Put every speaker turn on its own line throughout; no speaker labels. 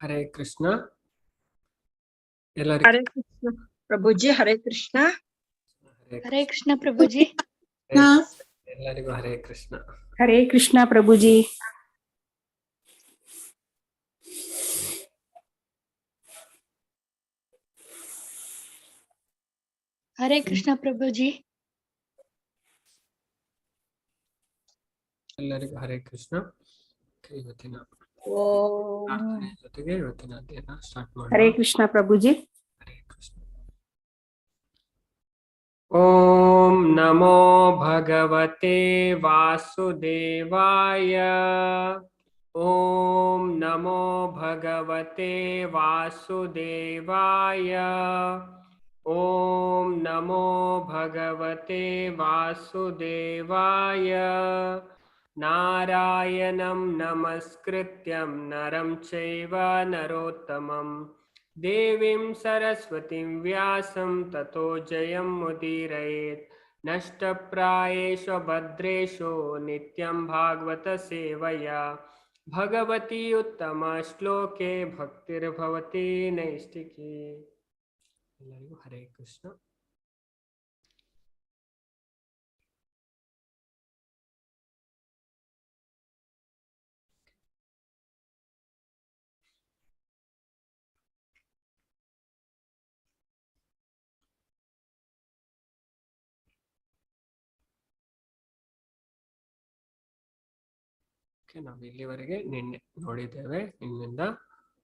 हरे कृष्ण ಎಲ್ಲರಿಗೂ
हरे कृष्ण प्रभु जी हरे कृष्ण
हरे कृष्ण प्रभु जी
ಎಲ್ಲರಿಗೂ ಹರೇ ಕೃಷ್ಣ
हरे कृष्णा प्रभु जी।
हरे कृष्ण प्रभु जी।
ಎಲ್ಲರಿಗೂ ಹರೇ ಕೃಷ್ಣ ಇವತ್ತಿನ
ओम
ಪ್ರಾರ್ಥನೆ ಜೊತೆಗೆ ಇವತ್ತಿನ ಅಧ್ಯಯನ ಸ್ಟಾರ್ಟ್ ಮಾಡೋಣ.
हरे कृष्णा प्रभु जी।
ಹರೇ ಕೃಷ್ಣ. ಓಂ ನಮೋ ಭಗವತೆ ವಾಸುದೇವಾಯ. ಓಂ ನಮೋ ಭಗವತೆ ವಾಸುದೇವಾಯ. ಓಂ ನಮೋ ಭಗವತೆ ವಾಸುದೇವಾಯ. ನಾರಾಯಣಂ ನಮಸ್ಕೃತ್ಯಂ ನರಂ ಚೈವ ನರೋತ್ತಮಂ ದೇವೀಂ ಸರಸ್ವತಿಂ ವ್ಯಾಸಂ ತತೋ ಜಯಂ ಮುದೀರಯೇತ್. ನಷ್ಟಪ್ರಾಯೇಷು ಭದ್ರೇಷು ನಿತ್ಯಂ ಭಾಗವತ ಸೇವಯಾ ಭಗವತಿ ಉತ್ತಮ ಶ್ಲೋಕೆ ಭಕ್ತಿರ್ಭವತಿ ನೈಷ್ಠಿಕಿ. ಎಲ್ಲರಿಗೂ ಹರೇ ಕೃಷ್ಣ. ನಾವು ಇಲ್ಲಿವರೆಗೆ ನಿನ್ನೆ ನೋಡಿದ್ದೇವೆ. ನಿನ್ನಿಂದ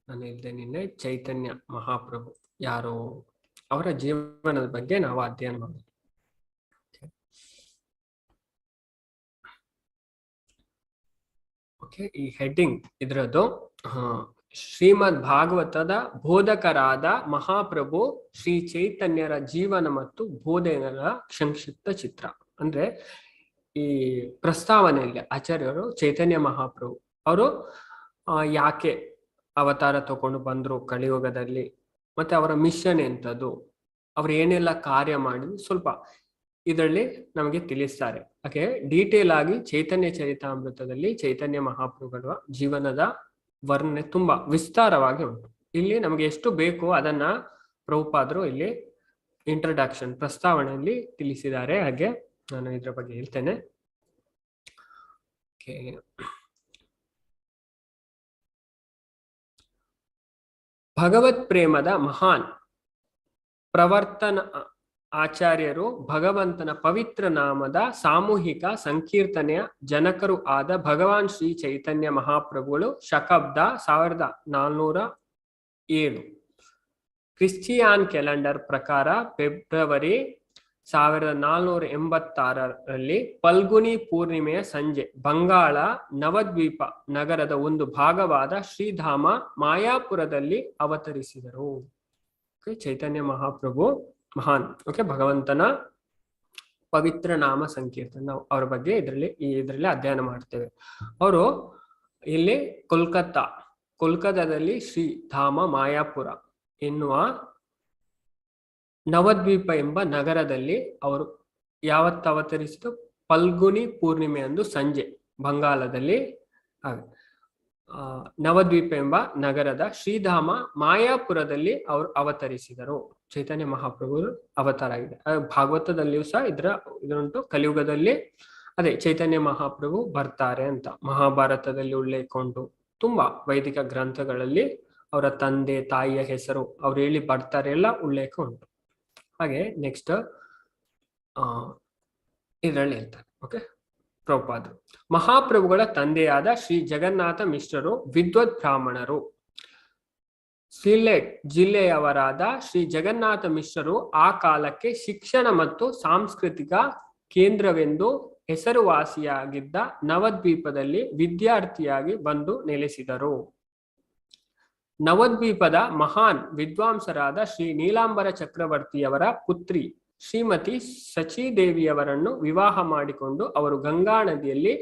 ನಾನು ಇಲ್ಲದೆ ನಿನ್ನೆ ಚೈತನ್ಯ ಮಹಾಪ್ರಭು ಯಾರು ಅವರ ಜೀವನದ ಬಗ್ಗೆ ನಾವು ಅಧ್ಯಯನ ಮಾಡೋದು. ಓಕೆ, ಈ ಹೆಡ್ಡಿಂಗ್ ಇದ್ರದ್ದು ಶ್ರೀಮದ್ ಭಾಗವತದ ಬೋಧಕರಾದ ಮಹಾಪ್ರಭು ಶ್ರೀ ಚೈತನ್ಯರ ಜೀವನ ಮತ್ತು ಬೋಧನೆಗಳ ಸಂಕ್ಷಿಪ್ತ ಚಿತ್ರ. ಅಂದ್ರೆ ಈ ಪ್ರಸ್ತಾವನೆಯಲ್ಲಿ ಆಚಾರ್ಯರು ಚೈತನ್ಯ ಮಹಾಪ್ರಭು ಅವರು ಯಾಕೆ ಅವತಾರ ತಗೊಂಡು ಬಂದ್ರು ಕಲಿಯುಗದಲ್ಲಿ, ಮತ್ತೆ ಅವರ ಮಿಷನ್ ಎಂಥದ್ದು, ಅವ್ರು ಏನೆಲ್ಲ ಕಾರ್ಯ ಮಾಡಿದ್ರು ಸ್ವಲ್ಪ ಇದರಲ್ಲಿ ನಮಗೆ ತಿಳಿಸ್ತಾರೆ. ಹಾಗೆ ಡೀಟೇಲ್ ಆಗಿ ಚೈತನ್ಯ ಚರಿತಾಮೃತದಲ್ಲಿ ಚೈತನ್ಯ ಮಹಾಪ್ರಭುಗಳ ಜೀವನದ ವರ್ಣನೆ ತುಂಬಾ ವಿಸ್ತಾರವಾಗಿ ಉಂಟು. ಇಲ್ಲಿ ನಮಗೆ ಎಷ್ಟು ಬೇಕೋ ಅದನ್ನ ಪ್ರಭುಪಾದರು ಇಲ್ಲಿ ಇಂಟ್ರಡಕ್ಷನ್ ಪ್ರಸ್ತಾವನೆಯಲ್ಲಿ ತಿಳಿಸಿದ್ದಾರೆ. ಹಾಗೆ ನಾನು ಇದ್ರ ಬಗ್ಗೆ ಹೇಳ್ತೇನೆ. ಭಗವತ್ ಪ್ರೇಮದ ಮಹಾನ್ ಪ್ರವರ್ತನ ಆಚಾರ್ಯರು ಭಗವಂತನ ಪವಿತ್ರ ನಾಮದ ಸಾಮೂಹಿಕ ಸಂಕೀರ್ತನೆಯ ಜನಕರು ಆದ ಭಗವಾನ್ ಶ್ರೀ ಚೈತನ್ಯ ಮಹಾಪ್ರಭುಗಳು ಶಕಾಬ್ದ 1407 ಕ್ರಿಶ್ಚಿಯಾನ್ ಕ್ಯಾಲೆಂಡರ್ ಪ್ರಕಾರ ಫೆಬ್ರವರಿ 1486ರಲ್ಲಿ ಫಲ್ಗುನಿ ಪೂರ್ಣಿಮೆಯ ಸಂಜೆ ಬಂಗಾಳ ನವದ್ವೀಪ ನಗರದ ಒಂದು ಭಾಗವಾದ ಶ್ರೀಧಾಮ ಮಾಯಾಪುರದಲ್ಲಿ ಅವತರಿಸಿದರು. ಚೈತನ್ಯ ಮಹಾಪ್ರಭು ಮಹಾನ್ ಭಗವಂತನ ಪವಿತ್ರ ನಾಮ ಸಂಕೀರ್ತನ ನಾವು ಅವರ ಬಗ್ಗೆ ಇದರಲ್ಲಿ ಅಧ್ಯಯನ ಮಾಡ್ತೇವೆ. ಅವರು ಇಲ್ಲಿ ಕೋಲ್ಕತ್ತಾದಲ್ಲಿ ಶ್ರೀಧಾಮ ಮಾಯಾಪುರ ಎನ್ನುವ ನವದ್ವೀಪ ಎಂಬ ನಗರದಲ್ಲಿ ಅವರು ಯಾವತ್ತು ಅವತರಿಸಿತು? ಫಲ್ಗುನಿ ಪೂರ್ಣಿಮೆ ಅಂದು ಸಂಜೆ ಬಂಗಾಳದಲ್ಲಿ ನವದ್ವೀಪ ಎಂಬ ನಗರದ ಶ್ರೀಧಾಮ ಮಾಯಾಪುರದಲ್ಲಿ ಅವರು ಅವತರಿಸಿದರು. ಚೈತನ್ಯ ಮಹಾಪ್ರಭುಗಳು ಅವತಾರ ಆಗಿದೆ. ಭಾಗವತದಲ್ಲಿಯೂ ಸಹ ಇದರುಂಟು. ಕಲಿಯುಗದಲ್ಲಿ ಅದೇ ಚೈತನ್ಯ ಮಹಾಪ್ರಭು ಬರ್ತಾರೆ ಅಂತ ಮಹಾಭಾರತದಲ್ಲಿ ಉಲ್ಲೇಖ ಉಂಟು. ತುಂಬಾ ವೈದಿಕ ಗ್ರಂಥಗಳಲ್ಲಿ ಅವರ ತಂದೆ ತಾಯಿಯ ಹೆಸರು ಅವ್ರು ಹೇಳಿ ಬರ್ತಾರೆ ಎಲ್ಲ ಉಲ್ಲೇಖ ಉಂಟು. ಹಾಗೆ ನೆಕ್ಸ್ಟ್ ಇದರಲ್ಲಿ ಹೇಳ್ತಾರೆ. ಓಕೆ, ಪ್ರಭುಪಾದರು ಮಹಾಪ್ರಭುಗಳ ತಂದೆಯಾದ ಶ್ರೀ ಜಗನ್ನಾಥ ಮಿಶ್ರರು ವಿದ್ವತ್ ಬ್ರಾಹ್ಮಣರು. ಸಿಲೆಟ್ ಜಿಲ್ಲೆಯವರಾದ ಶ್ರೀ ಜಗನ್ನಾಥ ಮಿಶ್ರರು ಆ ಕಾಲಕ್ಕೆ ಶಿಕ್ಷಣ ಮತ್ತು ಸಾಂಸ್ಕೃತಿಕ ಕೇಂದ್ರವೆಂದು ಹೆಸರುವಾಸಿಯಾಗಿದ್ದ ನವದ್ವೀಪದಲ್ಲಿ ವಿದ್ಯಾರ್ಥಿಯಾಗಿ ಬಂದು ನೆಲೆಸಿದರು. ನವದ್ವೀಪದ ಮಹಾನ್ ವಿದ್ವಾಂಸರಾದ ಶ್ರೀ ನೀಲಾಂಬರ ಚಕ್ರವರ್ತಿಯವರ ಪುತ್ರಿ ಶ್ರೀಮತಿ ಸಚೀದೇವಿಯವರನ್ನು ವಿವಾಹ ಮಾಡಿಕೊಂಡು ಅವರು ಗಂಗಾ ನದಿಯಲ್ಲಿ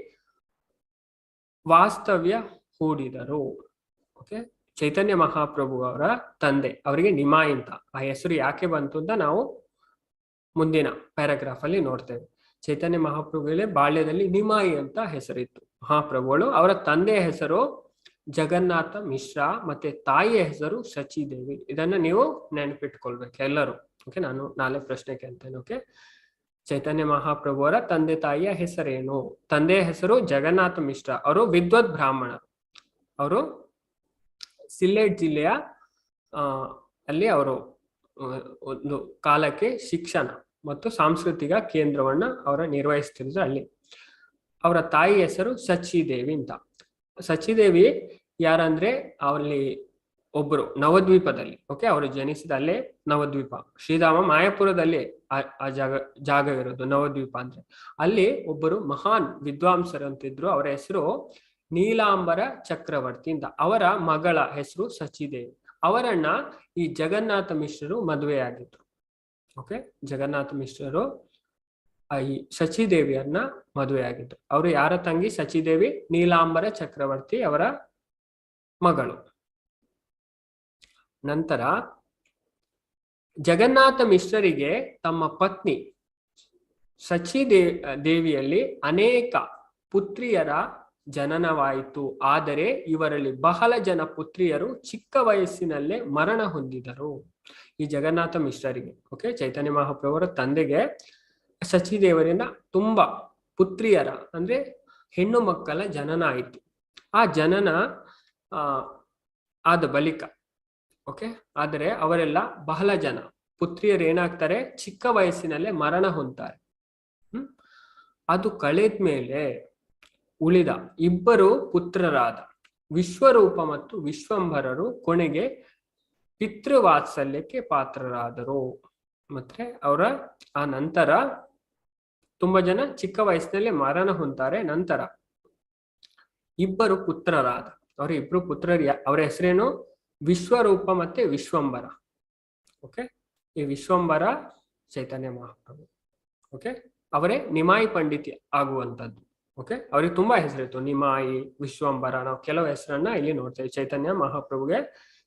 ವಾಸ್ತವ್ಯ ಹೂಡಿದರು. ಓಕೆ, ಚೈತನ್ಯ ಮಹಾಪ್ರಭು ಅವರ ತಂದೆ ಅವರಿಗೆ ನಿಮಾಯಿ ಅಂತ ಆ ಹೆಸರು ಯಾಕೆ ಬಂತು ಅಂತ ನಾವು ಮುಂದಿನ ಪ್ಯಾರಾಗ್ರಾಫ್ ಅಲ್ಲಿ ನೋಡ್ತೇವೆ. ಚೈತನ್ಯ ಮಹಾಪ್ರಭುಗಳೇ ಬಾಲ್ಯದಲ್ಲಿ ನಿಮಾಯಿ ಅಂತ ಹೆಸರಿತ್ತು ಮಹಾಪ್ರಭುಗಳು. ಅವರ ತಂದೆಯ ಹೆಸರು ಜಗನ್ನಾಥ ಮಿಶ್ರಾ ಮತ್ತೆ ತಾಯಿಯ ಹೆಸರು ಶಚಿದೇವಿ. ಇದನ್ನ ನೀವು ನೆನಪಿಟ್ಕೊಳ್ಬೇಕು ಎಲ್ಲರೂ. ಓಕೆ, ನಾನು ನಾಳೆ ಪ್ರಶ್ನೆ ಕೇಳ್ತೇನೆ. ಓಕೆ, ಚೈತನ್ಯ ಮಹಾಪ್ರಭುವರ ತಂದೆ ತಾಯಿಯ ಹೆಸರೇನು? ತಂದೆಯ ಹೆಸರು ಜಗನ್ನಾಥ ಮಿಶ್ರಾ. ಅವರು ವಿದ್ವತ್ ಬ್ರಾಹ್ಮಣರು. ಅವರು ಸಿಲ್ಲೆಟ್ ಜಿಲ್ಲೆಯ ಅಲ್ಲಿ ಅವರು ಒಂದು ಕಾಲಕ್ಕೆ ಶಿಕ್ಷಣ ಮತ್ತು ಸಾಂಸ್ಕೃತಿಕ ಕೇಂದ್ರವನ್ನ ಅವರ ನಿರ್ವಹಿಸ್ತಿದ್ರು ಅಲ್ಲಿ. ಅವರ ತಾಯಿ ಹೆಸರು ಸಚಿದೇವಿ ಅಂತ. ಸಚಿದೇವಿ ಯಾರಂದ್ರೆ ಅಲ್ಲಿ ಒಬ್ಬರು ನವದ್ವೀಪದಲ್ಲಿ, ಓಕೆ, ಅವರು ಜನಿಸಿದ ಅಲ್ಲೇ ನವದ್ವೀಪ, ಶ್ರೀಧಾಮ ಮಾಯಾಪುರದಲ್ಲಿ ಆ ಜಾಗವಿರೋದು ನವದ್ವೀಪ ಅಂದ್ರೆ. ಅಲ್ಲಿ ಒಬ್ಬರು ಮಹಾನ್ ವಿದ್ವಾಂಸರು ಅಂತಿದ್ರು. ಅವರ ಹೆಸರು ನೀಲಾಂಬರ ಚಕ್ರವರ್ತಿ ಅಂತ. ಅವರ ಮಗಳ ಹೆಸರು ಸಚಿದೇವಿ. ಅವರನ್ನ ಈ ಜಗನ್ನಾಥ ಮಿಶ್ರರು ಮದುವೆಯಾಗಿದ್ರು. ಓಕೆ, ಜಗನ್ನಾಥ ಮಿಶ್ರರು ಈ ಸಚಿದೇವಿಯನ್ನ ಮದುವೆಯಾಗಿದ್ರು. ಅವರು ಯಾರ ತಂಗಿ? ಸಚಿದೇವಿ, ನೀಲಾಂಬರ ಚಕ್ರವರ್ತಿ ಅವರ ಮಗಳು. ನಂತರ ಜಗನ್ನಾಥ ಮಿಶ್ರರಿಗೆ ತಮ್ಮ ಪತ್ನಿ ದೇವಿಯಲ್ಲಿ ಅನೇಕ ಪುತ್ರಿಯರ ಜನನವಾಯಿತು. ಆದರೆ ಇವರಲ್ಲಿ ಬಹಳ ಜನ ಪುತ್ರಿಯರು ಚಿಕ್ಕ ವಯಸ್ಸಿನಲ್ಲೇ ಮರಣ ಹೊಂದಿದರು. ಈ ಜಗನ್ನಾಥ ಮಿಶ್ರರಿಗೆ, ಓಕೆ, ಚೈತನ್ಯ ಮಹಾಪ್ರಭುವರ ತಂದೆಗೆ ಸಚಿದೇವರಿಂದ ತುಂಬಾ ಪುತ್ರಿಯರ ಅಂದ್ರೆ ಹೆಣ್ಣು ಮಕ್ಕಳ ಜನನ ಆಯಿತು. ಆ ಜನನ ಆದ ಬಳಿಕ, ಓಕೆ, ಆದರೆ ಅವರೆಲ್ಲ ಬಹಳ ಜನ ಪುತ್ರಿಯರು ಏನಾಗ್ತಾರೆ? ಚಿಕ್ಕ ವಯಸ್ಸಿನಲ್ಲೇ ಮರಣ ಹೊಂದ್ತಾರೆ. ಅದು ಕಳೆದ್ಮೇಲೆ ಉಳಿದ ಇಬ್ಬರು ಪುತ್ರರಾದ ವಿಶ್ವರೂಪ ಮತ್ತು ವಿಶ್ವಂಭರರು ಕೊನೆಗೆ ಪಿತೃವಾತ್ಸಲ್ಯಕ್ಕೆ ಪಾತ್ರರಾದರು. ಮತ್ತೆ ಅವರ ಆ ನಂತರ ತುಂಬಾ ಜನ ಚಿಕ್ಕ ವಯಸ್ಸಿನಲ್ಲಿ ಮರಣ ಹೊಂತಾರೆ. ನಂತರ ಇಬ್ಬರು ಪುತ್ರರಾದ ಅವರ ಇಬ್ರು ಪುತ್ರರು ಅವರ ಹೆಸರೇನು? ವಿಶ್ವರೂಪ ಮತ್ತೆ ವಿಶ್ವಂಬರ. ಓಕೆ, ಈ ವಿಶ್ವಂಬರ ಚೈತನ್ಯ ಮಹಾಪ್ರಭು. ಓಕೆ, ಅವರೇ ನಿಮಾಯಿ ಪಂಡಿತಿ ಆಗುವಂತದ್ದು. ಓಕೆ, ಅವ್ರಿಗೆ ತುಂಬಾ ಹೆಸರಿತ್ತು, ನಿಮಾಯಿ, ವಿಶ್ವಂಬರ. ನಾವು ಕೆಲವು ಹೆಸರನ್ನ ಇಲ್ಲಿ ನೋಡ್ತೇವೆ ಚೈತನ್ಯ ಮಹಾಪ್ರಭುಗೆ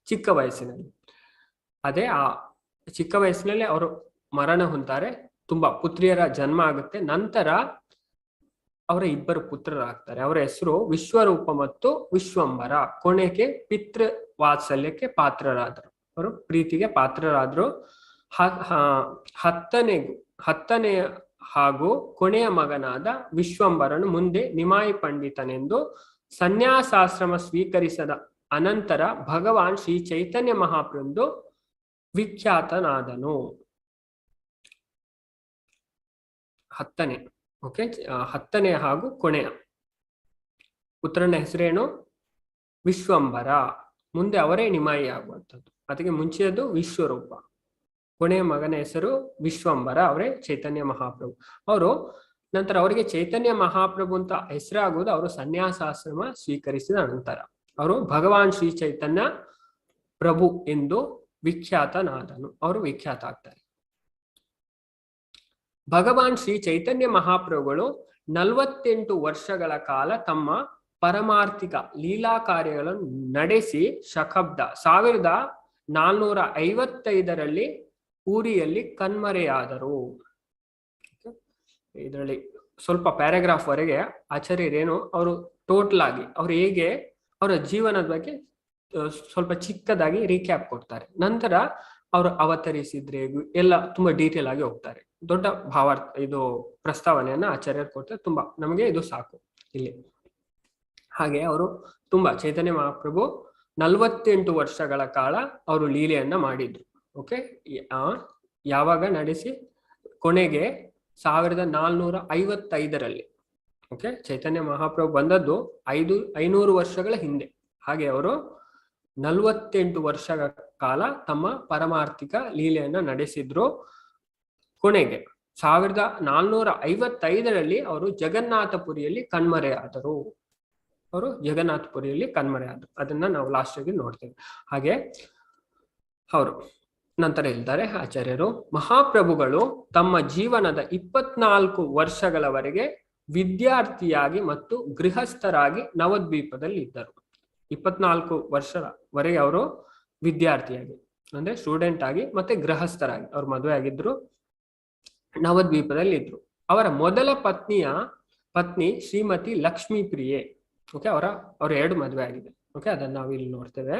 ಚಿಕ್ಕ ವಯಸ್ಸಿನಲ್ಲಿ. ಅದೇ ಆ ಚಿಕ್ಕ ವಯಸ್ಸಿನಲ್ಲಿ ಅವರು ಮರಣ ಹೊಂತಾರೆ, ತುಂಬಾ ಪುತ್ರಿಯರ ಜನ್ಮ ಆಗುತ್ತೆ. ನಂತರ ಅವರ ಇಬ್ಬರು ಪುತ್ರರಾಗ್ತಾರೆ. ಅವರ ಹೆಸರು ವಿಶ್ವರೂಪ ಮತ್ತು ವಿಶ್ವಂಬರ. ಕೊನೆಗೆ ಪಿತೃ ವಾತ್ಸಲ್ಯಕ್ಕೆ ಪಾತ್ರರಾದರು, ಅವರು ಪ್ರೀತಿಗೆ ಪಾತ್ರರಾದ್ರು. ಹತ್ತನೆಯ ಹಾಗೂ ಕೊನೆಯ ಮಗನಾದ ವಿಶ್ವಂಬರನು ಮುಂದೆ ನಿಮಾಯಿ ಪಂಡಿತನೆಂದು ಸನ್ಯಾಸಾಶ್ರಮ ಸ್ವೀಕರಿಸದ ಅನಂತರ ಭಗವಾನ್ ಶ್ರೀ ಚೈತನ್ಯ ಮಹಾಪ್ರಭು ವಿಖ್ಯಾತನಾದನು. ಹತ್ತನೆಯ ಹಾಗೂ ಕೊನೆಯ ಪುತ್ರನ ಹೆಸರೇನು? ವಿಶ್ವಂಬರ. ಮುಂದೆ ಅವರೇ ನಿಮಾಯಿ ಆಗುವಂಥದ್ದು. ಅದಕ್ಕೆ ಮುಂಚೆಯದು ವಿಶ್ವರೂಪ. ಕೊನೆಯ ಮಗನ ಹೆಸರು ವಿಶ್ವಂಬರ, ಅವರೇ ಚೈತನ್ಯ ಮಹಾಪ್ರಭು. ಅವರು ನಂತರ ಅವರಿಗೆ ಚೈತನ್ಯ ಮಹಾಪ್ರಭು ಅಂತ ಹೆಸರಾಗುವುದು ಅವರು ಸನ್ಯಾಸಾಶ್ರಮ ಸ್ವೀಕರಿಸಿದ ನಂತರ. ಅವರು ಭಗವಾನ್ ಶ್ರೀ ಚೈತನ್ಯ ಪ್ರಭು ಎಂದು ವಿಖ್ಯಾತನಾದನು. ಅವರು ವಿಖ್ಯಾತ ಆಗ್ತಾರೆ. ಭಗವಾನ್ ಶ್ರೀ ಚೈತನ್ಯ ಮಹಾಪ್ರಭುಗಳು 48 ವರ್ಷಗಳ ಕಾಲ ತಮ್ಮ ಪರಮಾರ್ಥಿಕ ಲೀಲಾ ಕಾರ್ಯಗಳನ್ನು ನಡೆಸಿ ಶಕಾಬ್ದ 1455ರಲ್ಲಿ ಪೂರಿಯಲ್ಲಿ ಕಣ್ಮರೆಯಾದರು. ಇದರಲ್ಲಿ ಸ್ವಲ್ಪ ಪ್ಯಾರಾಗ್ರಾಫ್ ವರೆಗೆ ಆಚಾರ್ಯರೇನು ಅವರು ಟೋಟಲ್ ಆಗಿ ಅವ್ರು ಹೇಗೆ ಅವರ ಜೀವನದ ಬಗ್ಗೆ ಸ್ವಲ್ಪ ಚಿಕ್ಕದಾಗಿ ರೀಕ್ಯಾಪ್ ಕೊಡ್ತಾರೆ. ನಂತರ ಅವರು ಅವತರಿಸಿದ್ರೆ ಎಲ್ಲ ತುಂಬಾ ಡೀಟೇಲ್ ಆಗಿ ಹೋಗ್ತಾರೆ. ದೊಡ್ಡ ಭಾವಾರ್ಥ ಇದು ಪ್ರಸ್ತಾವನೆಯನ್ನ ಆಚಾರ್ಯರು ಕೊಡ್ತಾರೆ. ತುಂಬಾ ನಮಗೆ ಇದು ಸಾಕು ಇಲ್ಲಿ. ಹಾಗೆ ಅವರು ತುಂಬಾ ಚೈತನ್ಯ ಮಹಾಪ್ರಭು 48 ವರ್ಷಗಳ ಕಾಲ ಅವರು ಲೀಲೆಯನ್ನ ಮಾಡಿದ್ರು. ಓಕೆ, ಯಾವಾಗ ನಡೆಸಿ ಕೊನೆಗೆ 1455ರಲ್ಲಿ. ಓಕೆ, ಚೈತನ್ಯ ಮಹಾಪ್ರಭು ಬಂದದ್ದು 500 ವರ್ಷಗಳ ಹಿಂದೆ. ಹಾಗೆ ಅವರು 48 ವರ್ಷಗಳ ಕಾಲ ತಮ್ಮ ಪರಮಾರ್ಥಿಕ ಲೀಲೆಯನ್ನ ನಡೆಸಿದ್ರು. ಕೊನೆಗೆ 1455ರಲ್ಲಿ ಅವರು ಜಗನ್ನಾಥಪುರಿಯಲ್ಲಿ ಕಣ್ಮರೆಯಾದರು. ಅದನ್ನ ನಾವು ಲಾಸ್ಟ್ ಆಗಿ ನೋಡ್ತೇವೆ. ಹಾಗೆ ಅವರು ನಂತರ ಹೇಳ್ತಾರೆ ಆಚಾರ್ಯರು, ಮಹಾಪ್ರಭುಗಳು ತಮ್ಮ ಜೀವನದ 24 ವರ್ಷಗಳವರೆಗೆ ವಿದ್ಯಾರ್ಥಿಯಾಗಿ ಮತ್ತು ಗೃಹಸ್ಥರಾಗಿ ನವದ್ವೀಪದಲ್ಲಿ ಇದ್ದರು. 24 ವರ್ಷವರೆಗೆ ಅವರು ವಿದ್ಯಾರ್ಥಿಯಾಗಿ ಅಂದ್ರೆ ಸ್ಟೂಡೆಂಟ್ ಆಗಿ ಮತ್ತೆ ಗೃಹಸ್ಥರಾಗಿ ಅವ್ರು ಮದುವೆ ಆಗಿದ್ರು, ನವದ್ವೀಪದಲ್ಲಿ ಇದ್ರು. ಅವರ ಮೊದಲ ಪತ್ನಿ ಶ್ರೀಮತಿ ಲಕ್ಷ್ಮೀ ಪ್ರಿಯೆ. ಓಕೆ, ಅವರ 2 ಮದುವೆ ಆಗಿದೆ. ಓಕೆ, ಅದನ್ನ ನಾವು ಇಲ್ಲಿ ನೋಡ್ತೇವೆ.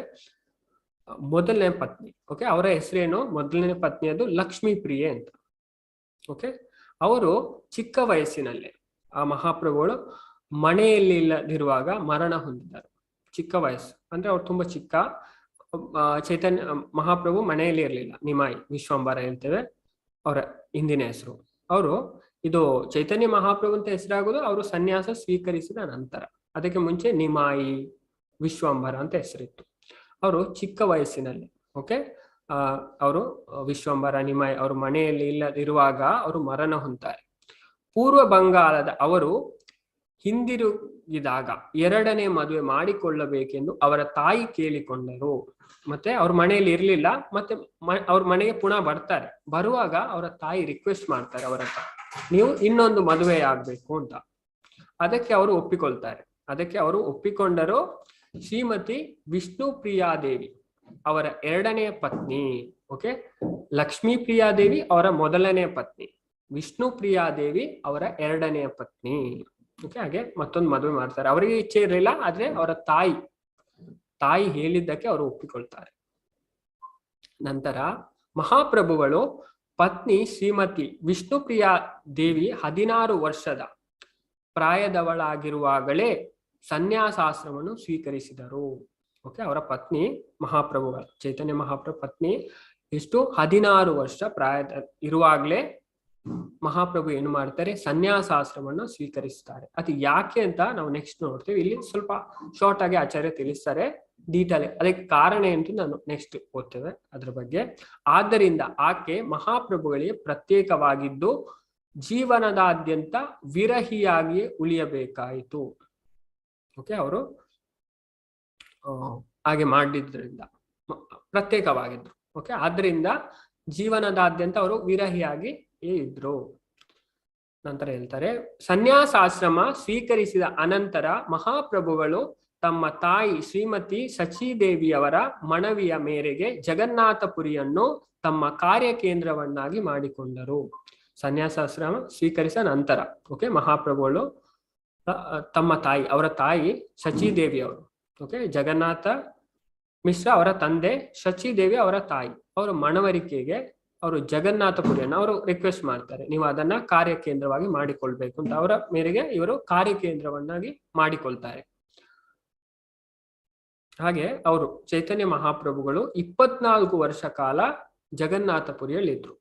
ಮೊದಲನೇ ಪತ್ನಿ, ಓಕೆ, ಅವರ ಹೆಸರೇನು? ಮೊದಲನೇ ಪತ್ನಿಯದು ಲಕ್ಷ್ಮೀ ಪ್ರಿಯೆ ಅಂತ. ಓಕೆ, ಅವರು ಚಿಕ್ಕ ವಯಸ್ಸಿನಲ್ಲೇ ಆ ಮಹಾಪ್ರಭುಗಳು ಮನೆಯಲ್ಲಿ ಇಲ್ಲದಿರುವಾಗ ಮರಣ ಹೊಂದಿದ್ದಾರೆ. ಚಿಕ್ಕ ವಯಸ್ಸು ಅಂದ್ರೆ ಅವ್ರು ತುಂಬಾ ಚಿಕ್ಕ. ಚೈತನ್ಯ ಮಹಾಪ್ರಭು ಮನೆಯಲ್ಲಿ ಇರಲಿಲ್ಲ. ನಿಮಾಯಿ ವಿಶ್ವಂಬರ ಹೇಳ್ತೇವೆ ಅವರ ಹಿಂದಿನ ಹೆಸರು. ಅವರು ಇದು ಚೈತನ್ಯ ಮಹಾಪ್ರಭು ಅಂತ ಹೆಸರಾಗೋದು ಅವರು ಸನ್ಯಾಸ ಸ್ವೀಕರಿಸಿದ ನಂತರ. ಅದಕ್ಕೆ ಮುಂಚೆ ನಿಮಾಯಿ ವಿಶ್ವಂಬರ ಅಂತ ಹೆಸರಿತ್ತು. ಅವರು ಚಿಕ್ಕ ವಯಸ್ಸಿನಲ್ಲಿ, ಓಕೆ, ಅವರು ವಿಶ್ವಂಬರ ನಿಮಾಯಿ ಅವರು ಮನೆಯಲ್ಲಿ ಇಲ್ಲದಿರುವಾಗ ಅವರು ಮರಣ ಹೊಂತಾರೆ. ಪೂರ್ವ ಬಂಗಾಳದ ಅವರು ಹಿಂದಿರುಗಿದಾಗ ಎರಡನೇ ಮದುವೆ ಮಾಡಿಕೊಳ್ಳಬೇಕೆಂದು ಅವರ ತಾಯಿ ಕೇಳಿಕೊಂಡರು. ಮತ್ತೆ ಅವ್ರ ಮನೆಯಲ್ಲಿ ಇರ್ಲಿಲ್ಲ. ಮತ್ತೆ ಅವ್ರ ಮನೆಗೆ ಪುನಃ ಬರ್ತಾರೆ. ಬರುವಾಗ ಅವರ ತಾಯಿ ರಿಕ್ವೆಸ್ಟ್ ಮಾಡ್ತಾರೆ ಅವರ ಹತ್ರ, ನೀವು ಇನ್ನೊಂದು ಮದುವೆ ಆಗ್ಬೇಕು ಅಂತ. ಅದಕ್ಕೆ ಅವರು ಒಪ್ಪಿಕೊಳ್ತಾರೆ. ಅದಕ್ಕೆ ಅವರು ಒಪ್ಪಿಕೊಂಡರು. ಶ್ರೀಮತಿ ವಿಷ್ಣು ಪ್ರಿಯಾದೇವಿ ಅವರ ಎರಡನೆಯ ಪತ್ನಿ. ಓಕೆ, ಲಕ್ಷ್ಮೀ ಪ್ರಿಯಾದೇವಿ ಅವರ ಮೊದಲನೇ ಪತ್ನಿ, ವಿಷ್ಣು ಪ್ರಿಯಾದೇವಿ ಅವರ ಎರಡನೆಯ ಪತ್ನಿ. ಓಕೆ, ಹಾಗೆ ಮತ್ತೊಂದು ಮದುವೆ ಮಾಡ್ತಾರೆ. ಅವರಿಗೆ ಇಚ್ಛೆ ಇರಲಿಲ್ಲ, ಆದ್ರೆ ಅವರ ತಾಯಿ ಹೇಳಿದ್ದಕ್ಕೆ ಅವರು ಒಪ್ಪಿಕೊಳ್ತಾರೆ. ನಂತರ ಮಹಾಪ್ರಭುಗಳು ಪತ್ನಿ ಶ್ರೀಮತಿ ವಿಷ್ಣುಪ್ರಿಯಾ ದೇವಿ 16 ವರ್ಷದ ಪ್ರಾಯದವಳಾಗಿರುವಾಗಲೇ ಸನ್ಯಾಸಾಶ್ರಮವನ್ನು ಸ್ವೀಕರಿಸಿದರು. ಓಕೆ, ಅವರ ಪತ್ನಿ ಮಹಾಪ್ರಭುಗಳ ಚೈತನ್ಯ ಮಹಾಪ್ರಭು ಪತ್ನಿ ಎಷ್ಟು 16 ವರ್ಷ ಪ್ರಾಯದ ಇರುವಾಗಲೇ ಮಹಾಪ್ರಭು ಏನು ಮಾಡ್ತಾರೆ? ಸನ್ಯಾಸಾಶ್ರಮವನ್ನು ಸ್ವೀಕರಿಸ್ತಾರೆ. ಅದು ಯಾಕೆ ಅಂತ ನಾವು ನೆಕ್ಸ್ಟ್ ನೋಡ್ತೇವೆ. ಇಲ್ಲಿ ಸ್ವಲ್ಪ ಶಾರ್ಟ್ ಆಗಿ ಆಚಾರ್ಯ ತಿಳಿಸ್ತಾರೆ, ಡೀಟೇಲ್. ಅದಕ್ಕೆ ಕಾರಣ ಏನು ನಾನು ನೆಕ್ಸ್ಟ್ ಓದ್ತೇವೆ ಅದ್ರ ಬಗ್ಗೆ. ಆದ್ದರಿಂದ ಆಕೆ ಮಹಾಪ್ರಭುಗಳಿಗೆ ಪ್ರತ್ಯೇಕವಾಗಿದ್ದು ಜೀವನದಾದ್ಯಂತ ವಿರಹಿಯಾಗಿಯೇ ಉಳಿಯಬೇಕಾಯಿತು. ಓಕೆ, ಅವರು ಹಾಗೆ ಮಾಡಿದ್ರಿಂದ ಪ್ರತ್ಯೇಕವಾಗಿದ್ರು. ಓಕೆ, ಆದ್ರಿಂದ ಜೀವನದಾದ್ಯಂತ ಅವರು ವಿರಹಿಯಾಗಿ ಇದ್ರು. ನಂತರ ಹೇಳ್ತಾರೆ, ಸನ್ಯಾಸಾಶ್ರಮ ಸ್ವೀಕರಿಸಿದ ಅನಂತರ ಮಹಾಪ್ರಭುಗಳು ತಮ್ಮ ತಾಯಿ ಶ್ರೀಮತಿ ಸಚೀದೇವಿಯವರ ಮನವಿಯ ಮೇರೆಗೆ ಜಗನ್ನಾಥಪುರಿಯನ್ನು ತಮ್ಮ ಕಾರ್ಯಕೇಂದ್ರವನ್ನಾಗಿ ಮಾಡಿಕೊಂಡರು. ಸನ್ಯಾಸಾಶ್ರಮ ಸ್ವೀಕರಿಸಿದ ನಂತರ, ಓಕೆ, ಮಹಾಪ್ರಭುಗಳು ತಮ್ಮ ತಾಯಿ, ಅವರ ತಾಯಿ ಸಚೀದೇವಿ ಅವರು, ಓಕೆ, ಜಗನ್ನಾಥ ಮಿಶ್ರ ಅವರ ತಂದೆ, ಸಚೀದೇವಿ ಅವರ ತಾಯಿ, ಅವರ ಮನವರಿಕೆಗೆ ಅವರು ಜಗನ್ನಾಥಪುರಿಯನ್ನು ಅವರು ರಿಕ್ವೆಸ್ಟ್ ಮಾಡ್ತಾರೆ, ನೀವು ಅದನ್ನ ಕಾರ್ಯಕೇಂದ್ರವಾಗಿ ಮಾಡಿಕೊಳ್ಬೇಕು ಅಂತ. ಅವರ ಮೇರೆಗೆ ಇವರು ಕಾರ್ಯಕೇಂದ್ರವನ್ನಾಗಿ ಮಾಡಿಕೊಳ್ತಾರೆ. ಹಾಗೆ ಅವರು ಚೈತನ್ಯ ಮಹಾಪ್ರಭುಗಳು 24 ವರ್ಷ ಕಾಲ ಜಗನ್ನಾಥಪುರಿಯಲ್ಲಿ ಇದ್ರು.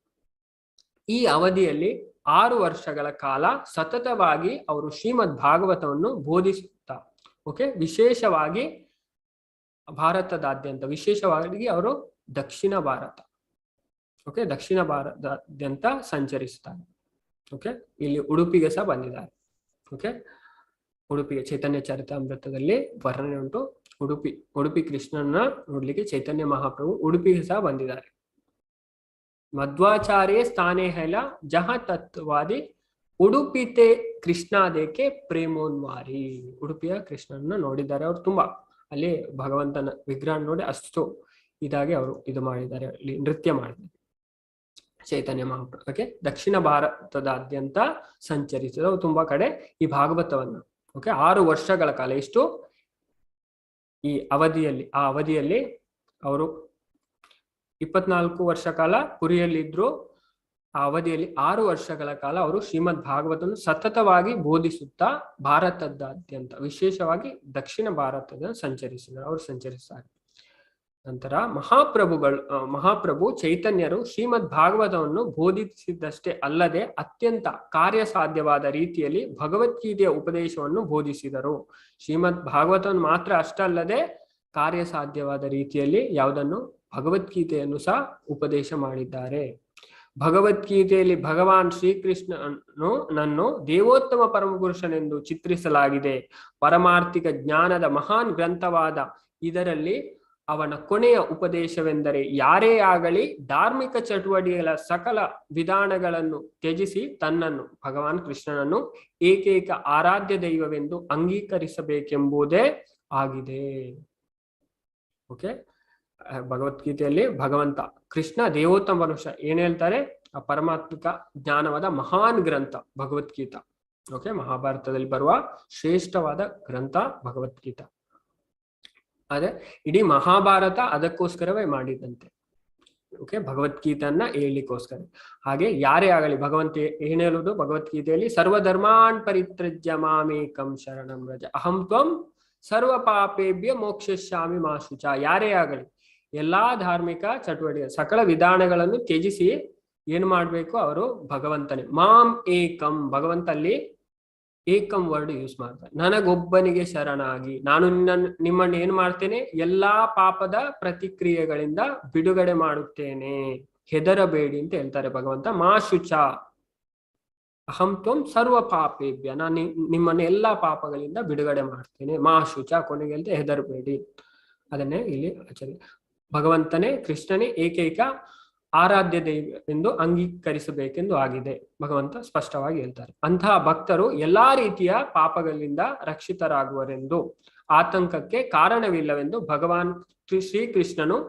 ಈ ಅವಧಿಯಲ್ಲಿ 6 ವರ್ಷಗಳ ಕಾಲ ಸತತವಾಗಿ ಅವರು ಶ್ರೀಮದ್ ಭಾಗವತವನ್ನು ಬೋಧಿಸುತ್ತಾ, ಓಕೆ, ವಿಶೇಷವಾಗಿ ಭಾರತದಾದ್ಯಂತ, ವಿಶೇಷವಾಗಿ ಅವರು ದಕ್ಷಿಣ ಭಾರತ, ಓಕೆ, ದಕ್ಷಿಣ ಭಾರತದಾದ್ಯಂತ ಸಂಚರಿಸುತ್ತಾರೆ. ಓಕೆ, ಇಲ್ಲಿ ಉಡುಪಿಗೆ ಸಹ ಬಂದಿದ್ದಾರೆ. ಓಕೆ, ಉಡುಪಿಗೆ ಚೈತನ್ಯ ಚರಿತಾಮೃತದಲ್ಲಿ ವರ್ಣನೆ ಉಂಟು. ಉಡುಪಿ ಕೃಷ್ಣನ ನೋಡ್ಲಿಕ್ಕೆ ಚೈತನ್ಯ ಮಹಾಪ್ರಭು ಉಡುಪಿಗೆ ಸಹ ಬಂದಿದ್ದಾರೆ. ಮಧ್ವಾಚಾರ್ಯ ಸ್ಥಾನೇ ಹೇಳ ಜಹ ತತ್ವಾದಿ ಉಡುಪಿತೆ ಕೃಷ್ಣಾದೇಕೆ ಪ್ರೇಮೋನ್ವಾರಿ. ಉಡುಪಿಯ ಕೃಷ್ಣನ ನೋಡಿದ್ದಾರೆ ಅವರು. ತುಂಬಾ ಅಲ್ಲಿ ಭಗವಂತನ ವಿಗ್ರಹ ನೋಡಿ ಅಷ್ಟು ಇದಾಗಿ ಅವರು ಇದು ಮಾಡಿದ್ದಾರೆ, ಅಲ್ಲಿ ನೃತ್ಯ ಮಾಡಿದ್ದಾರೆ ಚೈತನ್ಯ ಮಹಾಪ್ರಭು. ಓಕೆ, ದಕ್ಷಿಣ ಭಾರತದಾದ್ಯಂತ ಸಂಚರಿಸಿದರು ತುಂಬಾ ಕಡೆ ಈ ಭಾಗವತವನ್ನು. ಓಕೆ, 6 ವರ್ಷಗಳ ಕಾಲ. ಇಷ್ಟು ಈ ಅವಧಿಯಲ್ಲಿ, ಆ ಅವಧಿಯಲ್ಲಿ ಅವರು 24 ವರ್ಷ ಕಾಲ ಪುರಿಯಲ್ಲಿದ್ರು. ಆ ಅವಧಿಯಲ್ಲಿ 6 ವರ್ಷಗಳ ಕಾಲ ಅವರು ಶ್ರೀಮದ್ ಭಾಗವತವನ್ನು ಸತತವಾಗಿ ಬೋಧಿಸುತ್ತಾ ಭಾರತದಾದ್ಯಂತ, ವಿಶೇಷವಾಗಿ ದಕ್ಷಿಣ ಭಾರತದ ಅವರು ಸಂಚರಿಸ್ತಾರೆ. ನಂತರ ಮಹಾಪ್ರಭು ಚೈತನ್ಯರು ಶ್ರೀಮದ್ ಭಾಗವತವನ್ನು ಬೋಧಿಸಿದಷ್ಟೇ ಅಲ್ಲದೆ ಅತ್ಯಂತ ಕಾರ್ಯಸಾಧ್ಯವಾದ ರೀತಿಯಲ್ಲಿ ಭಗವದ್ಗೀತೆಯ ಉಪದೇಶವನ್ನು ಬೋಧಿಸಿದರು. ಶ್ರೀಮದ್ ಭಾಗವತವನ್ನು ಮಾತ್ರ ಅಷ್ಟಲ್ಲದೆ ಕಾರ್ಯಸಾಧ್ಯವಾದ ರೀತಿಯಲ್ಲಿ ಯಾವುದನ್ನು? ಭಗವದ್ಗೀತೆಯನ್ನು ಸಹ ಉಪದೇಶ ಮಾಡಿದ್ದಾರೆ. ಭಗವದ್ಗೀತೆಯಲ್ಲಿ ಭಗವಾನ್ ಶ್ರೀಕೃಷ್ಣನು ದೇವೋತ್ತಮ ಪರಮಪುರುಷನೆಂದು ಚಿತ್ರಿಸಲಾಗಿದೆ. ಪರಮಾರ್ಥಿಕ ಜ್ಞಾನದ ಮಹಾನ್ ಗ್ರಂಥವಾದ ಇದರಲ್ಲಿ ಅವನ ಕೊನೆಯ ಉಪದೇಶವೆಂದರೆ, ಯಾರೇ ಆಗಲಿ ಧಾರ್ಮಿಕ ಚಟುವಟಿಕೆಗಳ ಸಕಲ ವಿಧಾನಗಳನ್ನು ತ್ಯಜಿಸಿ ತನ್ನನ್ನು, ಭಗವಾನ್ ಕೃಷ್ಣನನ್ನು ಏಕೈಕ ಆರಾಧ್ಯ ದೈವವೆಂದು ಅಂಗೀಕರಿಸಬೇಕೆಂಬುದೇ ಆಗಿದೆ. ಓಕೆ, ಭಗವದ್ಗೀತೆಯಲ್ಲಿ ಭಗವಂತ ಕೃಷ್ಣ ದೇವೋತ್ತಮ ಪುರುಷ ಏನ್ ಹೇಳ್ತಾರೆ? ಆ ಪರಮಾತ್ಮಿಕ ಜ್ಞಾನವಾದ ಮಹಾನ್ ಗ್ರಂಥ ಭಗವದ್ಗೀತಾ. ಓಕೆ, ಮಹಾಭಾರತದಲ್ಲಿ ಬರುವ ಶ್ರೇಷ್ಠವಾದ ಗ್ರಂಥ ಭಗವದ್ಗೀತಾ. ಆದ್ರೆ ಇಡೀ ಮಹಾಭಾರತ ಅದಕ್ಕೋಸ್ಕರವೇ ಮಾಡಿದಂತೆ. ಓಕೆ, ಭಗವದ್ಗೀತೆಯನ್ನ ಹೇಳಲಿಕ್ಕೋಸ್ಕರ. ಹಾಗೆ ಯಾರೇ ಆಗಲಿ, ಭಗವಂತ ಏನ್ ಹೇಳುದು ಭಗವದ್ಗೀತೆಯಲ್ಲಿ, ಸರ್ವಧರ್ಮಾನ್ ಪರಿತ್ಯಜ್ಯ ಮಾಮೇಕಂ ಶರಣಂ ವ್ರಜ ಅಹಂ ತ್ವಂ ಸರ್ವ ಪಾಪೇಭ್ಯ ಮೋಕ್ಷಯಿಷ್ಯಾಮಿ ಮಾ ಶುಚ. ಯಾರೇ ಆಗಲಿ ಎಲ್ಲಾ ಧಾರ್ಮಿಕ ಚಟುವಟಿಕೆ ಸಕಲ ವಿಧಾನಗಳನ್ನು ತ್ಯಜಿಸಿ ಏನ್ ಮಾಡ್ಬೇಕು, ಅವರು ಭಗವಂತನೇ. ಮಾಂ ಏಕಂ, ಭಗವಂತ ಅಲ್ಲಿ ಏಕಂ ವರ್ಡ್ ಯೂಸ್ ಮಾಡ್ತಾರೆ. ನನಗೊಬ್ಬನಿಗೆ ಶರಣಾಗಿ ನಾನು ನಿಮ್ಮನ್ನು ಏನ್ ಮಾಡ್ತೇನೆ, ಎಲ್ಲಾ ಪಾಪದ ಪ್ರತಿಕ್ರಿಯೆಗಳಿಂದ ಬಿಡುಗಡೆ ಮಾಡುತ್ತೇನೆ, ಹೆದರಬೇಡಿ ಅಂತ ಹೇಳ್ತಾರೆ ಭಗವಂತ. ಮಾ ಶುಚ ಅಹಂ ತ್ವಂ ಸರ್ವ ಪಾಪೇಭ್ಯ, ನಾನು ನಿಮ್ಮನ್ನು ಎಲ್ಲಾ ಪಾಪಗಳಿಂದ ಬಿಡುಗಡೆ ಮಾಡ್ತೇನೆ. ಮಾ ಶುಚ ಕೊನೆಗೆ ಹೇಳ್ತೆ ಹೆದರಬೇಡಿ. ಅದನ್ನೇ ಇಲ್ಲಿ ಆಚರಣೆ. ಭಗವಂತನೇ ಕೃಷ್ಣನೇ ಏಕೈಕ ಆರಾಧ್ಯ ದೈವ ಎಂದು ಅಂಗೀಕರಿಸಬೇಕೆಂದು ಆಗಿದೆ ಭಗವಂತ ಸ್ಪಷ್ಟವಾಗಿ ಹೇಳ್ತಾರೆ. ಅಂತಹ ಭಕ್ತರು ಎಲ್ಲಾ ರೀತಿಯ ಪಾಪಗಳಿಂದ ರಕ್ಷಿತರಾಗುವರೆಂದು ಆತಂಕಕ್ಕೆ ಕಾರಣವಿಲ್ಲವೆಂದು ಭಗವಾನ್ ಶ್ರೀಕೃಷ್ಣನು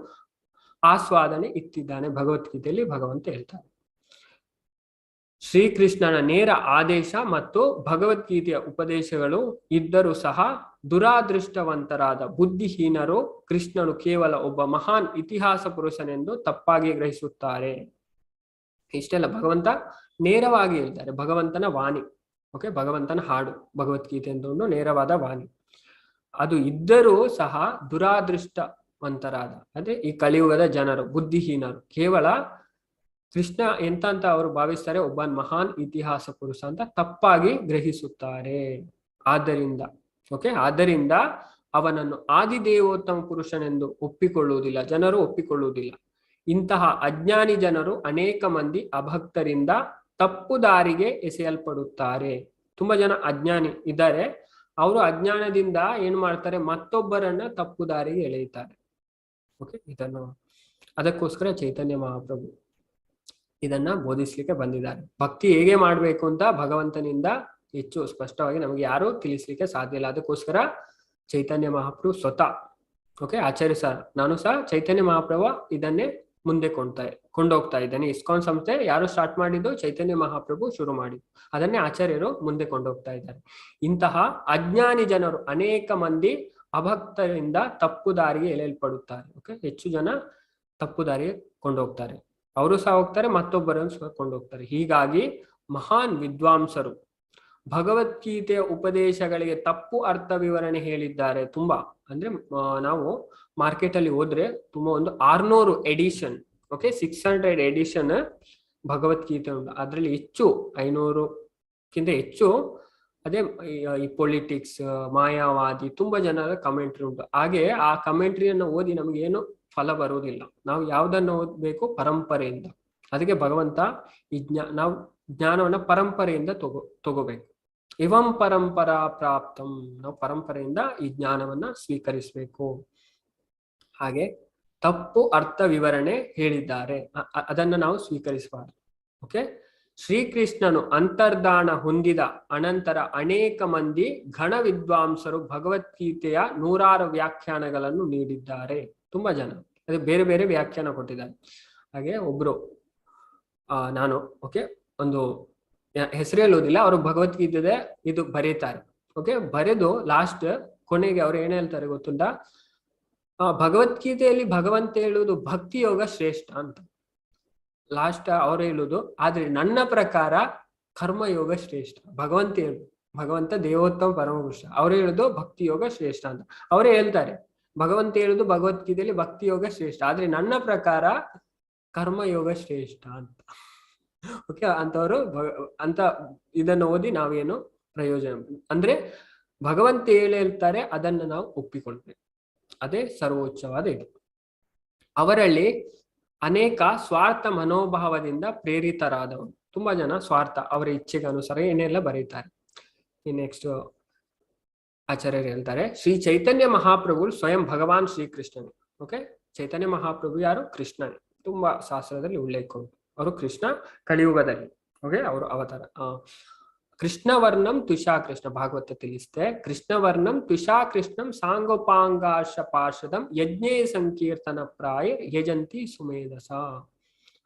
ಆಸ್ವಾದನೆ ಇತ್ತಿದ್ದಾನೆ. ಭಗವದ್ಗೀತೆಯಲ್ಲಿ ಭಗವಂತ ಹೇಳ್ತಾರೆ. ಶ್ರೀಕೃಷ್ಣನ ನೇರ ಆದೇಶ ಮತ್ತು ಭಗವದ್ಗೀತೆಯ ಉಪದೇಶಗಳು ಇದ್ದರೂ ಸಹ ದುರಾದೃಷ್ಟವಂತರಾದ ಬುದ್ಧಿಹೀನರು ಕೃಷ್ಣನು ಕೇವಲ ಒಬ್ಬ ಮಹಾನ್ ಇತಿಹಾಸ ಪುರುಷನೆಂದು ತಪ್ಪಾಗಿ ಗ್ರಹಿಸುತ್ತಾರೆ. ಇಷ್ಟೆಲ್ಲ ಭಗವಂತ ನೇರವಾಗಿ ಹೇಳ್ತಾರೆ. ಭಗವಂತನ ವಾಣಿ, ಓಕೆ, ಭಗವಂತನ ಹಾಡು ಭಗವದ್ಗೀತೆ ಅಂತ ಒಂದು ನೇರವಾದ ವಾಣಿ. ಅದು ಇದ್ದರೂ ಸಹ ದುರಾದೃಷ್ಟವಂತರಾದ, ಅದೇ ಈ ಕಲಿಯುಗದ ಜನರು ಬುದ್ಧಿಹೀನರು ಕೇವಲ ಕೃಷ್ಣ ಎಂತ ಅಂತ ಅವರು ಭಾವಿಸ್ತಾರೆ, ಒಬ್ಬ ಮಹಾನ್ ಇತಿಹಾಸ ಪುರುಷ ಅಂತ ತಪ್ಪಾಗಿ ಗ್ರಹಿಸುತ್ತಾರೆ. ಆದ್ದರಿಂದ ಅವನನ್ನು ಆದಿದೇವೋತ್ತಮ ಪುರುಷನೆಂದು ಒಪ್ಪಿಕೊಳ್ಳುವುದಿಲ್ಲ, ಜನರು ಒಪ್ಪಿಕೊಳ್ಳುವುದಿಲ್ಲ. ಇಂತಹ ಅಜ್ಞಾನಿ ಜನರು ಅನೇಕ ಮಂದಿ ಅಭಕ್ತರಿಂದ ತಪ್ಪು ದಾರಿಗೆ ಎಸೆಯಲ್ಪಡುತ್ತಾರೆ. ತುಂಬಾ ಜನ ಅಜ್ಞಾನಿ ಇದ್ದಾರೆ, ಅವರು ಅಜ್ಞಾನದಿಂದ ಏನ್ ಮಾಡ್ತಾರೆ, ಮತ್ತೊಬ್ಬರನ್ನ ತಪ್ಪು ದಾರಿಗೆ ಎಳೆಯುತ್ತಾರೆ. ಓಕೆ, ಇದನ್ನು ಅದಕ್ಕೋಸ್ಕರ ಚೈತನ್ಯ ಮಹಾಪ್ರಭು ಇದನ್ನ ಬೋಧಿಸ್ಲಿಕ್ಕೆ ಬಂದಿದ್ದಾರೆ. ಭಕ್ತಿ ಹೇಗೆ ಮಾಡ್ಬೇಕು ಅಂತ ಭಗವಂತನಿಂದ ಹೆಚ್ಚು ಸ್ಪಷ್ಟವಾಗಿ ನಮಗೆ ಯಾರು ತಿಳಿಸ್ಲಿಕ್ಕೆ ಸಾಧ್ಯ ಇಲ್ಲ. ಅದಕ್ಕೋಸ್ಕರ ಚೈತನ್ಯ ಮಹಾಪ್ರಭು ಸ್ವತಃ, ಓಕೆ, ಆಚಾರ್ಯ ಸರ್, ನಾನು ಸಹ ಚೈತನ್ಯ ಮಹಾಪ್ರಭು ಇದನ್ನೇ ಮುಂದೆ ಕೊಂಡೋಗ್ತಾ ಇದ್ದೇನೆ. ಇಸ್ಕಾನ್ ಸಂಸ್ಥೆ ಯಾರು ಸ್ಟಾರ್ಟ್ ಮಾಡಿದ್ದು, ಚೈತನ್ಯ ಮಹಾಪ್ರಭು ಶುರು ಮಾಡಿದ್ದು, ಅದನ್ನೇ ಆಚಾರ್ಯರು ಮುಂದೆ ಕೊಂಡೋಗ್ತಾ ಇದ್ದಾರೆ. ಇಂತಹ ಅಜ್ಞಾನಿ ಜನರು ಅನೇಕ ಮಂದಿ ಅಭಕ್ತರಿಂದ ತಪ್ಪು ದಾರಿಗೆ ಎಳೆಯಲ್ಪಡುತ್ತಾರೆ. ಓಕೆ, ಹೆಚ್ಚು ಜನ ತಪ್ಪು ದಾರಿಗೆ ಕೊಂಡೋಗ್ತಾರೆ, ಅವರು ಸಹ ಹೋಗ್ತಾರೆ, ಮತ್ತೊಬ್ಬರನ್ನು ಸಹ ಕೊಂಡೋಗ್ತಾರೆ. ಹೀಗಾಗಿ ಮಹಾನ್ ವಿದ್ವಾಂಸರು ಭಗವದ್ಗೀತೆಯ ಉಪದೇಶಗಳಿಗೆ ತಪ್ಪು ಅರ್ಥ ವಿವರಣೆ ಹೇಳಿದ್ದಾರೆ. ತುಂಬಾ ಅಂದ್ರೆ ನಾವು ಮಾರ್ಕೆಟ್ ಅಲ್ಲಿ ಹೋದ್ರೆ ತುಂಬಾ ಒಂದು 600 ಎಡಿಷನ್, ಓಕೆ, 600 ಎಡಿಷನ್ ಭಗವದ್ಗೀತೆ ಉಂಟು. ಅದ್ರಲ್ಲಿ ಹೆಚ್ಚು 500ಕ್ಕಿಂತ ಹೆಚ್ಚು ಅದೇ ಈ ಪೊಲಿಟಿಕ್ಸ್, ಮಾಯಾವಾದಿ, ತುಂಬಾ ಜನರ ಕಮೆಂಟ್ರಿ ಉಂಟು. ಹಾಗೆ ಆ ಕಮೆಂಟ್ರಿಯನ್ನು ಓದಿ ನಮ್ಗೆ ಏನು ಫಲ ಬರುವುದಿಲ್ಲ. ನಾವು ಯಾವ್ದನ್ನು ಓದ್ಬೇಕು, ಪರಂಪರೆಯಿಂದ. ಅದಕ್ಕೆ ಭಗವಂತ ಈ ನಾವು ಜ್ಞಾನವನ್ನ ಪರಂಪರೆಯಿಂದ ತಗೋಬೇಕು. ಇವಂ ಪರಂಪರಾ ಪ್ರಾಪ್ತಂ, ನಾವು ಪರಂಪರೆಯಿಂದ ಈ ಜ್ಞಾನವನ್ನ ಸ್ವೀಕರಿಸಬೇಕು. ಹಾಗೆ ತಪ್ಪು ಅರ್ಥ ವಿವರಣೆ ಹೇಳಿದ್ದಾರೆ, ಅದನ್ನ ನಾವು ಸ್ವೀಕರಿಸಬಾರದು. ಓಕೆ, ಶ್ರೀಕೃಷ್ಣನು ಅಂತರ್ಧಾನ ಹೊಂದಿದ ಅನಂತರ ಅನೇಕ ಮಂದಿ ಘನ ವಿದ್ವಾಂಸರು ಭಗವದ್ಗೀತೆಯ 100 ವ್ಯಾಖ್ಯಾನಗಳನ್ನು ನೀಡಿದ್ದಾರೆ. ತುಂಬಾ ಜನ ಅದೇ ಬೇರೆ ಬೇರೆ ವ್ಯಾಖ್ಯಾನ ಕೊಟ್ಟಿದ್ದಾರೆ. ಹಾಗೆ ಒಬ್ರು ನಾನು ಓಕೆ ಒಂದು ಹೆಸರು ಹೇಳುವುದಿಲ್ಲ, ಅವರು ಭಗವದ್ಗೀತೆ ಇದು ಬರೀತಾರೆ. ಓಕೆ, ಬರೆದು ಲಾಸ್ಟ್ ಕೊನೆಗೆ ಅವ್ರು ಏನ್ ಹೇಳ್ತಾರೆ ಗೊತ್ತುಂಟಾ, ಭಗವದ್ಗೀತೆಯಲ್ಲಿ ಭಗವಂತ ಹೇಳುವುದು ಭಕ್ತಿ ಯೋಗ ಶ್ರೇಷ್ಠ ಅಂತ. ಲಾಸ್ಟ್ ಅವ್ರು ಹೇಳುದು, ಆದ್ರೆ ನನ್ನ ಪ್ರಕಾರ ಕರ್ಮಯೋಗ ಶ್ರೇಷ್ಠ. ಭಗವಂತ ದೇವೋತ್ತಮ ಪರಮಪುರುಷ, ಅವ್ರು ಹೇಳುದು ಭಕ್ತಿ ಯೋಗ ಶ್ರೇಷ್ಠ ಅಂತ. ಅವರೇ ಹೇಳ್ತಾರೆ, ಭಗವಂತ ಹೇಳುದು ಭಗವದ್ಗೀತೆಯಲ್ಲಿ ಭಕ್ತಿ ಯೋಗ ಶ್ರೇಷ್ಠ, ಆದ್ರೆ ನನ್ನ ಪ್ರಕಾರ ಕರ್ಮಯೋಗ ಶ್ರೇಷ್ಠ ಅಂತ. ಓಕೆ, ಅಂತವರು ಅಂತ ಇದನ್ನು ಓದಿ ನಾವೇನು ಪ್ರಯೋಜನ ಅಂದ್ರೆ ಭಗವಂತ ಹೇಳ್ತಾರೆ, ಅದನ್ನು ನಾವು ಒಪ್ಪಿಕೊಳ್ಬೇಕು. ಅದೇ ಸರ್ವೋಚ್ಚವಾದ ಇದು. ಅವರಲ್ಲಿ ಅನೇಕ ಸ್ವಾರ್ಥ ಮನೋಭಾವದಿಂದ ಪ್ರೇರಿತರಾದವರು, ತುಂಬಾ ಜನ ಸ್ವಾರ್ಥ, ಅವರ ಇಚ್ಛೆಗೆ ಅನುಸಾರ ಏನೆಲ್ಲ ಬರೀತಾರೆ. ನೆಕ್ಸ್ಟ್ ಆಚಾರ್ಯರು ಹೇಳ್ತಾರೆ, ಶ್ರೀ ಚೈತನ್ಯ ಮಹಾಪ್ರಭು ಸ್ವಯಂ ಭಗವಾನ್ ಶ್ರೀಕೃಷ್ಣನೇ. ಓಕೆ, ಚೈತನ್ಯ ಮಹಾಪ್ರಭು ಯಾರು? ಕೃಷ್ಣನೇ. ತುಂಬಾ ಶಾಸ್ತ್ರದಲ್ಲಿ ಉಲ್ಲೇಖ ಉಂಟು, ಅವರು ಕೃಷ್ಣ ಕಲಿಯುಗದಲ್ಲಿ. ಓಕೆ, ಅವರು ಅವತಾರ. ಕೃಷ್ಣವರ್ಣಂ ತುಷಾ ಕೃಷ್ಣ, ಭಾಗವತ ತಿಳಿಸುತ್ತೆ, ಕೃಷ್ಣವರ್ಣಂ ತುಷಾ ಕೃಷ್ಣಂ ಸಾಂಗೋಪಾಂಗಾಶ ಪಾರ್ಷದಂ ಯಜ್ಞೇ ಸಂಕೀರ್ತನ ಪ್ರಾಯ ಯಜಂತಿ ಸುಮೇಧಸ.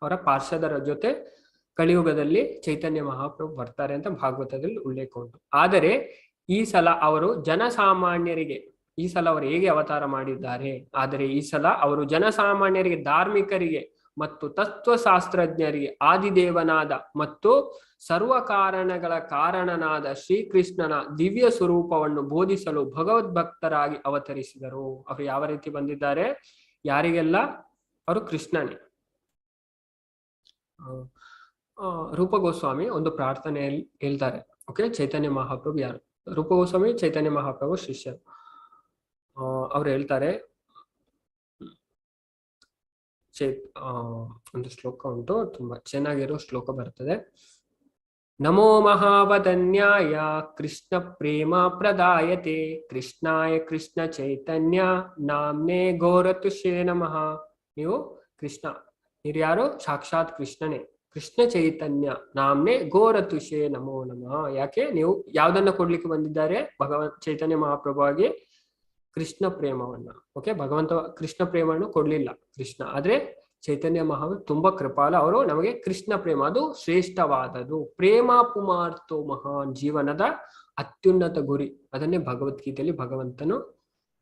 ಅವರ ಪಾರ್ಷದರ ಜೊತೆ ಕಲಿಯುಗದಲ್ಲಿ ಚೈತನ್ಯ ಮಹಾಪ್ರಭು ಬರ್ತಾರೆ ಅಂತ ಭಾಗವತದಲ್ಲಿ ಉಲ್ಲೇಖ ಉಂಟು. ಆದರೆ ಈ ಸಲ ಅವರು ಜನಸಾಮಾನ್ಯರಿಗೆ ಈ ಸಲ ಅವರು ಹೇಗೆ ಅವತಾರ ಮಾಡಿದ್ದಾರೆ. ಆದರೆ ಈ ಸಲ ಅವರು ಜನಸಾಮಾನ್ಯರಿಗೆ, ಧಾರ್ಮಿಕರಿಗೆ ಮತ್ತು ತತ್ವಶಾಸ್ತ್ರಜ್ಞರಿಗೆ ಆದಿದೇವನಾದ ಮತ್ತು ಸರ್ವ ಕಾರಣಗಳ ಕಾರಣನಾದ ಶ್ರೀಕೃಷ್ಣನ ದಿವ್ಯ ಸ್ವರೂಪವನ್ನು ಬೋಧಿಸಲು ಭಗವದ್ಭಕ್ತರಾಗಿ ಅವತರಿಸಿದರು. ಅವರು ಯಾವ ರೀತಿ ಬಂದಿದ್ದಾರೆ? ಯಾರಿಗೆಲ್ಲ? ಅವರು ಕೃಷ್ಣನೇ. ರೂಪ ಗೋಸ್ವಾಮಿ ಒಂದು ಪ್ರಾರ್ಥನೆಯಲ್ಲಿ ಹೇಳ್ತಾರೆ. ಓಕೆ, ಚೈತನ್ಯ ಮಹಾಪ್ರಭು ಯಾರು? ರೂಪ ಗೋಸ್ವಾಮಿ ಚೈತನ್ಯ ಮಹಾಪ್ರಭು ಶಿಷ್ಯರು. ಅವ್ರು ಹೇಳ್ತಾರೆ, ಒಂದು ಶ್ಲೋಕ ಉಂಟು, ತುಂಬಾ ಚೆನ್ನಾಗಿರೋ ಶ್ಲೋಕ ಬರ್ತದೆ. ನಮೋ ಮಹಾವದನ್ಯಾಯ ಕೃಷ್ಣ ಪ್ರೇಮ ಪ್ರದಾಯತೆ ಕೃಷ್ಣಾಯ ಕೃಷ್ಣ ಚೈತನ್ಯ ನಾಮ್ನೆ ಘೋರತುಷೇ ನಮಃ. ನೀವು ಕೃಷ್ಣ, ನೀವು ಯಾರು? ಸಾಕ್ಷಾತ್ ಕೃಷ್ಣನೇ, ಕೃಷ್ಣ ಚೈತನ್ಯ ನಾಮ್ನೆ ಘೋರತುಷೇ ನಮೋ ನಮಃ. ಯಾಕೆ? ನೀವು ಯಾವ್ದನ್ನ ಕೊಡ್ಲಿಕ್ಕೆ ಬಂದಿದ್ದಾರೆ? ಚೈತನ್ಯ ಮಹಾಪ್ರಭುವಾಗಿ ಕೃಷ್ಣ ಪ್ರೇಮವನ್ನ. ಓಕೆ, ಭಗವಂತ ಕೃಷ್ಣ ಪ್ರೇಮವನ್ನು ಕೊಡ್ಲಿಲ್ಲ ಕೃಷ್ಣ, ಆದ್ರೆ ಚೈತನ್ಯ ಮಹಾಪ್ರಭು ತುಂಬಾ ಕೃಪಾಲ, ಅವರು ನಮಗೆ ಕೃಷ್ಣ ಪ್ರೇಮ, ಅದು ಶ್ರೇಷ್ಠವಾದದು. ಪ್ರೇಮ ಪುಮಾರ್ಥೋ ಮಹಾನ್, ಜೀವನದ ಅತ್ಯುನ್ನತ ಗುರಿ. ಅದನ್ನೇ ಭಗವದ್ಗೀತೆಯಲ್ಲಿ ಭಗವಂತನು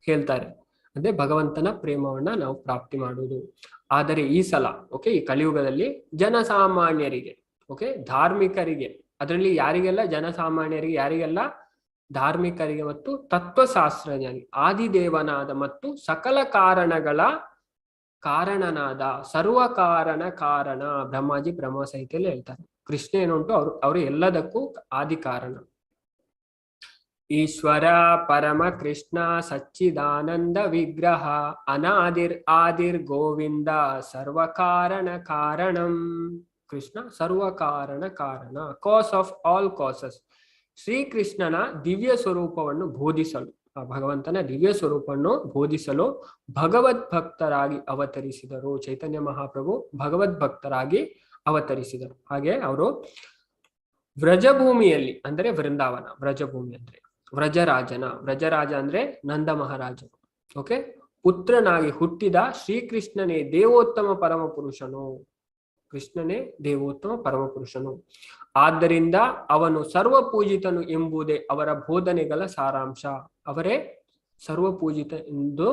ಹೇಳ್ತಾರೆ. ಅಂದ್ರೆ ಭಗವಂತನ ಪ್ರೇಮವನ್ನ ನಾವು ಪ್ರಾಪ್ತಿ ಮಾಡುವುದು. ಆದರೆ ಈ ಸಲ ಓಕೆ, ಈ ಕಲಿಯುಗದಲ್ಲಿ ಜನಸಾಮಾನ್ಯರಿಗೆ, ಓಕೆ, ಧಾರ್ಮಿಕರಿಗೆ, ಅದರಲ್ಲಿ ಯಾರಿಗೆಲ್ಲ? ಜನಸಾಮಾನ್ಯರಿಗೆ, ಯಾರಿಗೆಲ್ಲ? ಧಾರ್ಮಿಕರಿಗೆ ಮತ್ತು ತತ್ವಶಾಸ್ತ್ರಜ್ಞರಿಗೆ, ಆದಿದೇವನಾದ ಮತ್ತು ಸಕಲ ಕಾರಣಗಳ ಕಾರಣನಾದ, ಸರ್ವ ಕಾರಣ ಕಾರಣ, ಬ್ರಹ್ಮಾಜಿ ಬ್ರಹ್ಮ ಸಹಿತೆಯಲ್ಲಿ ಹೇಳ್ತಾರೆ. ಕೃಷ್ಣ ಏನುಂಟು, ಅವರು ಎಲ್ಲದಕ್ಕೂ ಆದಿ ಕಾರಣ. ಈಶ್ವರ ಪರಮ ಕೃಷ್ಣ ಸಚ್ಚಿದಾನಂದ ವಿಗ್ರಹ ಅನಾದಿರ್ ಆದಿರ್ ಗೋವಿಂದ ಸರ್ವ ಕಾರಣ ಕಾರಣಂ. ಕೃಷ್ಣ ಸರ್ವ ಕಾರಣ ಕಾರಣ, ಕಾಸ್ ಆಫ್ ಆಲ್ ಕಾಸಸ್. ಶ್ರೀಕೃಷ್ಣನ ದಿವ್ಯ ಸ್ವರೂಪವನ್ನು ಬೋಧಿಸಲು, ಭಗವಂತನ ದಿವ್ಯ ಸ್ವರೂಪವನ್ನು ಬೋಧಿಸಲು ಭಗವದ್ಭಕ್ತರಾಗಿ ಅವತರಿಸಿದರು. ಚೈತನ್ಯ ಮಹಾಪ್ರಭು ಭಗವದ್ಭಕ್ತರಾಗಿ ಅವತರಿಸಿದರು. ಹಾಗೆ ಅವರು ವ್ರಜಭೂಮಿಯಲ್ಲಿ, ಅಂದ್ರೆ ವೃಂದಾವನ, ವ್ರಜಭೂಮಿ ಅಂದ್ರೆ ವ್ರಜರಾಜನ, ವ್ರಜರಾಜ ಅಂದ್ರೆ ನಂದ ಮಹಾರಾಜ, ಓಕೆ, ಪುತ್ರನಾಗಿ ಹುಟ್ಟಿದ ಶ್ರೀಕೃಷ್ಣನೇ ದೇವೋತ್ತಮ ಪರಮ ಪುರುಷನು. ಕೃಷ್ಣನೇ ದೇವೋತ್ತಮ ಪರಮ ಪುರುಷನು. ಆದ್ದರಿಂದ ಅವನು ಸರ್ವಪೂಜಿತನು ಎಂಬುದೇ ಅವರ ಬೋಧನೆಗಳ ಸಾರಾಂಶ. ಅವರೇ ಸರ್ವಪೂಜಿತ ಎಂದು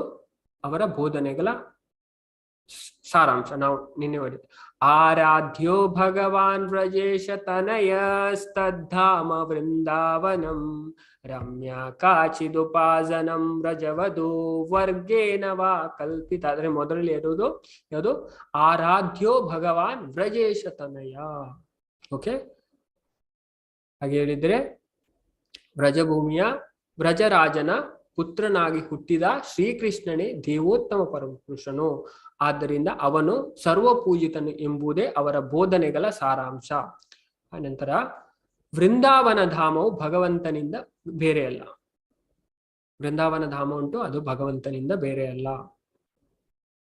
ಅವರ ಬೋಧನೆಗಳ ಸಾರಾಂಶ. ನಾವು ನಿನ್ನೆ ನೋಡಿದ್ವಿ. ಆರಾಧ್ಯ ಭಗವಾನ್ ವ್ರಜೇಶ ತನಯಸ್ತದ್ಧಾಮ ವೃಂದಾವನಂ ರಮ್ಯ ಕಾಚಿದುಪಾಸನಂ ವ್ರಜವಧೂ ವರ್ಗೇನ ವಾ ಕಲ್ಪಿತ. ಆದ್ರೆ ಮೊದಲಲ್ಲಿ ಇರುವುದು ಯಾವುದು? ಆರಾಧ್ಯ ಭಗವಾನ್ ವ್ರಜೇಶ ತನಯ. ಓಕೆ, ಹಾಗೆ ಹೇಳಿದ್ರೆ ವ್ರಜಭೂಮಿಯ ವ್ರಜರಾಜನ ಪುತ್ರನಾಗಿ ಹುಟ್ಟಿದ ಶ್ರೀಕೃಷ್ಣನೇ ದೇವೋತ್ತಮ ಪರಮಪುರುಷನು. ಆದ್ದರಿಂದ ಅವನು ಸರ್ವಪೂಜಿತನು ಎಂಬುದೇ ಅವರ ಬೋಧನೆಗಳ ಸಾರಾಂಶ. ಅನಂತರ ವೃಂದಾವನ ಧಾಮವು ಭಗವಂತನಿಂದ ಬೇರೆಯಲ್ಲ. ವೃಂದಾವನ ಧಾಮ ಉಂಟು, ಅದು ಭಗವಂತನಿಂದ ಬೇರೆಯಲ್ಲ.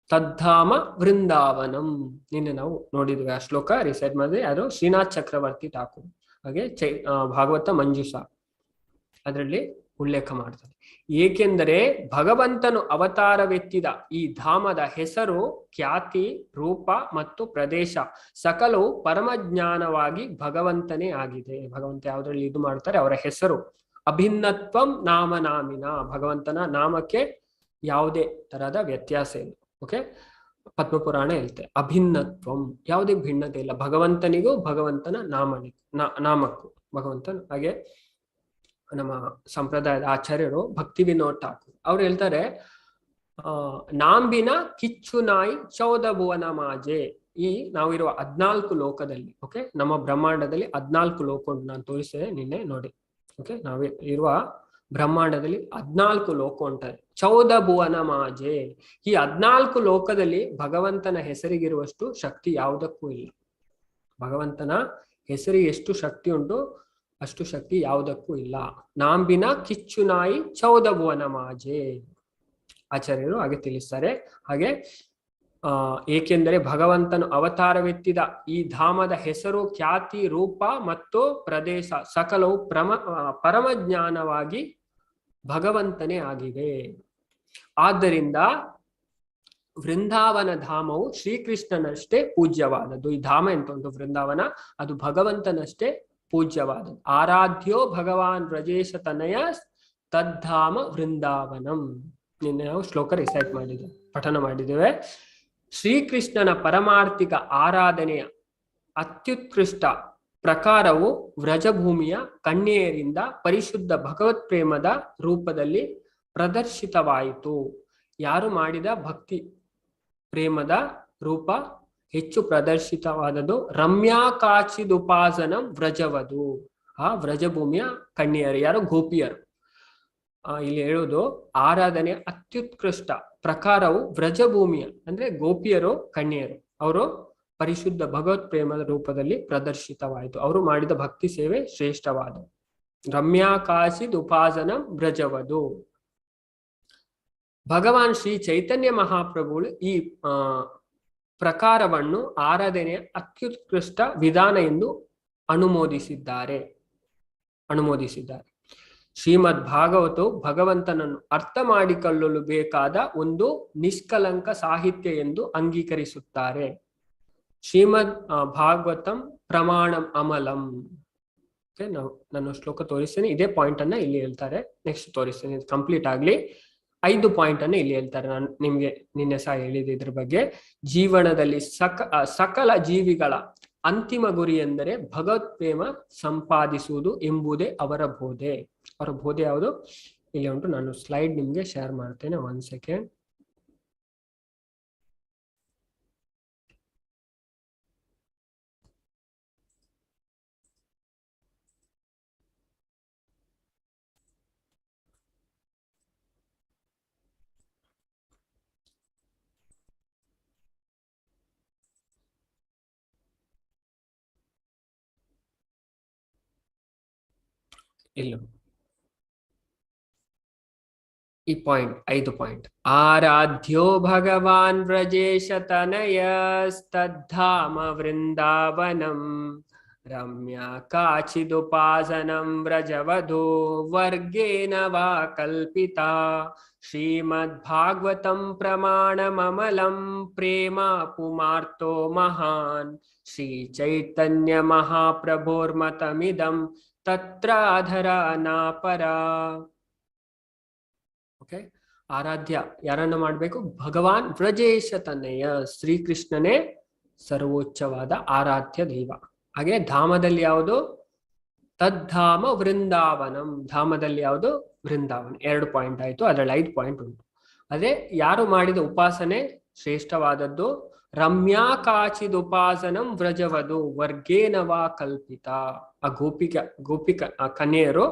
ತದ್ಧಾಮ ವೃಂದಾವನಂ. ನಿನ್ನೆ ನಾವು ನೋಡಿದ್ವಿ ಆ ಶ್ಲೋಕ, ರಿಸೈಡ್ ಮಾಡಿದ್ರೆ. ಅದು ಶ್ರೀನಾಥ್ ಚಕ್ರವರ್ತಿ ಠಾಕೂರ್. ಹಾಗೆ ಭಾಗವತ ಮಂಜುಷ ಅದರಲ್ಲಿ ಉಲ್ಲೇಖ ಮಾಡ್ತಾರೆ. ಏಕೆಂದರೆ ಭಗವಂತನು ಅವತಾರವೆತ್ತಿದ ಈ ಧಾಮದ ಹೆಸರು, ಖ್ಯಾತಿ, ರೂಪ ಮತ್ತು ಪ್ರದೇಶ ಸಕಲವು ಪರಮಜ್ಞಾನವಾಗಿ ಭಗವಂತನೇ ಆಗಿದೆ. ಭಗವಂತ ಯಾವ್ದ್ರಲ್ಲಿ ಇದು ಮಾಡ್ತಾರೆ? ಅವರ ಹೆಸರು. ಅಭಿನ್ನತ್ವಂ ನಾಮನಾಮಿನ. ಭಗವಂತನ ನಾಮಕ್ಕೆ ಯಾವುದೇ ತರಹದ ವ್ಯತ್ಯಾಸ ಇಲ್ಲ. ಓಕೆ, ಪದ್ಮಪುರಾಣ ಹೇಳ್ತೆ ಅಭಿನ್ನತ್ವಂ, ಯಾವುದೇ ಭಿನ್ನತೆ ಇಲ್ಲ ಭಗವಂತನಿಗೂ ಭಗವಂತನ ನಾಮಕ್ಕೂ ಭಗವಂತನ. ಹಾಗೆ ನಮ್ಮ ಸಂಪ್ರದಾಯದ ಆಚಾರ್ಯರು ಭಕ್ತಿ ವಿನೋದ್ ಠಾಕೂರ್ ಅವ್ರು ಹೇಳ್ತಾರೆ, ನಾಂಬಿನ ಕಿಚ್ಚು ನಾಯಿ ಚೌದ ಭುವನ ಮಾಜೆ. ಈ ನಾವಿರುವ 14 ಲೋಕದಲ್ಲಿ, ಓಕೆ, ನಮ್ಮ ಬ್ರಹ್ಮಾಂಡದಲ್ಲಿ 14 ಲೋಕ ಉಂಟು. ನಾನು ತೋರಿಸಿದೆ ನಿನ್ನೆ ನೋಡಿ. ಓಕೆ, ನಾವೇ ಇರುವ ಬ್ರಹ್ಮಾಂಡದಲ್ಲಿ 14 ಲೋಕ ಉಂಟದೆ. ಚೌದ ಭುವನ ಮಾಜೆ. ಈ 14 ಲೋಕದಲ್ಲಿ ಭಗವಂತನ ಹೆಸರಿಗಿರುವಷ್ಟು ಶಕ್ತಿ ಯಾವುದಕ್ಕೂ ಇಲ್ಲ. ಭಗವಂತನ ಹೆಸರಿಗೆ ಎಷ್ಟು ಶಕ್ತಿ ಉಂಟು ಅಷ್ಟು ಶಕ್ತಿ ಯಾವುದಕ್ಕೂ ಇಲ್ಲ. ನಾಂಬಿನ ಕಿಚ್ಚು ನಾಯಿ ಚೌದ ಭುವನ ಮಾಜೆ. ಆಚಾರ್ಯರು ಹಾಗೆ ತಿಳಿಸ್ತಾರೆ. ಹಾಗೆ ಏಕೆಂದರೆ ಭಗವಂತನು ಅವತಾರವೆತ್ತಿದ ಈ ಧಾಮದ ಹೆಸರು, ಖ್ಯಾತಿ, ರೂಪ ಮತ್ತು ಪ್ರದೇಶ ಸಕಲವು ಪರಮಜ್ಞಾನವಾಗಿ ಭಗವಂತನೇ ಆಗಿದೆ. ಆದ್ದರಿಂದ ವೃಂದಾವನ ಧಾಮವು ಶ್ರೀಕೃಷ್ಣನಷ್ಟೇ ಪೂಜ್ಯವಾದದ್ದು. ಈ ಧಾಮ ಎಂತ ಉಂಟು ವೃಂದಾವನ, ಅದು ಭಗವಂತನಷ್ಟೇ ಪೂಜ್ಯವಾದದ್ದು. ಆರಾಧ್ಯ ಭಗವಾನ್ ವ್ರಜೇಶ ತನಯ ತದ್ಧಾಮ ವೃಂದಾವನಂ. ನಿನ್ನೆ ನಾವು ಶ್ಲೋಕ ರಿಸೈಟ್ ಮಾಡಿದ್ದೇವೆ, ಪಠನ ಮಾಡಿದ್ದೇವೆ. ಶ್ರೀಕೃಷ್ಣನ ಪರಮಾರ್ಥಿಕ ಆರಾಧನೆಯ ಅತ್ಯುತ್ಕೃಷ್ಟ ಪ್ರಕಾರವು ವ್ರಜಭೂಮಿಯ ಕನ್ಯೆಯರಿಂದ ಪರಿಶುದ್ಧ ಭಗವತ್ ಪ್ರೇಮದ ರೂಪದಲ್ಲಿ ಪ್ರದರ್ಶಿತವಾಯಿತು. ಯಾರು ಮಾಡಿದ ಭಕ್ತಿ ಪ್ರೇಮದ ರೂಪ ಹೆಚ್ಚು ಪ್ರದರ್ಶಿತವಾದದ್ದು ರಮ್ಯಾಕಾಚಿದುಪಾಸನಂ ವ್ರಜವದು. ಆ ವ್ರಜಭೂಮಿಯ ಕನ್ಯೆಯರು ಯಾರು? ಗೋಪಿಯರು. ಇಲ್ಲಿ ಹೇಳುವುದು ಆರಾಧನೆಯ ಅತ್ಯುತ್ಕೃಷ್ಟ ಪ್ರಕಾರವು ವ್ರಜಭೂಮಿಯ ಅಂದ್ರೆ ಗೋಪಿಯರು, ಕನ್ಯೆಯರು, ಅವರು ಪರಿಶುದ್ಧ ಭಗವತ್ ಪ್ರೇಮದ ರೂಪದಲ್ಲಿ ಪ್ರದರ್ಶಿತವಾಯಿತು. ಅವರು ಮಾಡಿದ ಭಕ್ತಿ ಸೇವೆ ಶ್ರೇಷ್ಠವಾದ ರಮ್ಯಾಕಾಶಿದ್ ಉಪಾಸನಂ ವ್ರಜವದು. ಭಗವಾನ್ ಶ್ರೀ ಚೈತನ್ಯ ಮಹಾಪ್ರಭುಗಳು ಈ ಪ್ರಕಾರವನ್ನು ಆರಾಧನೆಯ ಅತ್ಯುತ್ಕೃಷ್ಟ ವಿಧಾನ ಎಂದು ಅನುಮೋದಿಸಿದ್ದಾರೆ. ಶ್ರೀಮದ್ ಭಾಗವತವು ಭಗವಂತನನ್ನು ಅರ್ಥ ಮಾಡಿಕೊಳ್ಳಲು ಬೇಕಾದ ಒಂದು ನಿಷ್ಕಲಂಕ ಸಾಹಿತ್ಯ ಎಂದು ಅಂಗೀಕರಿಸುತ್ತಾರೆ. ಶ್ರೀಮದ್ ಭಾಗವತಂ ಪ್ರಮಾಣಂ ಅಮಲಂ. ನಾವು ನಾನು ಶ್ಲೋಕ ತೋರಿಸ್ತೇನೆ, ಇದೇ ಪಾಯಿಂಟ್ ಅನ್ನ ಇಲ್ಲಿ ಹೇಳ್ತಾರೆ. ನೆಕ್ಸ್ಟ್ ತೋರಿಸ್ತೇನೆ, ಕಂಪ್ಲೀಟ್ ಆಗ್ಲಿ. 5 ಪಾಯಿಂಟ್ ಅನ್ನು ಇಲ್ಲಿ ಹೇಳ್ತಾರೆ. ನಾನು ನಿಮ್ಗೆ ನಿನ್ನೆ ಸಹ ಹೇಳಿದೆ ಇದ್ರ ಬಗ್ಗೆ. ಜೀವನದಲ್ಲಿ ಸಕಲ ಜೀವಿಗಳ ಅಂತಿಮ ಗುರಿ ಎಂದರೆ ಭಗವತ್ ಪ್ರೇಮ ಸಂಪಾದಿಸುವುದು ಎಂಬುದೇ ಅವರ ಬೋಧೆ. ಅವರ ಬೋಧೆ ಯಾವುದು? ಇಲ್ಲಿ ಉಂಟು, ನಾನು ಸ್ಲೈಡ್ ನಿಮ್ಗೆ ಶೇರ್ ಮಾಡ್ತೇನೆ. 1 ಸೆಕೆಂಡ್. ಇಲ್ಲ, ಈ ಪಾಯಿಂಟ್ 5 ಪಾಯಿಂಟ್. ಆರಾಧ್ಯ ಭಗವಾನ್ ವ್ರಜೇಶ ತನಯಸ್ತದ್ಧಾಮ ವೃಂದಾವನಂ ರಮ್ಯಾ ಕಾಚಿದುಪಾಸನಂ ವ್ರಜವಧೋ ವರ್ಗೇನ ವಾ ಕಲ್ಪಿತಾ ಶ್ರೀಮದ್ ಭಾಗವತಂ ಪ್ರಮಾಣಮಮಲಂ ಪ್ರೇಮ ಪುಮಾರ್ತೋ ಮಹಾನ್ ಶ್ರೀ ಚೈತನ್ಯ ಮಹಾಪ್ರಭೋರ್ಮತಮಿದಂ ತತ್ರಾಧರ ನಾಪರ. ಓಕೆ, ಆರಾಧ್ಯ ಯಾರನ್ನ ಮಾಡ್ಬೇಕು? ಭಗವಾನ್ ವ್ರಜೇಶ ತನಯ, ಶ್ರೀಕೃಷ್ಣನೇ ಸರ್ವೋಚ್ಚವಾದ ಆರಾಧ್ಯ ದೈವ. ಹಾಗೆ ಧಾಮದಲ್ಲಿ ಯಾವುದು? ತದ್ಧಾಮ ವೃಂದಾವನಂ. ಧಾಮದಲ್ಲಿ ಯಾವುದು? ವೃಂದಾವನ. 2 ಪಾಯಿಂಟ್ ಆಯ್ತು, ಅದರಲ್ಲಿ 5 ಪಾಯಿಂಟ್ ಉಂಟು. ಅದೇ ಯಾರು ಮಾಡಿದ ಉಪಾಸನೆ ಶ್ರೇಷ್ಠವಾದದ್ದು? ರಮ್ಯಾ ಕಾಚಿದ್ ಉಪಾಸನಂ ವ್ರಜವದು ವರ್ಗೇನವಾ ಕಲ್ಪಿತ. ಆ ಗೋಪಿಕ ಕನ್ಯೆಯರು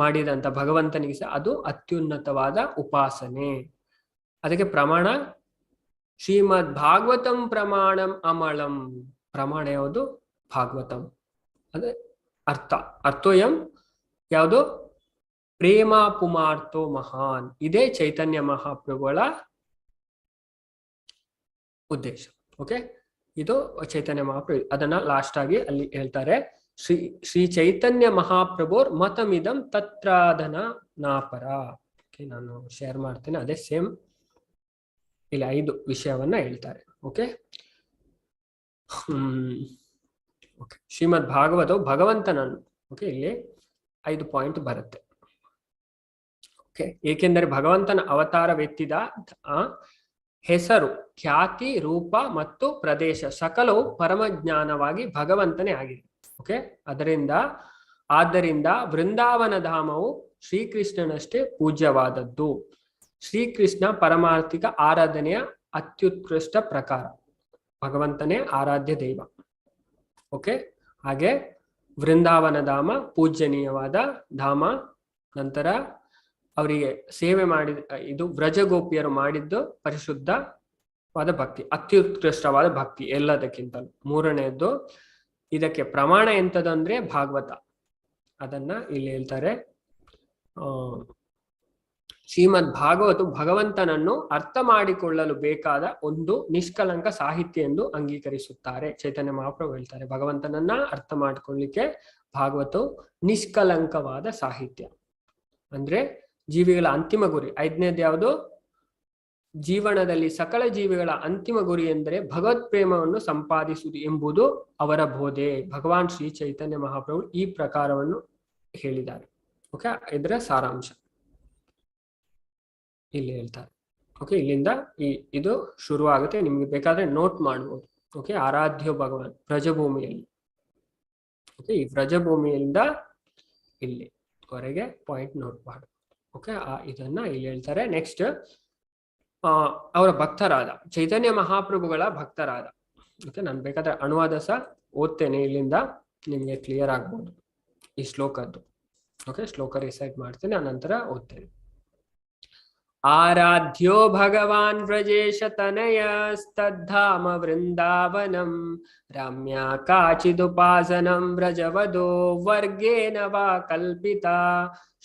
ಮಾಡಿದಂತ ಭಗವಂತನಿಗೆ ಸಹ ಅದು ಅತ್ಯುನ್ನತವಾದ ಉಪಾಸನೆ. ಅದಕ್ಕೆ ಪ್ರಮಾಣ ಶ್ರೀಮದ್ ಭಾಗವತಂ ಪ್ರಮಾಣಂ ಅಮಳಂ. ಪ್ರಮಾಣ ಯಾವುದು? ಭಾಗವತಂ. ಅದೇ ಅರ್ಥೋಯಂ ಯಾವುದು? ಪ್ರೇಮ ಪುಮಾರ್ಥೋ ಮಹಾನ್. ಇದೇ ಚೈತನ್ಯ ಮಹಾಪ್ರಭುಗಳ ಉದ್ದೇಶ. ಓಕೆ, ಇದು ಚೈತನ್ಯ ಮಹಾಪ್ರಭು. ಅದನ್ನ ಲಾಸ್ಟ್ ಆಗಿ ಅಲ್ಲಿ ಹೇಳ್ತಾರೆ, ಶ್ರೀ ಚೈತನ್ಯ ಮಹಾಪ್ರಭುರ್ ಮತಮಿದಂ ತತ್ರಾಧನ ನಾಪರ. ನಾನು ಶೇರ್ ಮಾಡ್ತೇನೆ, ಅದೇ ಸೇಮ್ ಇಲ್ಲಿ 5 ವಿಷಯವನ್ನ ಹೇಳ್ತಾರೆ. Okay, okay. ಶ್ರೀಮದ್ ಭಾಗವತವು ಭಗವಂತನನ್ನು, ಓಕೆ, ಇಲ್ಲಿ 5 ಪಾಯಿಂಟ್ ಬರುತ್ತೆ. ಓಕೆ, ಏಕೆಂದರೆ ಭಗವಂತನ ಅವತಾರ ವ್ಯಕ್ತಿದ ಹೆಸರು, ಖ್ಯಾತಿ, ರೂಪ ಮತ್ತು ಪ್ರದೇಶ ಸಕಲವು ಪರಮಜ್ಞಾನವಾಗಿ ಭಗವಂತನೇ ಆಗಿದೆ. ಓಕೆ, ಆದ್ದರಿಂದ ವೃಂದಾವನ ಧಾಮವು ಶ್ರೀಕೃಷ್ಣನಷ್ಟೇ ಪೂಜ್ಯವಾದದ್ದು. ಶ್ರೀಕೃಷ್ಣ ಪರಮಾರ್ಥಿಕ ಆರಾಧನೆಯ ಅತ್ಯುತ್ಕೃಷ್ಟ ಪ್ರಕಾರ. ಭಗವಂತನೇ ಆರಾಧ್ಯ ದೈವ. ಓಕೆ, ಹಾಗೆ ವೃಂದಾವನ ಧಾಮ ಪೂಜ್ಯನೀಯವಾದ ಧಾಮ. ನಂತರ ಅವರಿಗೆ ಸೇವೆ ಮಾಡಿದ ಇದು ವ್ರಜಗೋಪಿಯರು ಮಾಡಿದ್ದು ಪರಿಶುದ್ಧವಾದ ಭಕ್ತಿ, ಅತ್ಯುತ್ಕೃಷ್ಟವಾದ ಭಕ್ತಿ ಎಲ್ಲದಕ್ಕಿಂತಲೂ. 3ನೇದ್ದು ಇದಕ್ಕೆ ಪ್ರಮಾಣ ಎಂತದಂದ್ರೆ ಭಾಗವತ. ಅದನ್ನ ಇಲ್ಲಿ ಹೇಳ್ತಾರೆ. ಶ್ರೀಮದ್ ಭಾಗವತ ಭಗವಂತನನ್ನು ಅರ್ಥ ಮಾಡಿಕೊಳ್ಳಲು ಬೇಕಾದ ಒಂದು ನಿಷ್ಕಲಂಕ ಸಾಹಿತ್ಯ ಎಂದು ಅಂಗೀಕರಿಸುತ್ತಾರೆ. ಚೈತನ್ಯ ಮಹಾಪ್ರಭು ಹೇಳ್ತಾರೆ, ಭಗವಂತನನ್ನ ಅರ್ಥ ಮಾಡಿಕೊಳ್ಳಿಕ್ಕೆ ಭಾಗವತವು ನಿಷ್ಕಲಂಕವಾದ ಸಾಹಿತ್ಯ. ಅಂದ್ರೆ ಜೀವಿಗಳ ಅಂತಿಮ ಗುರಿ. 5ನೇದು ಯಾವುದು? ಜೀವನದಲ್ಲಿ ಸಕಲ ಜೀವಿಗಳ ಅಂತಿಮ ಗುರಿ ಎಂದರೆ ಭಗವತ್ ಪ್ರೇಮವನ್ನು ಸಂಪಾದಿಸುವುದು ಎಂಬುದು ಅವರ ಬೋಧೆ. ಭಗವಾನ್ ಶ್ರೀ ಚೈತನ್ಯ ಮಹಾಪ್ರಭು ಈ ಪ್ರಕಾರವನ್ನು ಹೇಳಿದ್ದಾರೆ. ಓಕೆ, ಇದರ ಸಾರಾಂಶ. ಇಲ್ಲಿ ಹೇಳ್ತಾರೆ. ಓಕೆ, ಇಲ್ಲಿಂದ ಇದು ಶುರು ಆಗುತ್ತೆ. ನಿಮ್ಗೆ ಬೇಕಾದ್ರೆ ನೋಟ್ ಮಾಡ್ಬೋದು. ಓಕೆ, ಆರಾಧ್ಯ ಭಗವಾನ್ ವ್ರಜಭೂಮಿಯಲ್ಲಿ. ಓಕೆ, ಈ ವ್ರಜಭೂಮಿಯಿಂದ ಇಲ್ಲಿವರೆಗೆ ಪಾಯಿಂಟ್ ನೋಟ್ ಮಾಡಿ. ಓಕೆ, ಇದನ್ನ ಇಲ್ಲಿ ಹೇಳ್ತಾರೆ. ನೆಕ್ಸ್ಟ್ ಅವರ ಭಕ್ತರಾದ ಚೈತನ್ಯ ಮಹಾಪ್ರಭುಗಳ ಭಕ್ತರಾದ. ಓಕೆ, ನಾನು ಬೇಕಾದ್ರೆ ಅನುವಾದ ಸಹ ಓದ್ತೇನೆ, ಇಲ್ಲಿಂದ ನಿಮ್ಗೆ ಕ್ಲಿಯರ್ ಆಗ್ಬೋದು ಈ ಶ್ಲೋಕದ್ದು. ಓಕೆ, ಶ್ಲೋಕ ರಿಸೈಟ್ ಮಾಡ್ತೇನೆ, ಅನಂತರ ಓದ್ತೇನೆ. ಆರಾಧ್ಯ ಭಗವಾನ್ ವ್ರಜೇಶ ತನಯಸ್ತದ್ಧಾಮ ವೃಂದಾವನಂ ರಮ್ಯ ಕಾಚಿದುಪಾಸನಂ ವ್ರಜವದೋ ವರ್ಗೇನ ವಾ ಕಲ್ಪಿತಾ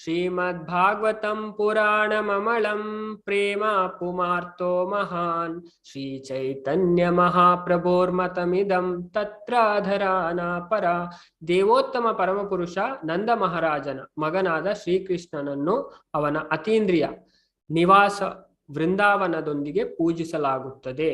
ಶ್ರೀಮದ್ಭಾಗವತಂ ಪುರಾಣಮಮಳಂ ಪ್ರೇಮ ಪುಮಾರ್ತೋ ಮಹಾನ್ ಶ್ರೀ ಚೈತನ್ಯ ಮಹಾಪ್ರಭೋರ್ಮತಮಿದಂ ತತ್ರಾಧರಾನ ಪರ. ದೇವೋತ್ತಮ ಪರಮಪುರುಷ ನಂದ ಮಹಾರಾಜನ ಮಗನಾದ ಶ್ರೀಕೃಷ್ಣನನ್ನು ಅವನ ಅತೀಂದ್ರಿಯ ನಿವಾಸ ವೃಂದಾವನದೊಂದಿಗೆ ಪೂಜಿಸಲಾಗುತ್ತದೆ.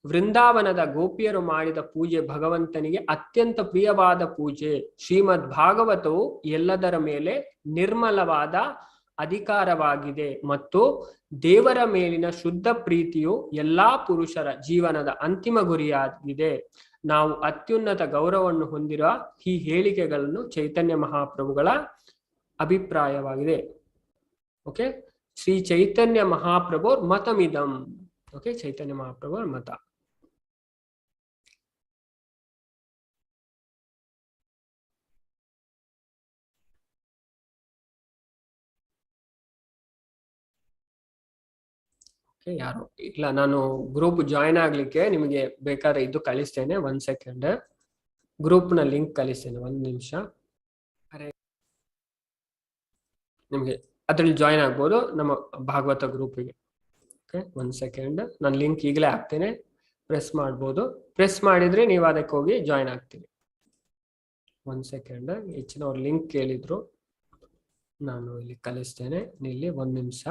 ವೃಂದಾವನದ ಗೋಪಿಯರು ಮಾಡಿದ ಪೂಜೆ ಭಗವಂತನಿಗೆ ಅತ್ಯಂತ ಪ್ರಿಯವಾದ ಪೂಜೆ. ಶ್ರೀಮದ್ ಭಾಗವತವು ಎಲ್ಲದರ ಮೇಲೆ ನಿರ್ಮಲವಾದ ಅಧಿಕಾರವಾಗಿದೆ ಮತ್ತು ದೇವರ ಮೇಲಿನ ಶುದ್ಧ ಪ್ರೀತಿಯು ಎಲ್ಲಾ ಪುರುಷರ ಜೀವನದ ಅಂತಿಮ ಗುರಿಯಾಗಿದೆ. ನಾವು ಅತ್ಯುನ್ನತ ಗೌರವವನ್ನು ಹೊಂದಿರುವ ಈ ಹೇಳಿಕೆಗಳನ್ನು ಚೈತನ್ಯ ಮಹಾಪ್ರಭುಗಳ ಅಭಿಪ್ರಾಯವಾಗಿದೆ. ಓಕೆ, ಶ್ರೀ ಚೈತನ್ಯ ಮಹಾಪ್ರಭುರ್ ಮತಮಿದಂ. ಓಕೆ, ಚೈತನ್ಯ ಮಹಾಪ್ರಭುರ್ ಮತ. ಓಕೆ, ಯಾರು ಇಲ್ಲ, ನಾನು ಗ್ರೂಪ್ ಜಾಯಿನ್ ಆಗ್ಲಿಕ್ಕೆ ನಿಮಗೆ ಬೇಕಾದ್ರೆ ಇದು ಕಳಿಸ್ತೇನೆ. 1 ಸೆಕೆಂಡ್, ಗ್ರೂಪ್ ನ ಲಿಂಕ್ ಕಳಿಸ್ತೇನೆ. 1 ನಿಮಿಷ. ನಿಮ್ಗೆ ಅದ್ರಲ್ಲಿ ಜಾಯಿನ್ ಆಗ್ಬೋದು ನಮ್ಮ ಭಾಗವತ ಗ್ರೂಪಿಗೆ. ಓಕೆ, 1 ಸೆಕೆಂಡ್, ನಾನು ಲಿಂಕ್ ಈಗಲೇ ಹಾಕ್ತೇನೆ, ಪ್ರೆಸ್ ಮಾಡ್ಬೋದು. ಪ್ರೆಸ್ ಮಾಡಿದ್ರೆ ನೀವು ಅದಕ್ಕೆ ಹೋಗಿ ಜಾಯಿನ್ ಆಗ್ತೀವಿ. 1 ಸೆಕೆಂಡ್. ಹೆಚ್ಚಿನವ್ರು ಲಿಂಕ್ ಕೇಳಿದ್ರು, ನಾನು ಇಲ್ಲಿ ಕಳಿಸ್ತೇನೆ. ಇಲ್ಲಿ 1 ನಿಮಿಷ.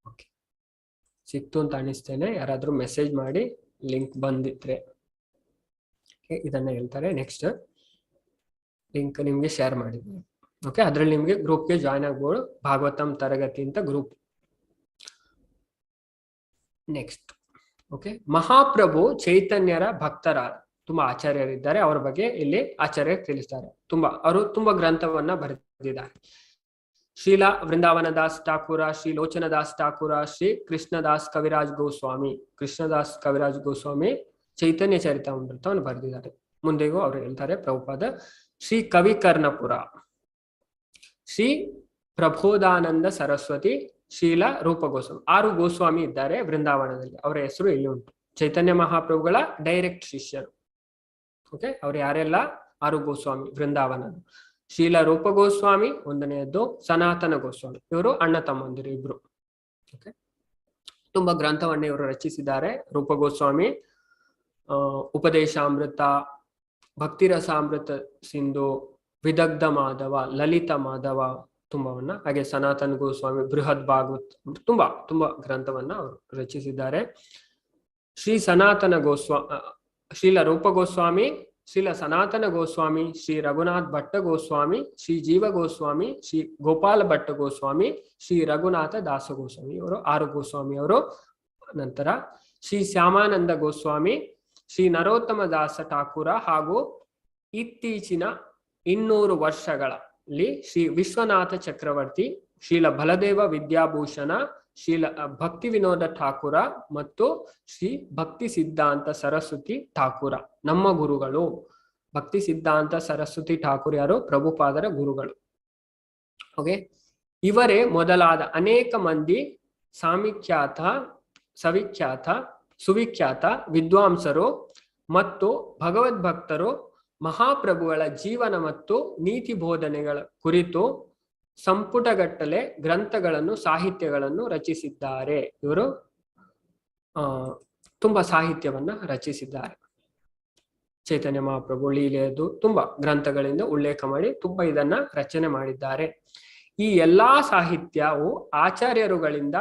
ಓಕೆ, ಸಿಕ್ತು ಅಂತ ಅನಿಸ್ತೇನೆ. ಯಾರಾದ್ರೂ ಮೆಸೇಜ್ ಮಾಡಿ ಲಿಂಕ್ ಬಂದಿದ್ರೆ. ಇದನ್ನ ಹೇಳ್ತಾರೆ. ನೆಕ್ಸ್ಟ್ ಲಿಂಕ್ ನಿಮ್ಗೆ ಶೇರ್ ಮಾಡಿದ್ದೀನಿ. ಓಕೆ, ಅದ್ರಲ್ಲಿ ನಿಮ್ಗೆ ಗ್ರೂಪ್ಗೆ ಜಾಯ್ನ್ ಆಗ್ಬೋದು. ಭಾಗವತಂ ತರಗತಿ ಅಂತ ಗ್ರೂಪ್. ನೆಕ್ಸ್ಟ್, ಓಕೆ, ಮಹಾಪ್ರಭು ಚೈತನ್ಯರ ಭಕ್ತರಾದ ತುಂಬಾ ಆಚಾರ್ಯರಿದ್ದಾರೆ. ಅವರ ಬಗ್ಗೆ ಇಲ್ಲಿ ಆಚಾರ್ಯ ತಿಳಿಸ್ತಾರೆ. ಅವರು ತುಂಬಾ ಗ್ರಂಥವನ್ನ ಬರೆದಿದ್ದಾರೆ. ಶ್ರೀಲ ವೃಂದಾವನ ದಾಸ್ ಠಾಕೂರ, ಶ್ರೀ ಲೋಚನದಾಸ್ ಠಾಕೂರ, ಶ್ರೀ ಕೃಷ್ಣದಾಸ್ ಕವಿರಾಜ್ ಗೋಸ್ವಾಮಿ ಚೈತನ್ಯ ಚರಿತಾಮೃತವನ್ನು ಬರೆದಿದ್ದಾರೆ. ಮುಂದೆಗೂ ಅವರು ಹೇಳ್ತಾರೆ ಪ್ರಭುಪಾದ. ಶ್ರೀ ಕವಿ ಕರ್ಣಪುರ, ಶ್ರೀ ಪ್ರಬೋಧಾನಂದ ಸರಸ್ವತಿ, ಶೀಲ ರೂಪ ಗೋಸ್ವಾಮಿ. 6 ಗೋಸ್ವಾಮಿ ಇದ್ದಾರೆ ವೃಂದಾವನದಲ್ಲಿ. ಅವರ ಹೆಸರು ಇಲ್ಲಿ ಉಂಟು. ಚೈತನ್ಯ ಮಹಾಪ್ರಭುಗಳ ಡೈರೆಕ್ಟ್ ಶಿಷ್ಯರು. ಓಕೆ, ಅವ್ರು ಯಾರೆಲ್ಲ? 6 ಗೋಸ್ವಾಮಿ ವೃಂದಾವನದ. ಶೀಲ ರೂಪ ಗೋಸ್ವಾಮಿ 1ನೇದ್ದು, ಸನಾತನ ಗೋಸ್ವಾಮಿ. ಇವರು ಅಣ್ಣ ತಮ್ಮಂದಿರು ಇಬ್ರು. ಓಕೆ, ತುಂಬಾ ಗ್ರಂಥವನ್ನ ಇವರು ರಚಿಸಿದ್ದಾರೆ. ರೂಪ ಗೋಸ್ವಾಮಿ ಉಪದೇಶಾಮೃತ, ಭಕ್ತಿರಸಾಮೃತ ಸಿಂಧು, ವಿದಗ್ಧ ಮಾಧವ, ಲಲಿತ ಮಾಧವ ತುಂಬವನ್ನ, ಹಾಗೆ ಸನಾತನ ಗೋಸ್ವಾಮಿ ಬೃಹತ್ ಭಾಗವತ್, ತುಂಬಾ ಗ್ರಂಥವನ್ನ ಅವರು ರಚಿಸಿದ್ದಾರೆ. ಶ್ರೀ ಸನಾತನ ಶ್ರೀಲ ರೂಪ ಗೋಸ್ವಾಮಿ, ಶ್ರೀಲ ಸನಾತನ ಗೋಸ್ವಾಮಿ, ಶ್ರೀ ರಘುನಾಥ್ ಭಟ್ಟ ಗೋಸ್ವಾಮಿ, ಶ್ರೀ ಜೀವ ಗೋಸ್ವಾಮಿ, ಶ್ರೀ ಗೋಪಾಲ ಭಟ್ಟ ಗೋಸ್ವಾಮಿ, ಶ್ರೀ ರಘುನಾಥ ದಾಸ ಗೋಸ್ವಾಮಿ. ಇವರು 6 ಗೋಸ್ವಾಮಿ ಅವರು. ನಂತರ ಶ್ರೀ ಶ್ಯಾಮಾನಂದ ಗೋಸ್ವಾಮಿ, ಶ್ರೀ ನರೋತ್ತಮ ದಾಸ ಠಾಕೂರ, ಹಾಗೂ ಇತ್ತೀಚಿನ 200 ವರ್ಷಗಳಲ್ಲಿ ಶ್ರೀ ವಿಶ್ವನಾಥ ಚಕ್ರವರ್ತಿ, ಶ್ರೀಲ ಬಲದೇವ ವಿದ್ಯಾಭೂಷಣ, ಶ್ರೀಲ ಭಕ್ತಿ ವಿನೋದ ಠಾಕೂರ ಮತ್ತು ಶ್ರೀ ಭಕ್ತಿ ಸಿದ್ಧಾಂತ ಸರಸ್ವತಿ ಠಾಕೂರ ನಮ್ಮ ಗುರುಗಳು. ಭಕ್ತಿ ಸಿದ್ಧಾಂತ ಸರಸ್ವತಿ ಠಾಕೂರ್ ಯಾರು? ಪ್ರಭುಪಾದರ ಗುರುಗಳು. ಓಕೆ, ಇವರೇ ಮೊದಲಾದ ಅನೇಕ ಮಂದಿ ಸುವಿಖ್ಯಾತ ವಿದ್ವಾಂಸರು ಮತ್ತು ಭಗವದ್ಭಕ್ತರು ಮಹಾಪ್ರಭುಗಳ ಜೀವನ ಮತ್ತು ನೀತಿ ಬೋಧನೆಗಳ ಕುರಿತು ಸಂಪುಟಗಟ್ಟಲೆ ಗ್ರಂಥಗಳನ್ನು, ಸಾಹಿತ್ಯಗಳನ್ನು ರಚಿಸಿದ್ದಾರೆ. ಇವರು ತುಂಬಾ ಸಾಹಿತ್ಯವನ್ನ ರಚಿಸಿದ್ದಾರೆ. ಚೈತನ್ಯ ಮಹಾಪ್ರಭು ಲೀಲೆಯದು ತುಂಬಾ ಗ್ರಂಥಗಳಿಂದ ಉಲ್ಲೇಖ ಮಾಡಿ ತುಂಬಾ ಇದನ್ನ ರಚನೆ ಮಾಡಿದ್ದಾರೆ. ಈ ಎಲ್ಲಾ ಸಾಹಿತ್ಯವು ಆಚಾರ್ಯರುಗಳಿಂದ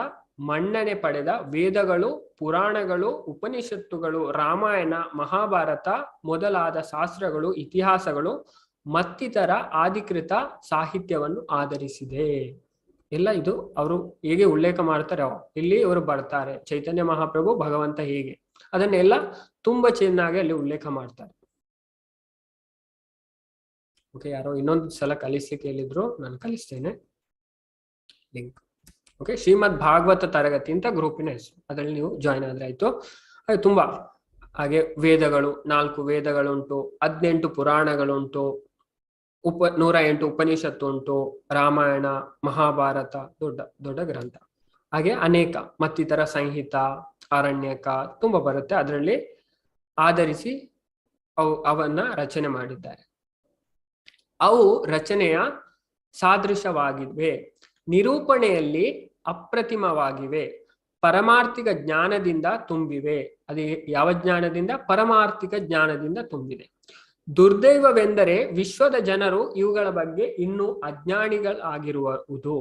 ಮನ್ನಣೆ ಪಡೆದ ವೇದಗಳು, ಪುರಾಣಗಳು, ಉಪನಿಷತ್ತುಗಳು, ರಾಮಾಯಣ, ಮಹಾಭಾರತ ಮೊದಲಾದ ಶಾಸ್ತ್ರಗಳು, ಇತಿಹಾಸಗಳು ಮತ್ತಿತರ ಆಧಿಕೃತ ಸಾಹಿತ್ಯವನ್ನು ಆಧರಿಸಿದೆ. ಎಲ್ಲ ಇದು ಅವರು ಹೇಗೆ ಉಲ್ಲೇಖ ಮಾಡ್ತಾರೆ ಇಲ್ಲಿ ಇವರು ಬರ್ತಾರೆ, ಚೈತನ್ಯ ಮಹಾಪ್ರಭು ಭಗವಂತ ಹೇಗೆ, ಅದನ್ನೆಲ್ಲ ತುಂಬಾ ಚೆನ್ನಾಗಿ ಅಲ್ಲಿ ಉಲ್ಲೇಖ ಮಾಡ್ತಾರೆ. ಓಕೆ, ಯಾರೋ ಇನ್ನೊಂದು ಸಲ ಕಲಿಸ್ಲಿಕ್ಕೆ ಹೇಳಿದ್ರು, ನಾನು ಕಲಿಸ್ತೇನೆ ಲಿಂಕ್. ಓಕೆ, ಶ್ರೀಮದ್ ಭಾಗವತ ತರಗತಿ ಅಂತ ಗ್ರೂಪಿನ ಹೆಸರು, ಅದರಲ್ಲಿ ನೀವು ಜಾಯ್ನ್ ಆದ್ರೆ ಆಯ್ತು. ಅದು ತುಂಬಾ ಹಾಗೆ ವೇದಗಳು, 4 ವೇದಗಳುಂಟು, 18 ಪುರಾಣಗಳುಂಟು, 108 ಉಪನಿಷತ್ತು ಉಂಟು, ರಾಮಾಯಣ, ಮಹಾಭಾರತ, ದೊಡ್ಡ ದೊಡ್ಡ ಗ್ರಂಥ. ಹಾಗೆ ಅನೇಕ ಮತ್ತಿತರ ಸಂಹಿತ, ಆರಣ್ಯಕ ತುಂಬಾ ಬರುತ್ತೆ. ಅದರಲ್ಲಿ ಆಧರಿಸಿ ಅವನ್ನ ರಚನೆ ಮಾಡಿದ್ದಾರೆ. ಅವು ರಚನೆಯ ಸಾದೃಶವಾಗಿವೆ, ನಿರೂಪಣೆಯಲ್ಲಿ ಅಪ್ರತಿಮವಾಗಿವೆ, ಪರಮಾರ್ಥಿಕ ಜ್ಞಾನದಿಂದ ತುಂಬಿವೆ. ಅದೇ ಯಾವ ಜ್ಞಾನದಿಂದ? ಪರಮಾರ್ಥಿಕ ಜ್ಞಾನದಿಂದ ತುಂಬಿದೆ. ದುರ್ದೈವವೆಂದರೆ ವಿಶ್ವದ ಜನರು ಇವುಗಳ ಬಗ್ಗೆ ಇನ್ನೂ ಅಜ್ಞಾನಿಗಳಾಗಿರುವುದು.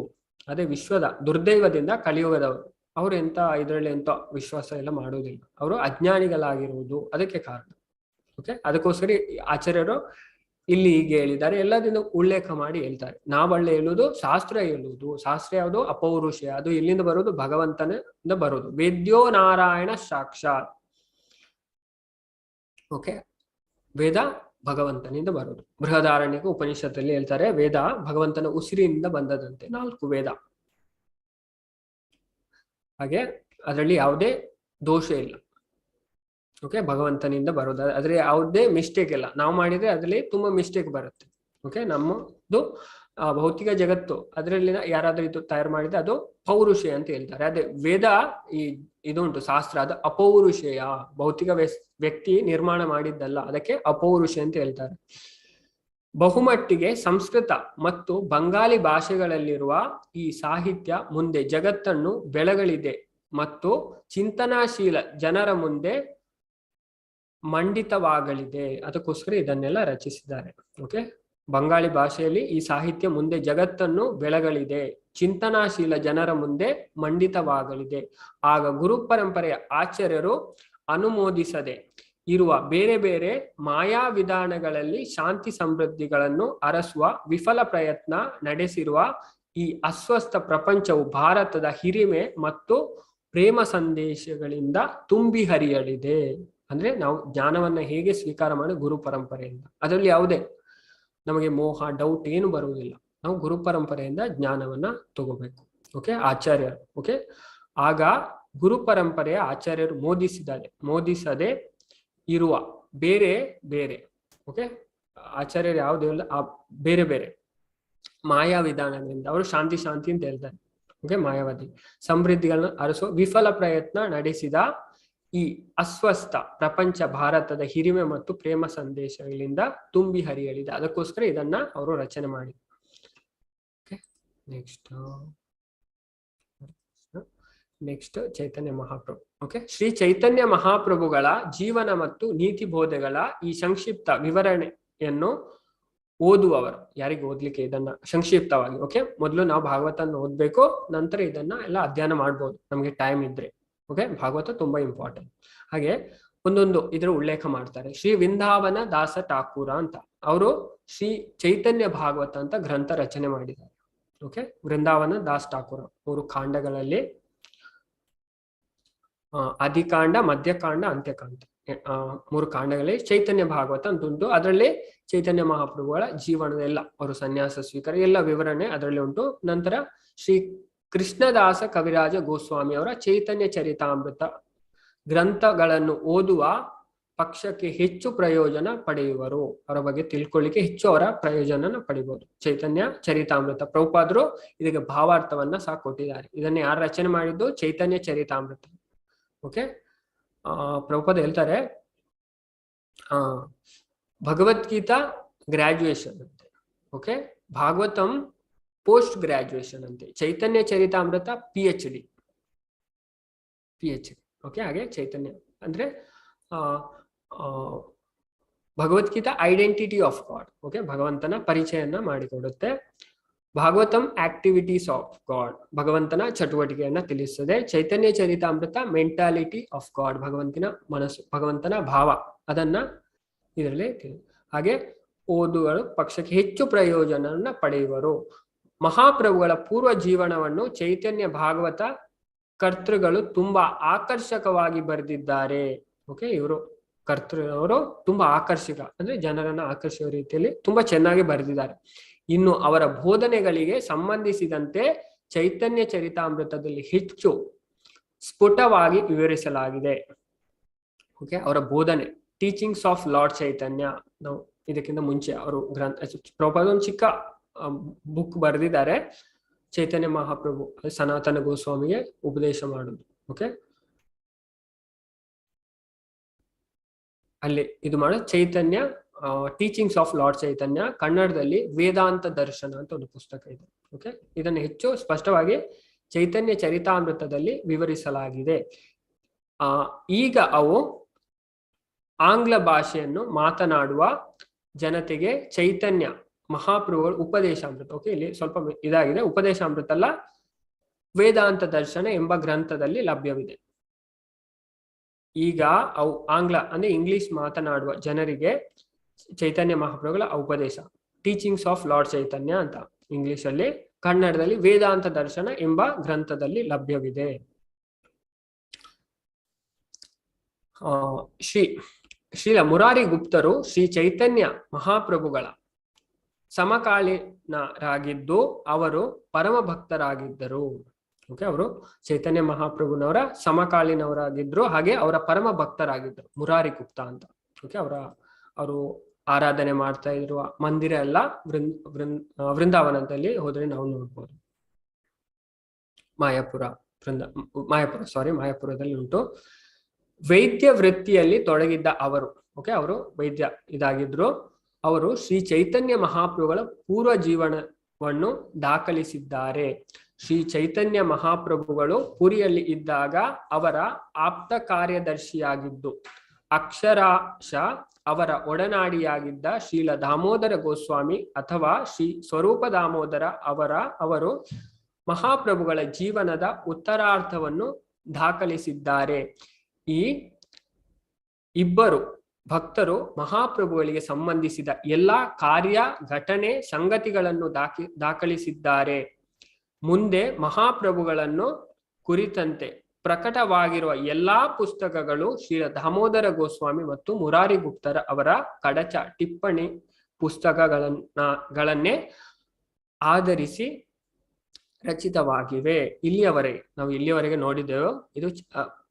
ಅದೇ ವಿಶ್ವದ ದುರ್ದೈವದಿಂದ ಕಲಿಯುಗದವರು, ಅವರು ಎಂತ ಇದರಲ್ಲಿ ಎಂತ ವಿಶ್ವಾಸ ಎಲ್ಲ ಮಾಡುವುದಿಲ್ಲ, ಅವರು ಅಜ್ಞಾನಿಗಳಾಗಿರುವುದು ಅದಕ್ಕೆ ಕಾರಣ. ಓಕೆ, ಅದಕ್ಕೋಸ್ಕರ ಆಚಾರ್ಯರು ಇಲ್ಲಿ ಹೀಗೆ ಹೇಳಿದ್ದಾರೆ, ಎಲ್ಲದಿಂದ ಉಲ್ಲೇಖ ಮಾಡಿ ಹೇಳ್ತಾರೆ. ನಾವಳ್ಳೆ ಹೇಳುವುದು ಶಾಸ್ತ್ರ ಹೇಳುವುದು. ಶಾಸ್ತ್ರ ಯಾವುದು? ಅಪೌರುಷಯ. ಅದು ಎಲ್ಲಿಂದ ಬರುವುದು? ಭಗವಂತನಿಂದ ಬರುವುದು. ವೇದ್ಯೋ ನಾರಾಯಣ ಸಾಕ್ಷಾತ್. ಓಕೆ, ವೇದ ಭಗವಂತನಿಂದ ಬರುವುದು. ಬೃಹದಾರಣ್ಯಕ ಉಪನಿಷತ್ತಲ್ಲಿ ಹೇಳ್ತಾರೆ, ವೇದ ಭಗವಂತನ ಉಸಿರಿನಿಂದ ಬಂದದಂತೆ, 4 ವೇದ. ಹಾಗೆ ಅದರಲ್ಲಿ ಯಾವುದೇ ದೋಷ ಇಲ್ಲ. ಓಕೆ, ಭಗವಂತನಿಂದ ಬರೋದು, ಅದ್ರ ಯಾವುದೇ ಮಿಸ್ಟೇಕ್ ಇಲ್ಲ. ನಾವು ಮಾಡಿದ್ರೆ ಅದರಲ್ಲಿ ತುಂಬಾ ಮಿಸ್ಟೇಕ್ ಬರುತ್ತೆ. ಓಕೆ, ನಮ್ಮದು ಭೌತಿಕ ಜಗತ್ತು, ಅದರಲ್ಲಿ ಯಾರಾದ್ರೂ ಇದು ತಯಾರು ಮಾಡಿದ್ರೆ ಅದು ಪೌರುಷೇಯ ಅಂತ ಹೇಳ್ತಾರೆ. ಅದೇ ವೇದ ಇದು ಉಂಟು ಶಾಸ್ತ್ರ, ಅದು ಅಪೌರುಷೇಯ, ಭೌತಿಕ ವ್ಯಕ್ತಿ ನಿರ್ಮಾಣ ಮಾಡಿದ್ದಲ್ಲ, ಅದಕ್ಕೆ ಅಪೌರುಷೇಯ ಅಂತ ಹೇಳ್ತಾರೆ. ಬಹುಮಟ್ಟಿಗೆ ಸಂಸ್ಕೃತ ಮತ್ತು ಬಂಗಾಲಿ ಭಾಷೆಗಳಲ್ಲಿರುವ ಈ ಸಾಹಿತ್ಯ ಮುಂದೆ ಜಗತ್ತನ್ನು ಬೆಳಗಲಿದೆ ಮತ್ತು ಚಿಂತನಾಶೀಲ ಜನರ ಮುಂದೆ ಮಂಡಿತವಾಗಲಿದೆ. ಅದಕ್ಕೋಸ್ಕರ ಇದನ್ನೆಲ್ಲ ರಚಿಸಿದ್ದಾರೆ. ಓಕೆ, ಬಂಗಾಳಿ ಭಾಷೆಯಲ್ಲಿ ಈ ಸಾಹಿತ್ಯ ಮುಂದೆ ಜಗತ್ತನ್ನು ಬೆಳಗಲಿದೆ, ಚಿಂತನಾಶೀಲ ಜನರ ಮುಂದೆ ಮಂಡಿತವಾಗಲಿದೆ. ಆಗ ಗುರು ಪರಂಪರೆಯ ಆಚಾರ್ಯರು ಅನುಮೋದಿಸದೆ ಇರುವ ಬೇರೆ ಬೇರೆ ಮಾಯಾ ವಿಧಾನಗಳಲ್ಲಿ ಶಾಂತಿ ಸಮೃದ್ಧಿಗಳನ್ನು ಅರಸುವ ವಿಫಲ ಪ್ರಯತ್ನ ನಡೆಸಿರುವ ಈ ಅಸ್ವಸ್ಥ ಪ್ರಪಂಚವು ಭಾರತದ ಹಿರಿಮೆ ಮತ್ತು ಪ್ರೇಮ ಸಂದೇಶಗಳಿಂದ ತುಂಬಿ ಹರಿಯಲಿದೆ. ಅಂದ್ರೆ ನಾವು ಜ್ಞಾನವನ್ನ ಹೇಗೆ ಸ್ವೀಕಾರ ಮಾಡಿ? ಗುರು ಪರಂಪರೆಯಿಂದ. ಅದರಲ್ಲಿ ಯಾವುದೇ ನಮಗೆ ಮೋಹ, ಡೌಟ್ ಏನು ಬರುವುದಿಲ್ಲ. ನಾವು ಗುರು ಪರಂಪರೆಯಿಂದ ಜ್ಞಾನವನ್ನ ತಗೋಬೇಕು. ಓಕೆ, ಆಚಾರ್ಯರು. ಓಕೆ, ಆಗ ಗುರು ಪರಂಪರೆಯ ಆಚಾರ್ಯರು ಮೋದಿಸದೆ ಇರುವ ಬೇರೆ ಬೇರೆ, ಓಕೆ, ಆಚಾರ್ಯರು ಯಾವುದೇ ಇಲ್ಲ, ಆ ಬೇರೆ ಬೇರೆ ಮಾಯಾ ವಿಧಾನಗಳಿಂದ ಅವರು ಶಾಂತಿ ಅಂತ ಹೇಳ್ತಾರೆ. ಓಕೆ, ಮಾಯಾವಾದಿ ಸಮೃದ್ಧಿಗಳನ್ನ ಅರಸುವ ವಿಫಲ ಪ್ರಯತ್ನ ನಡೆಸಿದ ಈ ಅಸ್ವಸ್ಥ ಪ್ರಪಂಚ ಭಾರತದ ಹಿರಿಮೆ ಮತ್ತು ಪ್ರೇಮ ಸಂದೇಶಗಳಿಂದ ತುಂಬಿ ಹರಿಯಲಿದೆ. ಅದಕ್ಕೋಸ್ಕರ ಇದನ್ನ ಅವರು ರಚನೆ ಮಾಡಿ. ನೆಕ್ಸ್ಟ್ ಚೈತನ್ಯ ಮಹಾಪ್ರಭು. ಓಕೆ, ಶ್ರೀ ಚೈತನ್ಯ ಮಹಾಪ್ರಭುಗಳ ಜೀವನ ಮತ್ತು ನೀತಿ ಬೋಧೆಗಳ ಈ ಸಂಕ್ಷಿಪ್ತ ವಿವರಣೆಯನ್ನು ಓದುವವರು, ಯಾರಿಗೆ ಓದ್ಲಿಕ್ಕೆ ಇದನ್ನ ಸಂಕ್ಷಿಪ್ತವಾಗಿ, ಓಕೆ, ಮೊದಲು ನಾವು ಭಾಗವತನ ಓದ್ಬೇಕು, ನಂತರ ಇದನ್ನ ಎಲ್ಲ ಅಧ್ಯಯನ ಮಾಡ್ಬೋದು ನಮ್ಗೆ ಟೈಮ್ ಇದ್ರೆ. ಓಕೆ, ಭಾಗವತ ತುಂಬಾ ಇಂಪಾರ್ಟೆಂಟ್. ಹಾಗೆ ಒಂದೊಂದು ಇದರ ಉಲ್ಲೇಖ ಮಾಡ್ತಾರೆ. ಶ್ರೀ ವೃಂದಾವನ ದಾಸ ಠಾಕೂರ ಅಂತ, ಅವರು ಶ್ರೀ ಚೈತನ್ಯ ಭಾಗವತ ಅಂತ ಗ್ರಂಥ ರಚನೆ ಮಾಡಿದ್ದಾರೆ. ಓಕೆ, ವೃಂದಾವನ ದಾಸ್ ಠಾಕೂರ 3 ಕಾಂಡಗಳಲ್ಲಿ, ಆದಿಕಾಂಡ, ಮಧ್ಯಕಾಂಡ, ಅಂತ್ಯಕಾಂಡ, 3 ಕಾಂಡಗಳಲ್ಲಿ ಚೈತನ್ಯ ಭಾಗವತ ಅಂತ ಉಂಟು. ಅದರಲ್ಲಿ ಚೈತನ್ಯ ಮಹಾಪ್ರಭುಗಳ ಜೀವನದ ಎಲ್ಲ, ಅವರು ಸನ್ಯಾಸ ಸ್ವೀಕಾರ ಎಲ್ಲ ವಿವರಣೆ ಅದರಲ್ಲಿ ಉಂಟು. ನಂತರ ಶ್ರೀ ಕೃಷ್ಣದಾಸ ಕವಿರಾಜ ಗೋಸ್ವಾಮಿ ಅವರ ಚೈತನ್ಯ ಚರಿತಾಮೃತ ಗ್ರಂಥಗಳನ್ನು ಓದುವ ಪಕ್ಷಕ್ಕೆ ಹೆಚ್ಚು ಪ್ರಯೋಜನ ಪಡೆಯುವರು. ಅವರ ಬಗ್ಗೆ ತಿಳ್ಕೊಳ್ಳಿಕ್ಕೆ ಹೆಚ್ಚು ಅವರ ಪ್ರಯೋಜನ ಪಡಿಬಹುದು. ಚೈತನ್ಯ ಚರಿತಾಮೃತ ಪ್ರಭುಪಾದರು ಇದಕ್ಕೆ ಭಾವಾರ್ಥವನ್ನ ಸಹ ಕೊಟ್ಟಿದ್ದಾರೆ. ಇದನ್ನ ಯಾರು ರಚನೆ ಮಾಡಿದ್ದು? ಚೈತನ್ಯ ಚರಿತಾಮೃತ. ಓಕೆ, ಪ್ರಭುಪಾದ ಹೇಳ್ತಾರೆ, ಭಗವದ್ಗೀತಾ ಗ್ರಾಜುಯೇಷನ್ ಅಂತೆ. ಓಕೆ, ಭಾಗವತಂ ಪೋಸ್ಟ್ ಗ್ರಾಜುಯೇಷನ್ ಅಂತೆ. ಚೈತನ್ಯ ಚರಿತಾಮೃತ PhD. ಓಕೆ, ಹಾಗೆ ಚೈತನ್ಯ ಅಂದ್ರೆ Bhagavad Gita identity of god. Okay, ಭಗವಂತನ ಪರಿಚಯನ್ನ ಮಾಡಿಕೊಡುತ್ತೆ. ಭಾಗವತಂ ಆಕ್ಟಿವಿಟೀಸ್ ಆಫ್ ಗಾಡ್, ಭಗವಂತನ ಚಟುವಟಿಕೆಯನ್ನ ತಿಳಿಸ್ತದೆ. ಚೈತನ್ಯ ಚರಿತಾಮೃತ ಮೆಂಟಾಲಿಟಿ ಆಫ್ ಗಾಡ್, ಭಗವಂತನ ಮನಸ್ಸು, ಭಗವಂತನ ಭಾವ, ಅದನ್ನ ಇದರಲ್ಲಿ ಹಾಗೆ ಓದುವರು ಪಕ್ಷಕ್ಕೆ ಹೆಚ್ಚು ಪ್ರಯೋಜನವನ್ನ ಪಡೆಯುವರು. ಮಹಾಪ್ರಭುಗಳ ಪೂರ್ವ ಜೀವನವನ್ನು ಚೈತನ್ಯ ಭಾಗವತ ಕರ್ತೃಗಳು ತುಂಬಾ ಆಕರ್ಷಕವಾಗಿ ಬರೆದಿದ್ದಾರೆ. ಓಕೆ, ಇವರು ಕರ್ತೃ ತುಂಬಾ ಆಕರ್ಷಕ ಅಂದ್ರೆ ಜನರನ್ನ ಆಕರ್ಷಿಸುವ ರೀತಿಯಲ್ಲಿ ತುಂಬಾ ಚೆನ್ನಾಗಿ ಬರೆದಿದ್ದಾರೆ. ಇನ್ನು ಅವರ ಬೋಧನೆಗಳಿಗೆ ಸಂಬಂಧಿಸಿದಂತೆ ಚೈತನ್ಯ ಚರಿತಾಮೃತದಲ್ಲಿ ಹೆಚ್ಚು ಸ್ಫುಟವಾಗಿ ವಿವರಿಸಲಾಗಿದೆ. ಓಕೆ, ಅವರ ಬೋಧನೆ ಟೀಚಿಂಗ್ಸ್ ಆಫ್ ಲಾರ್ಡ್ ಚೈತನ್ಯ. ನಾವು ಇದಕ್ಕಿಂತ ಮುಂಚೆ ಅವರು ಪ್ರಭುಪಾದ ಒಂದು ಚಿಕ್ಕ ಬುಕ್ ಬರೆದಿದ್ದಾರೆ, ಚೈತನ್ಯ ಮಹಾಪ್ರಭು ಸನಾತನ ಗೋಸ್ವಾಮಿಗೆ ಉಪದೇಶ ಮಾಡುದು. ಓಕೆ, ಅಲ್ಲಿ ಇದು ಮಾಡೋ ಚೈತನ್ಯ ಟೀಚಿಂಗ್ಸ್ ಆಫ್ ಲಾರ್ಡ್ ಚೈತನ್ಯ, ಕನ್ನಡದಲ್ಲಿ ವೇದಾಂತ ದರ್ಶನ ಅಂತ ಒಂದು ಪುಸ್ತಕ ಇದೆ. ಓಕೆ, ಇದನ್ನು ಹೆಚ್ಚು ಸ್ಪಷ್ಟವಾಗಿ ಚೈತನ್ಯ ಚರಿತಾಮೃತದಲ್ಲಿ ವಿವರಿಸಲಾಗಿದೆ. ಈಗ ಅವು ಆಂಗ್ಲ ಭಾಷೆಯನ್ನು ಮಾತನಾಡುವ ಜನತೆಗೆ ಚೈತನ್ಯ ಮಹಾಪ್ರಭುಗಳು ಉಪದೇಶಾಮೃತ, ಓಕೆ ಇಲ್ಲಿ ಸ್ವಲ್ಪ ಇದಾಗಿದೆ, ಉಪದೇಶಾಮೃತ ಅಲ್ಲ, ವೇದಾಂತ ದರ್ಶನ ಎಂಬ ಗ್ರಂಥದಲ್ಲಿ ಲಭ್ಯವಿದೆ. ಈಗ ಅವು ಆಂಗ್ಲ ಅಂದ್ರೆ ಇಂಗ್ಲಿಷ್ ಮಾತನಾಡುವ ಜನರಿಗೆ ಚೈತನ್ಯ ಮಹಾಪ್ರಭುಗಳ ಉಪದೇಶ ಟೀಚಿಂಗ್ಸ್ ಆಫ್ ಲಾರ್ಡ್ ಚೈತನ್ಯ ಅಂತ ಇಂಗ್ಲಿಷ್ ಅಲ್ಲಿ, ಕನ್ನಡದಲ್ಲಿ ವೇದಾಂತ ದರ್ಶನ ಎಂಬ ಗ್ರಂಥದಲ್ಲಿ ಲಭ್ಯವಿದೆ. ಶ್ರೀಲ ಮುರಾರಿ ಗುಪ್ತರು ಶ್ರೀ ಚೈತನ್ಯ ಮಹಾಪ್ರಭುಗಳ ಸಮಕಾಲೀನರಾಗಿದ್ದು ಅವರು ಪರಮ ಭಕ್ತರಾಗಿದ್ದರು. ಓಕೆ, ಅವರು ಚೈತನ್ಯ ಮಹಾಪ್ರಭುನವರ ಸಮಕಾಲೀನವರಾಗಿದ್ರು, ಹಾಗೆ ಅವರ ಪರಮ ಭಕ್ತರಾಗಿದ್ದರು. ಮುರಾರಿ ಗುಪ್ತಾ ಅಂತ. ಓಕೆ, ಅವರು ಆರಾಧನೆ ಮಾಡ್ತಾ ಇರುವ ಮಂದಿರ ಎಲ್ಲ ವೃಂದಾವನದಲ್ಲಿ ಹೋದ್ರೆ ನಾವು ನೋಡ್ಬೋದು. ಮಾಯಾಪುರದಲ್ಲಿ ಉಂಟು. ವೈದ್ಯ ವೃತ್ತಿಯಲ್ಲಿ ತೊಡಗಿದ್ದ ಅವರು, ಓಕೆ ಅವರು ವೈದ್ಯ ಇದಾಗಿದ್ರು, ಅವರು ಶ್ರೀ ಚೈತನ್ಯ ಮಹಾಪ್ರಭುಗಳ ಪೂರ್ವ ಜೀವನವನ್ನು ದಾಖಲಿಸಿದ್ದಾರೆ. ಶ್ರೀ ಚೈತನ್ಯ ಮಹಾಪ್ರಭುಗಳು ಪುರಿಯಲ್ಲಿ ಇದ್ದಾಗ ಅವರ ಆಪ್ತ ಕಾರ್ಯದರ್ಶಿಯಾಗಿದ್ದು, ಅಕ್ಷರಶಃ ಅವರ ಒಡನಾಡಿಯಾಗಿದ್ದ ಶ್ರೀಲ ದಾಮೋದರ ಗೋಸ್ವಾಮಿ ಅಥವಾ ಶ್ರೀ ಸ್ವರೂಪ ದಾಮೋದರ ಅವರು ಮಹಾಪ್ರಭುಗಳ ಜೀವನದ ಉತ್ತರಾರ್ಧವನ್ನು ದಾಖಲಿಸಿದ್ದಾರೆ. ಈ ಇಬ್ಬರು ಭಕ್ತರು ಮಹಾಪ್ರಭುಗಳಿಗೆ ಸಂಬಂಧಿಸಿದ ಎಲ್ಲಾ ಕಾರ್ಯ ಘಟನೆ ಸಂಗತಿಗಳನ್ನು ದಾಖಲಿಸಿದ್ದಾರೆ. ಮುಂದೆ ಮಹಾಪ್ರಭುಗಳನ್ನು ಕುರಿತಂತೆ ಪ್ರಕಟವಾಗಿರುವ ಎಲ್ಲಾ ಪುಸ್ತಕಗಳು ಶ್ರೀ ದಾಮೋದರ ಗೋಸ್ವಾಮಿ ಮತ್ತು ಮುರಾರಿ ಗುಪ್ತರ ಅವರ ಕಡಚ ಟಿಪ್ಪಣಿ ಪುಸ್ತಕಗಳನ್ನೇ ಆಧರಿಸಿ ರಚಿತವಾಗಿವೆ. ಇಲ್ಲಿಯವರೆಗೆ ನೋಡಿದ್ದೆವು. ಇದು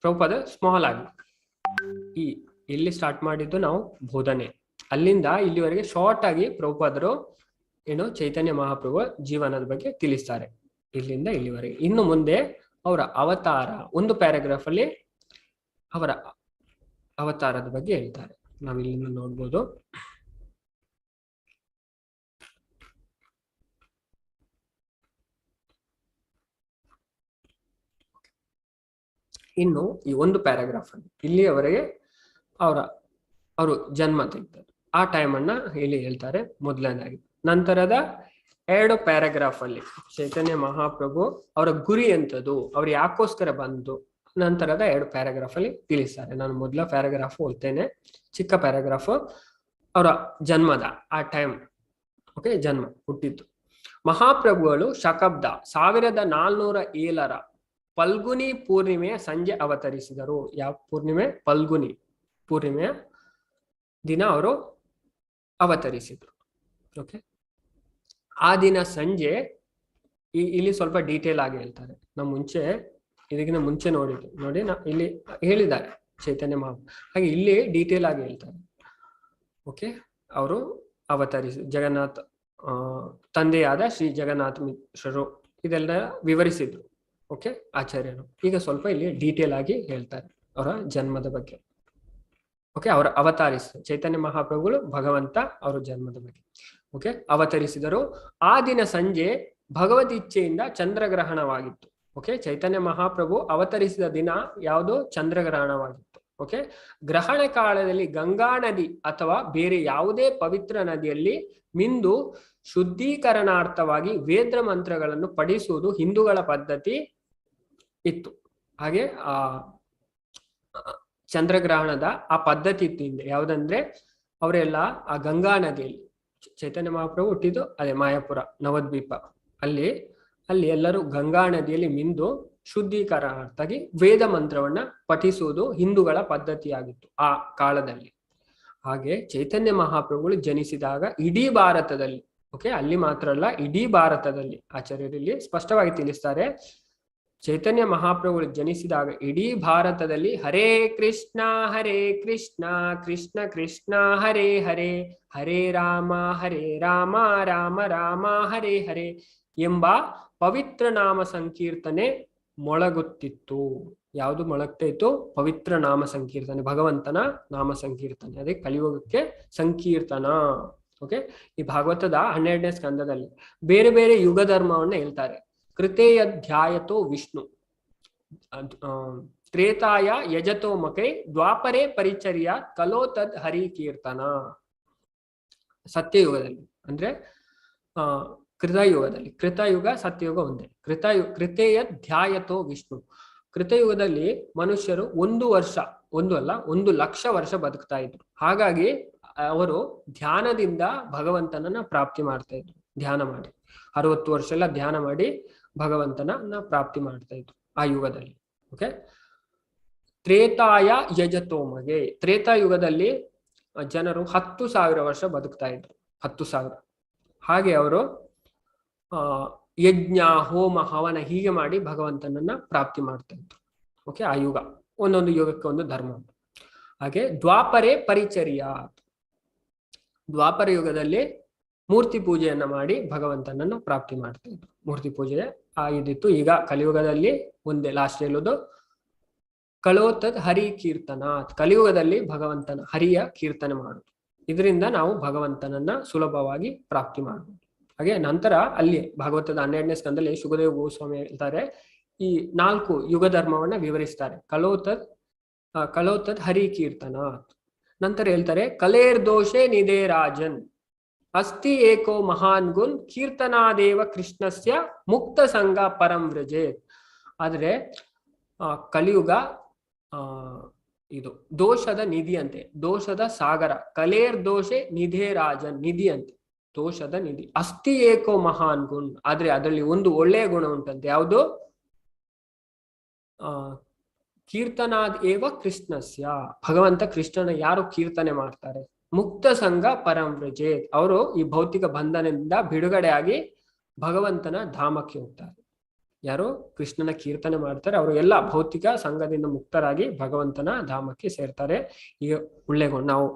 ಪ್ರಭುಪಾದ ಸ್ಮಾಲ್ ಆಗಿ ಇಲ್ಲಿ ಸ್ಟಾರ್ಟ್ ಮಾಡಿದ್ದು ನಾವು ಬೋಧನೆ, ಅಲ್ಲಿಂದ ಇಲ್ಲಿವರೆಗೆ ಶಾರ್ಟ್ ಆಗಿ ಪ್ರಭುಪಾದರು ಚೈತನ್ಯ ಮಹಾಪ್ರಭು ಜೀವನದ ಬಗ್ಗೆ ತಿಳಿಸ್ತಾರೆ, ಇಲ್ಲಿಂದ ಇಲ್ಲಿವರೆಗೆ. ಇನ್ನು ಮುಂದೆ ಅವರ ಅವತಾರ, ಒಂದು ಪ್ಯಾರಾಗ್ರಾಫ್ ಅಲ್ಲಿ ಅವರ ಅವತಾರದ ಬಗ್ಗೆ ಹೇಳ್ತಾರೆ. ನಾವು ಇಲ್ಲಿಂದ ನೋಡ್ಬೋದು. ಇನ್ನು ಈ ಒಂದು ಪ್ಯಾರಾಗ್ರಾಫ್ ಅಲ್ಲಿ ಇಲ್ಲಿಯವರೆಗೆ ಅವರು ಜನ್ಮ ತೆಗೆದರು, ಆ ಟೈಮ್ ಅನ್ನ ಇಲ್ಲಿ ಹೇಳ್ತಾರೆ ಮೊದಲನೇದಾಗಿ. ನಂತರದ 2 ಪ್ಯಾರಾಗ್ರಾಫ್ ಅಲ್ಲಿ ಚೈತನ್ಯ ಮಹಾಪ್ರಭು ಅವರ ಗುರಿ ಎಂತದ್ದು, ಅವ್ರು ಯಾಕೋಸ್ಕರ ಬಂತು, ನಂತರದ 2 ಪ್ಯಾರಾಗ್ರಾಫ್ ಅಲ್ಲಿ ತಿಳಿಸ್ತಾರೆ. ನಾನು ಮೊದಲ ಪ್ಯಾರಾಗ್ರಾಫ್ ಓದ್ತೇನೆ, ಚಿಕ್ಕ ಪ್ಯಾರಾಗ್ರಾಫ್. ಅವರ ಜನ್ಮದ ಆ ಟೈಮ್, ಓಕೆ, ಜನ್ಮ ಹುಟ್ಟಿದ್ದು. ಮಹಾಪ್ರಭುಗಳು ಶಕಬ್ದ 1407 ಫಲ್ಗುನಿ ಪೂರ್ಣಿಮೆಯ ಸಂಜೆ ಅವತರಿಸಿದರು. ಯಾವ ಪೂರ್ಣಿಮೆ? ಫಲ್ಗುನಿ ಪೂರ್ಣಿಮೆಯ ದಿನ ಅವರು ಅವತರಿಸಿದ್ರು. ಓಕೆ, ಆ ದಿನ ಸಂಜೆ ಇಲ್ಲಿ ಸ್ವಲ್ಪ ಡೀಟೇಲ್ ಆಗಿ ಹೇಳ್ತಾರೆ. ನಾವು ಇದಕ್ಕಿಂತ ಮುಂಚೆ ನೋಡಿ ಇಲ್ಲಿ ಹೇಳಿದ್ದಾರೆ ಚೈತನ್ಯ ಮಹಾಪ್ರಭು, ಹಾಗೆ ಇಲ್ಲಿ ಡೀಟೇಲ್ ಆಗಿ ಹೇಳ್ತಾರೆ. ಓಕೆ, ಅವರು ಜಗನ್ನಾಥ ತಂದೆಯಾದ ಶ್ರೀ ಜಗನ್ನಾಥ ಮಿಶ್ರರು ಇದೆಲ್ಲ ವಿವರಿಸಿದ್ರು. ಓಕೆ, ಆಚಾರ್ಯರು ಈಗ ಸ್ವಲ್ಪ ಇಲ್ಲಿ ಡೀಟೇಲ್ ಆಗಿ ಹೇಳ್ತಾರೆ ಅವರ ಜನ್ಮದ ಬಗ್ಗೆ. ಓಕೆ, ಅವರ ಚೈತನ್ಯ ಮಹಾಪ್ರಭುಗಳು ಭಗವಂತ ಅವರ ಜನ್ಮದ ಬಗ್ಗೆ. ಓಕೆ, ಅವತರಿಸಿದರು. ಆ ದಿನ ಸಂಜೆ ಭಗವದ್ ಇಚ್ಛೆಯಿಂದ ಚಂದ್ರಗ್ರಹಣವಾಗಿತ್ತು. ಓಕೆ, ಚೈತನ್ಯ ಮಹಾಪ್ರಭು ಅವತರಿಸಿದ ದಿನ ಯಾವುದು? ಚಂದ್ರಗ್ರಹಣವಾಗಿತ್ತು. ಓಕೆ, ಗ್ರಹಣ ಕಾಲದಲ್ಲಿ ಗಂಗಾ ನದಿ ಅಥವಾ ಬೇರೆ ಯಾವುದೇ ಪವಿತ್ರ ನದಿಯಲ್ಲಿ ಮಿಂದು ಶುದ್ಧೀಕರಣಾರ್ಥವಾಗಿ ವೇದ ಮಂತ್ರಗಳನ್ನು ಪಠಿಸುವುದು ಹಿಂದೂಗಳ ಪದ್ಧತಿ ಇತ್ತು. ಹಾಗೆ ಚಂದ್ರಗ್ರಹಣದ ಆ ಪದ್ಧತಿ ಇತ್ತು ಹಿಂದೆ. ಯಾವುದಂದ್ರೆ ಅವರೆಲ್ಲ ಆ ಗಂಗಾ ನದಿಯಲ್ಲಿ, ಚೈತನ್ಯ ಮಹಾಪ್ರಭು ಹುಟ್ಟಿದ್ದು ಅದೇ ಮಾಯಾಪುರ ನವದ್ವೀಪ ಅಲ್ಲಿ ಅಲ್ಲಿ ಎಲ್ಲರೂ ಗಂಗಾ ನದಿಯಲ್ಲಿ ಮಿಂದು ಶುದ್ಧೀಕರಣಾರ್ಥವಾಗಿ ವೇದ ಮಂತ್ರವನ್ನ ಪಠಿಸುವುದು ಹಿಂದೂಗಳ ಪದ್ಧತಿಯಾಗಿತ್ತು ಆ ಕಾಲದಲ್ಲಿ. ಹಾಗೆ ಚೈತನ್ಯ ಮಹಾಪ್ರಭುಗಳು ಜನಿಸಿದಾಗ ಇಡೀ ಭಾರತದಲ್ಲಿ, ಓಕೆ, ಅಲ್ಲಿ ಮಾತ್ರ ಅಲ್ಲ, ಇಡೀ ಭಾರತದಲ್ಲಿ ಆಚಾರ್ಯರಲ್ಲಿ ಸ್ಪಷ್ಟವಾಗಿ ತಿಳಿಸ್ತಾರೆ, ಚೈತನ್ಯ ಮಹಾಪ್ರಭುಗಳು ಜನಿಸಿದಾಗ ಇಡೀ ಭಾರತದಲ್ಲಿ ಹರೇ ಕೃಷ್ಣ ಕೃಷ್ಣ ಕೃಷ್ಣ ಹರೇ ಹರೇ, ಹರೇ ರಾಮ ರಾಮ ರಾಮ ಹರೇ ಹರೇ ಎಂಬ ಪವಿತ್ರ ನಾಮ ಸಂಕೀರ್ತನೆ ಮೊಳಗುತ್ತಿತ್ತು. ಯಾವುದು ಮೊಳಗ್ತಾ ಇತ್ತು? ಪವಿತ್ರ ನಾಮ ಸಂಕೀರ್ತನೆ, ಭಗವಂತನ ನಾಮ ಸಂಕೀರ್ತನೆ. ಅದೇ ಕಲಿಯುಗಕ್ಕೆ ಸಂಕೀರ್ತನ. ಓಕೆ, ಈ ಭಾಗವತದ 12ನೇ ಸ್ಕಂದದಲ್ಲಿ ಬೇರೆ ಬೇರೆ ಯುಗ ಧರ್ಮವನ್ನ ಹೇಳ್ತಾರೆ. ಕೃತೇಯ ಧ್ಯಾಯತೋ ವಿಷ್ಣು, ತ್ರೇತಾಯ ಯಜತೋ ಮಕೈ, ದ್ವಾಪರೇ ಪರಿಚರ್ಯ, ಕಲೋ ತದ್ ಹರಿ ಕೀರ್ತನ. ಸತ್ಯಯುಗದಲ್ಲಿ ಅಂದ್ರೆ ಕೃತಯುಗದಲ್ಲಿ, ಕೃತಯುಗ ಸತ್ಯಯುಗ ಒಂದೇ. ಕೃತೇಯ ಧ್ಯಾಯತೋ ವಿಷ್ಣು. ಕೃತಯುಗದಲ್ಲಿ ಮನುಷ್ಯರು 1 ವರ್ಷ, 1 ಅಲ್ಲ 1 ಲಕ್ಷ ವರ್ಷ ಬದುಕ್ತಾ ಇದ್ರು. ಹಾಗಾಗಿ ಅವರು ಧ್ಯಾನದಿಂದ ಭಗವಂತನನ್ನ ಪ್ರಾಪ್ತಿ ಮಾಡ್ತಾ ಇದ್ರು. ಧ್ಯಾನ ಮಾಡಿ 60 ವರ್ಷ ಎಲ್ಲ ಧ್ಯಾನ ಮಾಡಿ ಭಗವಂತನ ಪ್ರಾಪ್ತಿ ಮಾಡ್ತಾ ಇದ್ರು ಆ ಯುಗದಲ್ಲಿ. ಓಕೆ, ತ್ರೇತಾಯ ಯಜತೋಮಗೆ, ತ್ರೇತಾಯುಗದಲ್ಲಿ ಜನರು 10,000 ವರ್ಷ ಬದುಕ್ತಾ ಇದ್ರು. 10,000. ಹಾಗೆ ಅವರು ಯಜ್ಞ, ಹೋಮ, ಹವನ ಹೀಗೆ ಮಾಡಿ ಭಗವಂತನನ್ನ ಪ್ರಾಪ್ತಿ ಮಾಡ್ತಾ ಇದ್ರು. ಓಕೆ, ಆ ಯುಗ, ಒಂದೊಂದು ಯುಗಕ್ಕೆ ಒಂದು ಧರ್ಮ. ಹಾಗೆ ದ್ವಾಪರೇ ಪರಿಚರ್ಯ, ದ್ವಾಪರ ಯುಗದಲ್ಲಿ ಮೂರ್ತಿ ಪೂಜೆಯನ್ನ ಮಾಡಿ ಭಗವಂತನನ್ನ ಪ್ರಾಪ್ತಿ ಮಾಡ್ತಾ ಇದ್ರು. ಮೂರ್ತಿ ಪೂಜೆ ಇದಿತ್ತು. ಈಗ ಕಲಿಯುಗದಲ್ಲಿ ಒಂದೇ, ಲಾಸ್ಟ್ ಹೇಳೋದು ಕಳೋತದ್ ಹರಿ ಕೀರ್ತನ. ಕಲಿಯುಗದಲ್ಲಿ ಭಗವಂತನ ಹರಿಯ ಕೀರ್ತನೆ ಮಾಡುದು, ಇದರಿಂದ ನಾವು ಭಗವಂತನನ್ನ ಸುಲಭವಾಗಿ ಪ್ರಾಪ್ತಿ ಮಾಡಬಹುದು. ಹಾಗೆ ನಂತರ ಅಲ್ಲಿ ಭಾಗವತದ 12ನೇ ಸ್ಕಂದದಲ್ಲಿ ಶುಕದೇವ ಗೋಸ್ವಾಮಿ ಹೇಳ್ತಾರೆ, ಈ 4 ಯುಗ ಧರ್ಮವನ್ನ ವಿವರಿಸ್ತಾರೆ. ಕಳೋತದ್ ಹರಿ ಕೀರ್ತನ. ನಂತರ ಹೇಳ್ತಾರೆ, ಕಲೇರ್ ದೋಷೆ ನಿಧೇ ರಾಜನ್, ಅಸ್ತಿ ಏಕೋ ಮಹಾನ್ ಗುಣ್, ಕೀರ್ತನಾದೇವ ಕೃಷ್ಣಸ್ಯ ಮುಕ್ತ ಸಂಘ ಪರಂ ವ್ರಜೇತ್. ಆದ್ರೆ ಕಲಿಯುಗ ಇದು ದೋಷದ ನಿಧಿ ಅಂತೆ, ದೋಷದ ಸಾಗರ. ಕಲೇರ್ ದೋಷೆ ನಿಧೇ ರಾಜನ್, ನಿಧಿ ಅಂತೆ, ದೋಷದ ನಿಧಿ. ಅಸ್ತಿ ಏಕೋ ಮಹಾನ್ ಗುಣ್, ಆದ್ರೆ ಅದರಲ್ಲಿ ಒಂದು ಒಳ್ಳೆಯ ಗುಣ ಉಂಟಂತೆ. ಯಾವುದು? ಕೀರ್ತನಾದ್ ಏವ ಕೃಷ್ಣಸ್ಯ, ಭಗವಂತ ಕೃಷ್ಣನ ಯಾರು ಕೀರ್ತನೆ ಮಾಡ್ತಾರೆ, ಮುಕ್ತ ಸಂಘ ಪರಂ ವ್ರಜೇತ್, ಅವರು ಈ ಭೌತಿಕ ಬಂಧನದಿಂದ ಬಿಡುಗಡೆ ಆಗಿ ಭಗವಂತನ ಧಾಮಕ್ಕೆ ಹೋಗ್ತಾರೆ. ಯಾರು ಕೃಷ್ಣನ ಕೀರ್ತನೆ ಮಾಡ್ತಾರೆ ಅವರು ಎಲ್ಲ ಭೌತಿಕ ಸಂಘದಿಂದ ಮುಕ್ತರಾಗಿ ಭಗವಂತನ ಧಾಮಕ್ಕೆ ಸೇರ್ತಾರೆ. ಈಗ ಒಳ್ಳೆಗೊಂಡು ನಾವು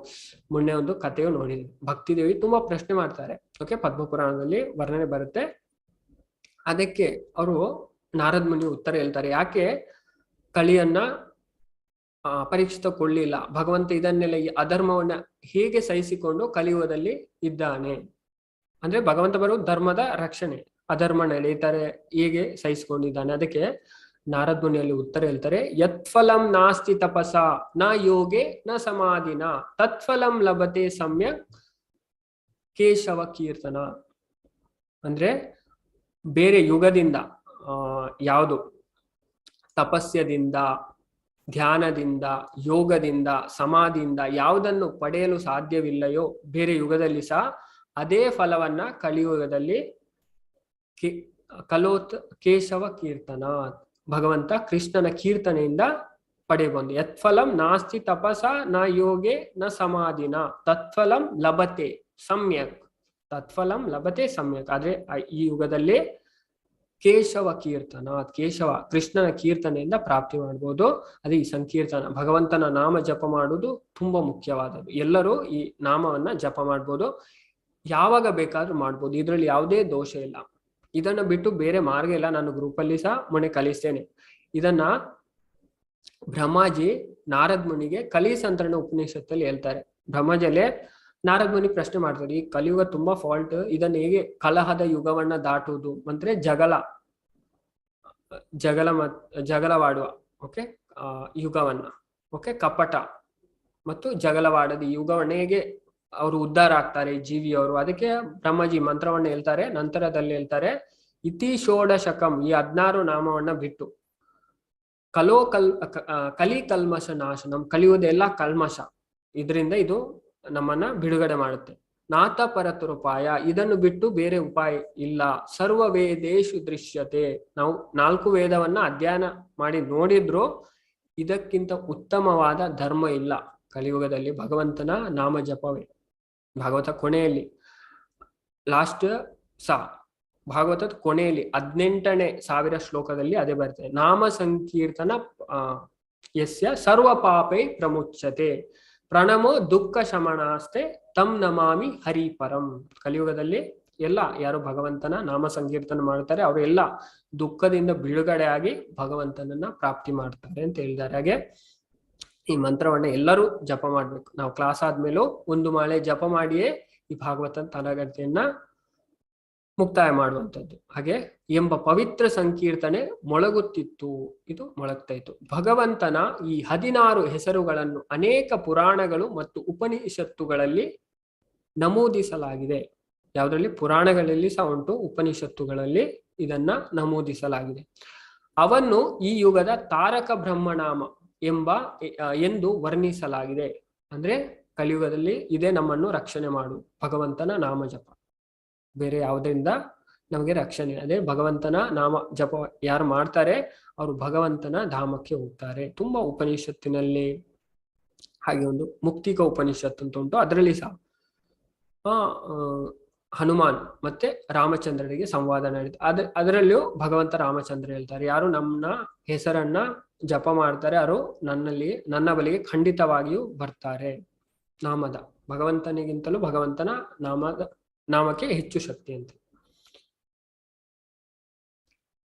ಮೊನ್ನೆ ಒಂದು ಕಥೆಯು ನೋಡಿದ್ವಿ. ಭಕ್ತಿದೇವಿ ತುಂಬಾ ಪ್ರಶ್ನೆ ಮಾಡ್ತಾರೆ. ಓಕೆ, ಪದ್ಮಪುರಾಣದಲ್ಲಿ ವರ್ಣನೆ ಬರುತ್ತೆ. ಅದಕ್ಕೆ ಅವರು ನಾರದ್ ಮುನಿ ಉತ್ತರ ಹೇಳ್ತಾರೆ, ಯಾಕೆ ಕಳಿಯನ್ನ ಪರೀಕ್ಷಿತ ಕೊಳ್ಳಿಲ್ಲ, ಭಗವಂತ ಇದನ್ನೆಲ್ಲ ಈ ಅಧರ್ಮವನ್ನ ಹೇಗೆ ಸಹಿಸಿಕೊಂಡು ಕಲಿಯುಗದಲ್ಲಿ ಇದ್ದಾನೆ, ಅಂದ್ರೆ ಭಗವಂತ ಬರೋ ಧರ್ಮದ ರಕ್ಷಣೆ, ಅಧರ್ಮ ನಡೀತಾರೆ ಹೇಗೆ ಸಹಿಸಿಕೊಂಡಿದ್ದಾನೆ. ಅದಕ್ಕೆ ನಾರದ್ ಮುನಿಯಲ್ಲಿ ಉತ್ತರ ಹೇಳ್ತಾರೆ, ಯತ್ಫಲಂ ನಾಸ್ತಿ ತಪಸ ನ ಯೋಗೆ ನ ಸಮಾಧಿನ, ತತ್ಫಲಂ ಲಭತೆ ಸಮ್ಯಕ್ ಕೇಶವ ಕೀರ್ತನ. ಅಂದ್ರೆ ಬೇರೆ ಯುಗದಿಂದ ಯಾವುದು ತಪಸ್ಯದಿಂದ, ಧ್ಯಾನದಿಂದ, ಯೋಗದಿಂದ, ಸಮಾಧಿಯಿಂದ ಯಾವುದನ್ನು ಪಡೆಯಲು ಸಾಧ್ಯವಿಲ್ಲಯೋ ಬೇರೆ ಯುಗದಲ್ಲಿ ಸಹ ಅದೇ ಫಲವನ್ನ ಕಲಿಯುಗದಲ್ಲಿ ಕಲೋತ್ ಕೇಶವ ಕೀರ್ತನ, ಭಗವಂತ ಕೃಷ್ಣನ ಕೀರ್ತನೆಯಿಂದ ಪಡೆಯಬಹುದು. ಯತ್ಫಲಂ ನಾಸ್ತಿ ತಪಸ ನ ಯೋಗೆ ನ ಸಮಾಧಿನ, ತತ್ಫಲಂ ಲಭತೆ ಸಮ್ಯಕ್, ತತ್ಫಲಂ ಲಭತೆ ಸಮ್ಯಕ್. ಆದ್ರೆ ಈ ಯುಗದಲ್ಲಿ ಕೇಶವ ಕೀರ್ತನ, ಕೇಶವ ಕೃಷ್ಣನ ಕೀರ್ತನೆಯಿಂದ ಪ್ರಾಪ್ತಿ ಮಾಡಬಹುದು. ಅದೇ ಈ ಸಂಕೀರ್ತನ, ಭಗವಂತನ ನಾಮ ಜಪ ಮಾಡುವುದು ತುಂಬಾ ಮುಖ್ಯವಾದದ್ದು. ಎಲ್ಲರೂ ಈ ನಾಮವನ್ನ ಜಪ ಮಾಡ್ಬೋದು, ಯಾವಾಗ ಬೇಕಾದ್ರೂ ಮಾಡ್ಬೋದು, ಇದರಲ್ಲಿ ಯಾವುದೇ ದೋಷ ಇಲ್ಲ. ಇದನ್ನ ಬಿಟ್ಟು ಬೇರೆ ಮಾರ್ಗ ಇಲ್ಲ. ನಾನು ಗ್ರೂಪಲ್ಲಿ ಸಹ ಮೊನ್ನೆ ಕಲಿಸ್ತೇನೆ ಇದನ್ನ. ಬ್ರಹ್ಮಾಜಿ ನಾರದ್ ಮುನಿಗೆ ಕಲಿಸಂತರಣ ಉಪನಿಷತ್ತಲ್ಲಿ ಹೇಳ್ತಾರೆ. ಬ್ರಹ್ಮಾಜಿಯಲ್ಲೇ ನಾರದ್ ಮುನಿ ಪ್ರಶ್ನೆ ಮಾಡ್ತಾರೆ, ಈ ಕಲಿಯುಗ ತುಂಬಾ ಫಾಲ್ಟ್, ಇದನ್ನ ಹೇಗೆ ಕಲಹದ ಯುಗವನ್ನ ದಾಟುವುದು, ಅಂದ್ರೆ ಜಗಳವಾಡುವ ಓಕೆ ಯುಗವನ್ನ, ಓಕೆ ಕಪಟ ಮತ್ತು ಜಗಳವಾಡದ ಯುಗವನ್ನ ಹೇಗೆ ಅವರು ಉದ್ಧಾರ ಆಗ್ತಾರೆ ಜೀವಿಯವರು. ಅದಕ್ಕೆ ಬ್ರಹ್ಮಜಿ ಮಂತ್ರವನ್ನ ಹೇಳ್ತಾರೆ. ನಂತರದಲ್ಲಿ ಹೇಳ್ತಾರೆ, ಇತಿ ಷೋಡಶಕಂ, ಈ 16 ನಾಮವನ್ನ ಬಿಟ್ಟು ಕಲಿ ಕಲ್ಮಶ ನಾಶನಂ, ಕಲಿಯುವುದೆಲ್ಲ ಕಲ್ಮಶ, ಇದರಿಂದ ಇದು ನಮ್ಮನ್ನ ಬಿಡುಗಡೆ ಮಾಡುತ್ತೆ. ನಾಥ ಪರತರುಪಾಯ, ಇದನ್ನು ಬಿಟ್ಟು ಬೇರೆ ಉಪಾಯ ಇಲ್ಲ. ಸರ್ವ ವೇದೇಶು ದೃಶ್ಯತೆ, ನಾವು 4 ವೇದವನ್ನ ಅಧ್ಯಯನ ಮಾಡಿ ನೋಡಿದ್ರು ಇದಕ್ಕಿಂತ ಉತ್ತಮವಾದ ಧರ್ಮ ಇಲ್ಲ ಕಲಿಯುಗದಲ್ಲಿ. ಭಗವಂತನ ನಾಮ ಜಪವೇ. ಭಾಗವತ ಕೊನೆಯಲ್ಲಿ ಲಾಸ್ಟ್ ಭಾಗವತದ ಕೊನೆಯಲ್ಲಿ 18ನೇ 1000 ಶ್ಲೋಕದಲ್ಲಿ ಅದೇ ಬರ್ತದೆ. ನಾಮ ಸಂಕೀರ್ತನ ಯಸ್ಯ ಸರ್ವ ಪಾಪೈ ಪ್ರಮುಚ್ಯತೆ ಪ್ರಣಮೋ ದುಃಖ ಶಮನಾಸ್ತೆ ತಂ ನಮಾಮಿ ಹರಿಪರಂ. ಕಲಿಯುಗದಲ್ಲಿ ಎಲ್ಲ ಯಾರು ಭಗವಂತನ ನಾಮ ಸಂಕೀರ್ತನ ಮಾಡ್ತಾರೆ ಅವರು ಎಲ್ಲ ದುಃಖದಿಂದ ಬಿಡುಗಡೆ ಆಗಿ ಭಗವಂತನನ್ನ ಪ್ರಾಪ್ತಿ ಮಾಡ್ತಾರೆ ಅಂತ ಹೇಳಿದ್ದಾರೆ. ಹಾಗೆ ಈ ಮಂತ್ರವನ್ನ ಎಲ್ಲರೂ ಜಪ ಮಾಡ್ಬೇಕು. ನಾವು ಕ್ಲಾಸ್ ಆದ್ಮೇಲೂ 1 ಮಾಲೆ ಜಪ ಮಾಡಿಯೇ ಈ ಭಾಗವತನ ತರಗತಿಯನ್ನ ಮುಕ್ತಾಯ ಮಾಡುವಂಥದ್ದು. ಹಾಗೆ ಎಂಬ ಪವಿತ್ರ ಸಂಕೀರ್ತನೆ ಮೊಳಗುತ್ತಿತ್ತು, ಇದು ಮೊಳಗ್ತಾ ಇತ್ತು. ಭಗವಂತನ ಈ 16 ಹೆಸರುಗಳನ್ನು ಅನೇಕ ಪುರಾಣಗಳು ಮತ್ತು ಉಪನಿಷತ್ತುಗಳಲ್ಲಿ ನಮೂದಿಸಲಾಗಿದೆ. ಯಾವುದರಲ್ಲಿ? ಪುರಾಣಗಳಲ್ಲಿ ಸಹ ಉಂಟು, ಉಪನಿಷತ್ತುಗಳಲ್ಲಿ ಇದನ್ನ ನಮೂದಿಸಲಾಗಿದೆ. ಅವನ್ನು ಈ ಯುಗದ ತಾರಕ ಬ್ರಹ್ಮನಾಮ ಎಂದು ವರ್ಣಿಸಲಾಗಿದೆ. ಅಂದ್ರೆ ಕಲಿಯುಗದಲ್ಲಿ ಇದೇ ನಮ್ಮನ್ನು ರಕ್ಷಣೆ ಮಾಡು, ಭಗವಂತನ ನಾಮ ಜಪ. ಬೇರೆ ಯಾವುದರಿಂದ ನಮಗೆ ರಕ್ಷಣೆ? ಅದೇ ಭಗವಂತನ ನಾಮ ಜಪ ಯಾರು ಮಾಡ್ತಾರೆ ಅವರು ಭಗವಂತನ ಧಾಮಕ್ಕೆ ಹೋಗ್ತಾರೆ. ತುಂಬಾ ಉಪನಿಷತ್ತಿನಲ್ಲಿ ಹಾಗೆ ಒಂದು ಮುಕ್ತಿಕ ಉಪನಿಷತ್ ಅಂತ ಉಂಟು, ಅದರಲ್ಲಿ ಸಹ ಹನುಮಾನ್ ಮತ್ತೆ ರಾಮಚಂದ್ರನಿಗೆ ಸಂವಾದ ನಡೀತು. ಅದರಲ್ಲಿಯೂ ಭಗವಂತ ರಾಮಚಂದ್ರ ಹೇಳ್ತಾರೆ, ಯಾರು ನನ್ನ ಹೆಸರನ್ನ ಜಪ ಮಾಡ್ತಾರೆ ಅವರು ನನ್ನ ಬಳಿಗೆ ಖಂಡಿತವಾಗಿಯೂ ಬರ್ತಾರೆ. ನಾಮದ ಭಗವಂತನಿಗಿಂತಲೂ ಭಗವಂತನ ನಾಮಕ್ಕೆ ಹೆಚ್ಚು ಶಕ್ತಿ ಅಂತ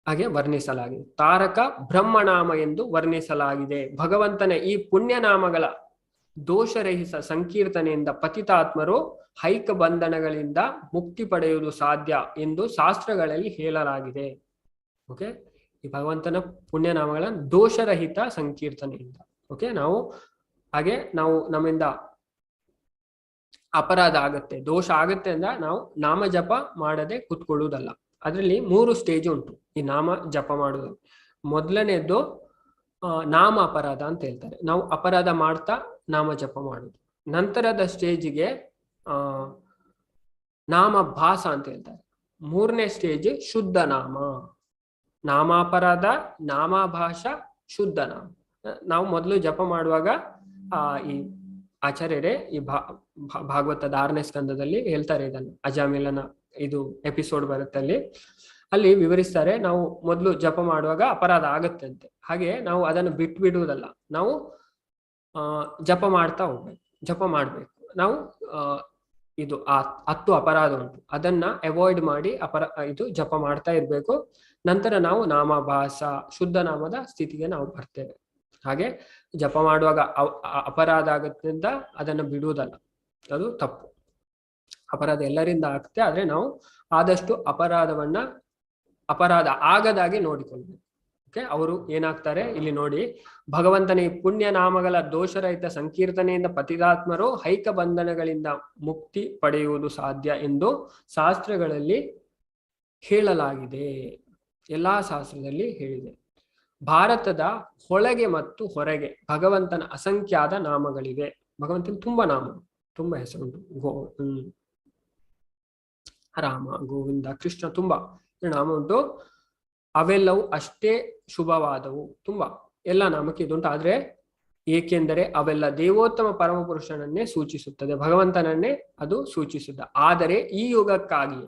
ಹಾಗೆ ವರ್ಣಿಸಲಾಗಿದೆ. ತಾರಕ ಬ್ರಹ್ಮನಾಮ ಎಂದು ವರ್ಣಿಸಲಾಗಿದೆ. ಭಗವಂತನ ಈ ಪುಣ್ಯನಾಮಗಳ ದೋಷರಹಿತ ಸಂಕೀರ್ತನೆಯಿಂದ ಪತಿತಾತ್ಮರು ಹೈಕ ಬಂಧನಗಳಿಂದ ಮುಕ್ತಿ ಪಡೆಯುವುದು ಸಾಧ್ಯ ಎಂದು ಶಾಸ್ತ್ರಗಳಲ್ಲಿ ಹೇಳಲಾಗಿದೆ. ಓಕೆ, ಈ ಭಗವಂತನ ಪುಣ್ಯನಾಮಗಳ ದೋಷರಹಿತ ಸಂಕೀರ್ತನೆಯಿಂದ. ಓಕೆ, ನಾವು ನಮ್ಮಿಂದ ಅಪರಾಧ ಆಗತ್ತೆ, ದೋಷ ಆಗತ್ತೆ ಅಂದ ನಾವು ನಾಮ ಜಪ ಮಾಡದೆ ಕುತ್ಕೊಳ್ಳುವುದಲ್ಲ. ಅದರಲ್ಲಿ 3 ಸ್ಟೇಜ್ ಉಂಟು ಈ ನಾಮ ಜಪ ಮಾಡುವುದು. ಮೊದಲನೇದ್ದು ನಾಮ ಅಪರಾಧ ಅಂತ ಹೇಳ್ತಾರೆ. ನಾವು ಅಪರಾಧ ಮಾಡ್ತಾ ನಾಮ ಜಪ ಮಾಡುದು. ನಂತರದ ಸ್ಟೇಜಿಗೆ ನಾಮ ಭಾಸ ಅಂತ ಹೇಳ್ತಾರೆ. 3ನೇ ಸ್ಟೇಜ್ ಶುದ್ಧ ನಾಮ. ನಾಮಾಪರಾಧ, ನಾಮಾಭಾಷ, ಶುದ್ಧ ನಾಮ. ನಾವು ಮೊದಲು ಜಪ ಮಾಡುವಾಗ ಈ ಆಚಾರ್ಯರೇ ಈ ಭಾಗವತದ 6ನೇ ಸ್ಕಂದದಲ್ಲಿ ಹೇಳ್ತಾರೆ ಇದನ್ನು. ಅಜಾಮಿಲನ ಇದು ಎಪಿಸೋಡ್ ಬರುತ್ತೆ, ಅಲ್ಲಿ ವಿವರಿಸ್ತಾರೆ. ನಾವು ಮೊದಲು ಜಪ ಮಾಡುವಾಗ ಅಪರಾಧ ಆಗತ್ತೆ ಅಂತೆ. ಹಾಗೆ ನಾವು ಅದನ್ನು ಬಿಡುವುದಲ್ಲ, ನಾವು ಜಪ ಮಾಡ್ತಾ ಹೋಗ್ಬೇಕು, ಜಪ ಮಾಡ್ಬೇಕು. ನಾವು ಇದು 10 ಅಪರಾಧ ಉಂಟು, ಅದನ್ನ ಅವಾಯ್ಡ್ ಮಾಡಿ ಇದು ಜಪ ಮಾಡ್ತಾ ಇರ್ಬೇಕು. ನಂತರ ನಾವು ನಾಮಭಾಸ ಶುದ್ಧ ನಾಮದ ಸ್ಥಿತಿಗೆ ನಾವು ಬರ್ತೇವೆ. ಹಾಗೆ ಜಪ ಮಾಡುವಾಗ ಅಪರಾಧ ಆಗತ್ರಿಂದ ಅದನ್ನು ಬಿಡುವುದಲ್ಲ, ಅದು ತಪ್ಪು. ಅಪರಾಧ ಎಲ್ಲರಿಂದ ಆಗ್ತದೆ, ಆದ್ರೆ ನಾವು ಆದಷ್ಟು ಅಪರಾಧ ಆಗದಾಗೆ ನೋಡಿಕೊಳ್ಬೇಕು. ಓಕೆ, ಅವರು ಏನಾಗ್ತಾರೆ ಇಲ್ಲಿ ನೋಡಿ. ಭಗವಂತನ ಈ ಪುಣ್ಯ ನಾಮಗಳ ದೋಷರಹಿತ ಸಂಕೀರ್ತನೆಯಿಂದ ಪತಿತಾತ್ಮರು ಹೈಕ ಬಂಧನಗಳಿಂದ ಮುಕ್ತಿ ಪಡೆಯುವುದು ಸಾಧ್ಯ ಎಂದು ಶಾಸ್ತ್ರಗಳಲ್ಲಿ ಹೇಳಲಾಗಿದೆ. ಎಲ್ಲಾ ಶಾಸ್ತ್ರದಲ್ಲಿ ಹೇಳಿದೆ. ಭಾರತದ ಒಳಗೆ ಮತ್ತು ಹೊರಗೆ ಭಗವಂತನ ಅಸಂಖ್ಯಾತ ನಾಮಗಳಿವೆ. ಭಗವಂತನ ತುಂಬಾ ನಾಮ, ತುಂಬಾ ಹೆಸರುಂಟು. ರಾಮ, ಗೋವಿಂದ, ಕೃಷ್ಣ, ತುಂಬಾ ನಾಮ ಉಂಟು. ಅವೆಲ್ಲವೂ ಅಷ್ಟೇ ಶುಭವಾದವು. ತುಂಬಾ ಎಲ್ಲ ನಾಮಕ್ಕೆ ಇದುಂಟು. ಆದ್ರೆ ಏಕೆಂದರೆ ಅವೆಲ್ಲ ದೇವೋತ್ತಮ ಪರಮಪುರುಷನನ್ನೇ ಸೂಚಿಸುತ್ತದೆ, ಭಗವಂತನನ್ನೇ ಅದು ಸೂಚಿಸುತ್ತದೆ. ಆದರೆ ಈ ಯುಗಕ್ಕಾಗಿ